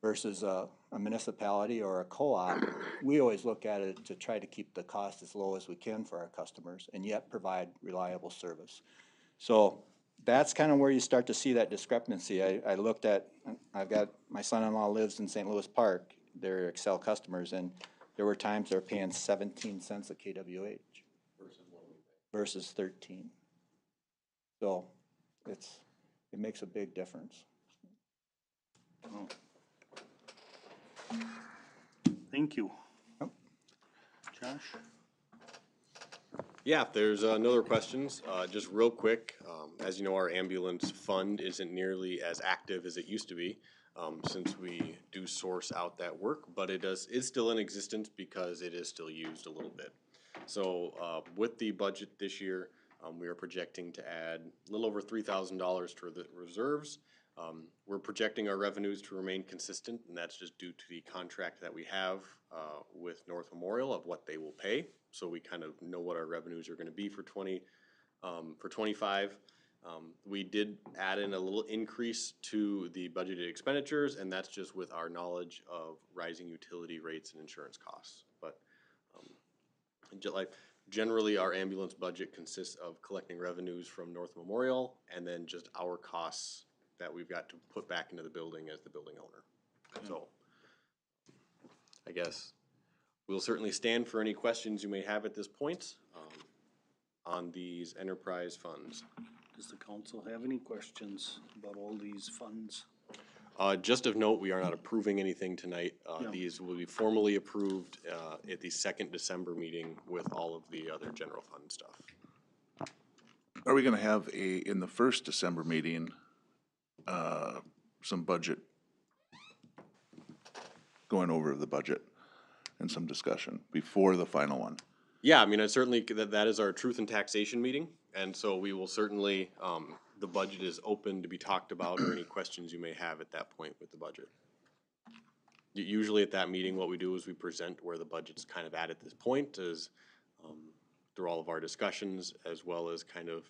Versus a municipality or a co-op, we always look at it to try to keep the cost as low as we can for our customers and yet provide reliable service. So that's kind of where you start to see that discrepancy. I looked at, I've got, my son-in-law lives in St. Louis Park. They're Excel customers, and there were times they're paying 17 cents a kWh versus 13. So it makes a big difference. Oh. Thank you. Yep. Josh? Yeah, if there's no other questions, just real quick, as you know, our ambulance fund isn't nearly as active as it used to be, since we do source out that work, but is still in existence because it is still used a little bit. So with the budget this year, we are projecting to add a little over $3,000 to the reserves. We're projecting our revenues to remain consistent, and that's just due to the contract that we have with North Memorial of what they will pay. So we kind of know what our revenues are going to be for 25. We did add in a little increase to the budgeted expenditures, and that's just with our knowledge of rising utility rates and insurance costs. But generally, our ambulance budget consists of collecting revenues from North Memorial and then just our costs that we've got to put back into the building as the building owner. So I guess we'll certainly stand for any questions you may have at this point on these enterprise funds. Does the council have any questions about all these funds? Just of note, we are not approving anything tonight. Yeah. These will be formally approved at the second December meeting with all of the other general fund stuff. Are we gonna have in the first December meeting, some budget, going over the budget and some discussion before the final one? Yeah, I mean, I certainly, that is our truth and taxation meeting, and so we will certainly, the budget is open to be talked about or any questions you may have at that point with the budget. Usually at that meeting, what we do is we present where the budget's kind of at this point, is through all of our discussions, as well as kind of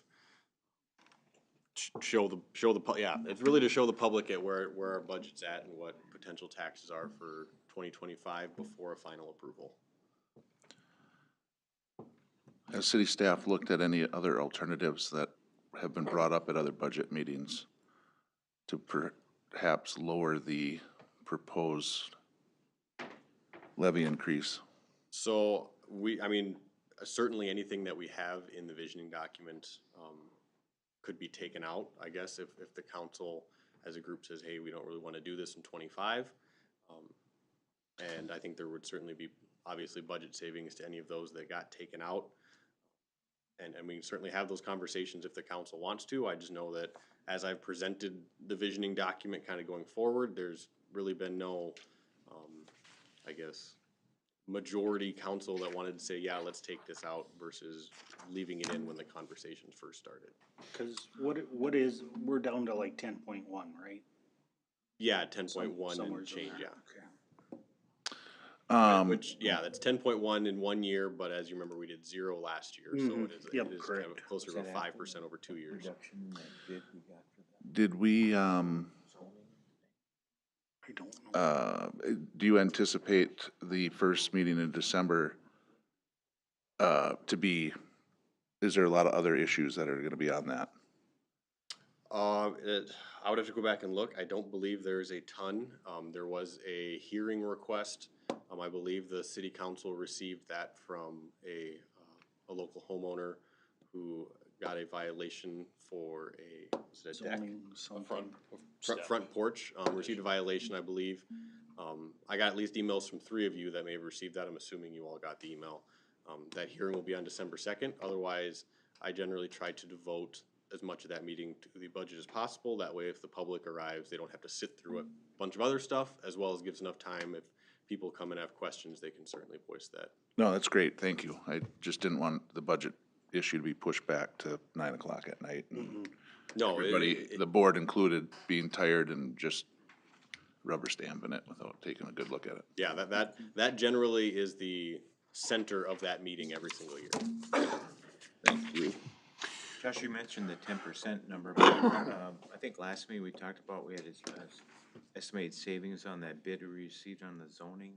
it's really to show the public at where our budget's at and what potential taxes are for 2025 before a final approval. Has city staff looked at any other alternatives that have been brought up at other budget meetings to perhaps lower the proposed levy increase? So I mean, certainly anything that we have in the visioning document could be taken out, I guess, if the council as a group says, hey, we don't really want to do this in 25. And I think there would certainly be obviously budget savings to any of those that got taken out. And we can certainly have those conversations if the council wants to. I just know that as I've presented the visioning document kind of going forward, there's really been no, I guess, majority council that wanted to say, yeah, let's take this out versus leaving it in when the conversations first started. Cause what is, we're down to like 10.1, right? Yeah, 10.1 Somewhere and change, there. yeah. Okay. Which, yeah, that's 10.1 in 1 year, but as you remember, we did 0 last year, so Mhm. it is, Yep, it is kind correct. of closer to 5% over 2 years. Did we, I don't know. do you anticipate the first meeting in December, to be, is there a lot of other issues that are gonna be on that? I would have to go back and look. I don't believe there's a ton. There was a hearing request. I believe the city council received that from a local homeowner who got a violation for was it a deck? Zoning, something. Front porch, received a violation, I believe. I got at least emails from 3 of you that may have received that. I'm assuming you all got the email. That hearing will be on December 2nd. Otherwise, I generally try to devote as much of that meeting to the budget as possible. That way, if the public arrives, they don't have to sit through a bunch of other stuff, as well as gives enough time if people come and have questions, they can certainly voice that. No, that's great, thank you. I just didn't want the budget issue to be pushed back to 9 o'clock at night. And No, everybody, the board included, being tired and just rubber stamping it without taking a good look at it. Yeah, that generally is the center of that meeting every single year. Thank you. Josh, you mentioned the 10% number, but, I think last meeting we talked about, we had estimated savings on that bid we received on the zoning,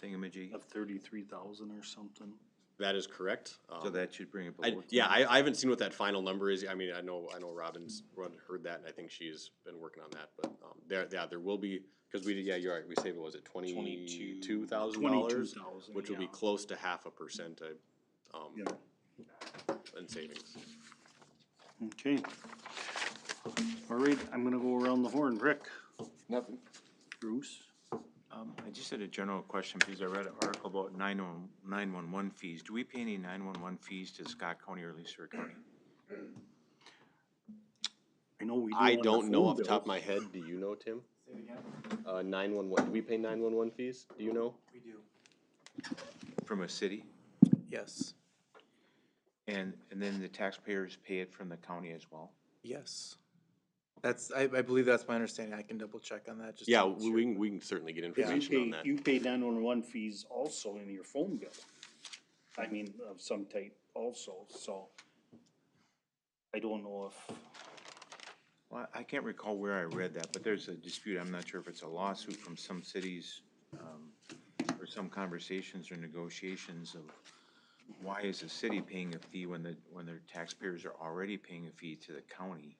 thingamajig. Of 33,000 or something. That is correct. So that should bring up a little. I haven't seen what that final number is. I mean, I know Robin's heard that, and I think she's been working on that, but, there will be, cause you're right, we saved, was it $22,000? Which will be close to 0.5%, in savings. Okay. All right, I'm gonna go around the horn. Rick? Nothing. Bruce? I just had a general question, because I read an article about 911 fees. Do we pay any 911 fees to Scott County or Leesburg County? I know we do. I don't know off the top of my head. Do you know, Tim? 911, do we pay 911 fees? Do you know? We do. From a city? Yes. And then the taxpayers pay it from the county as well? Yes. That's, I believe that's my understanding. I can double check on that. Just Yeah, to make sure. we can certainly get information on that. You pay 911 fees also in your phone bill. I mean, of some type also, so. I don't know if. Well, I can't recall where I read that, but there's a dispute. I'm not sure if it's a lawsuit from some cities, or some conversations or negotiations of why is the city paying a fee when their taxpayers are already paying a fee to the county?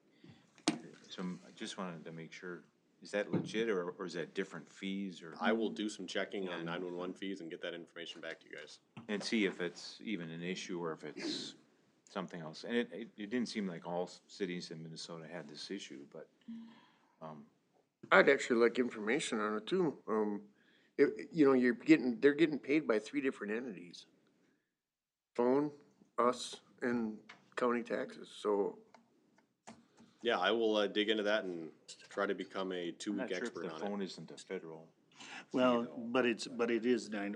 So I just wanted to make sure, is that legit or is that different fees or? I will do some checking on 911 fees and get that information back to you guys. And see if it's even an issue or if it's something else. And it didn't seem like all cities in Minnesota had this issue, but, I'd actually like information on it too. They're getting paid by 3 different entities. Phone, us, and county taxes, so. Yeah, I will dig into that and try to become a I'm 2-week not sure if expert the on phone it. isn't a federal. Well, but it is I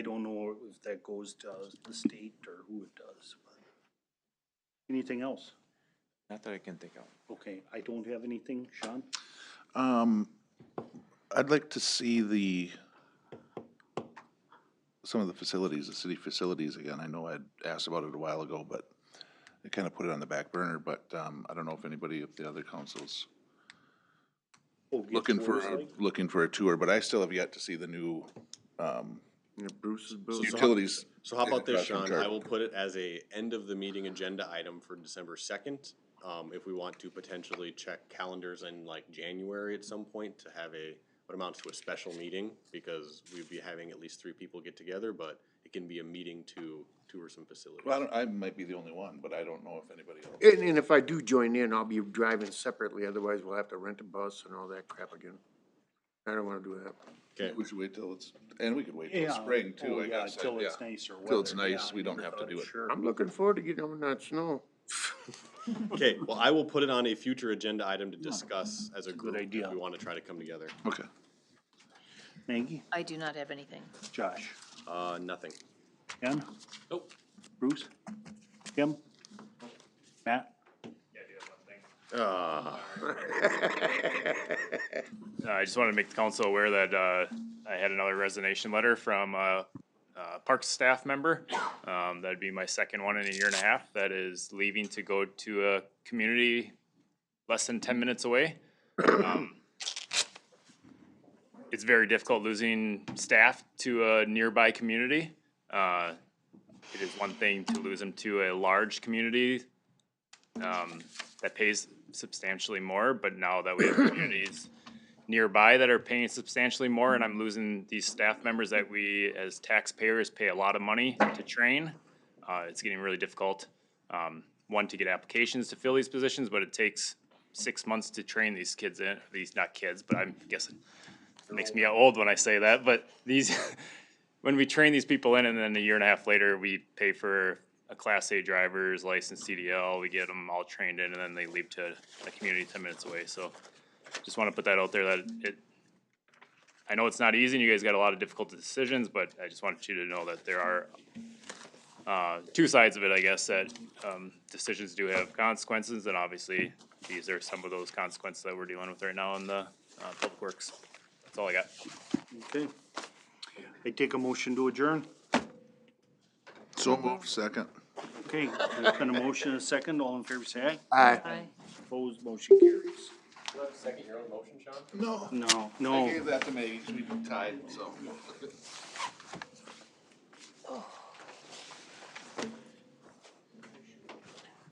don't know if that goes to the state or who it does. But anything else? Not that I can think of. Okay, I don't have anything. Sean? I'd like to see some of the facilities, the city facilities again. I know I'd asked about it a while ago, but I kind of put it on the back burner, but, I don't know if anybody of the other councils looking for a tour, but I still have yet to see the new, Bruce's utilities. So how about this, investment Sean? chart. I will put it as a end of the meeting agenda item for December 2nd. If we want to potentially check calendars in like January at some point to have what amounts to a special meeting, because we'd be having at least 3 people get together, but it can be a meeting to tour some facilities. Well, I might be the only one, but I don't know if anybody else. And if I do join in, I'll be driving separately, otherwise we'll have to rent a bus and all that crap again. I don't wanna do that. Okay. We should wait till it's, and we could wait till Yeah. spring too, Oh, I yeah, guess. till Yeah. it's nicer Till it's weather, nice, yeah, we I don't never have to thought, do it. sure. I'm looking forward to getting on that snow. Okay, well, I will put it on a future agenda item to discuss as a Good group idea. if we wanna try to come together. Okay. Maggie, I do not have anything. Josh, Nothing. Ken, Nope. Bruce, Kim, Matt? I just wanted to make the council aware that I had another resignation letter from a parks staff member. That'd be my second one in a year and a half that is leaving to go to a community less than 10 minutes away. It's very difficult losing staff to a nearby community. It is one thing to lose them to a large community that pays substantially more, but now that we have communities nearby that are paying substantially more, and I'm losing these staff members that we as taxpayers pay a lot of money to train, it's getting really difficult. One, to get applications to fill these positions, but it takes 6 months to train these kids in, these, not kids, but I'm guessing, it makes me old when I say that, but these, when we train these people in and then a year and a half later, we pay for a Class A driver's license CDL, we get them all trained in, and then they leave to a community 10 minutes away, so just want to put that out there that I know it's not easy, and you guys got a lot of difficult decisions, but I just wanted you to know that there are two sides of it, I guess, that decisions do have consequences, and obviously, these are some of those consequences that we're dealing with right now in the Public Works. That's all I got. Okay. I take a motion to adjourn. So moved, second. Okay, there's been a motion and a second. All in favor, say aye. Aye. Aye. Opposed, motion carries. You want to second your own motion, Sean? No. No, I no. gave that to Maggie, we tied, so.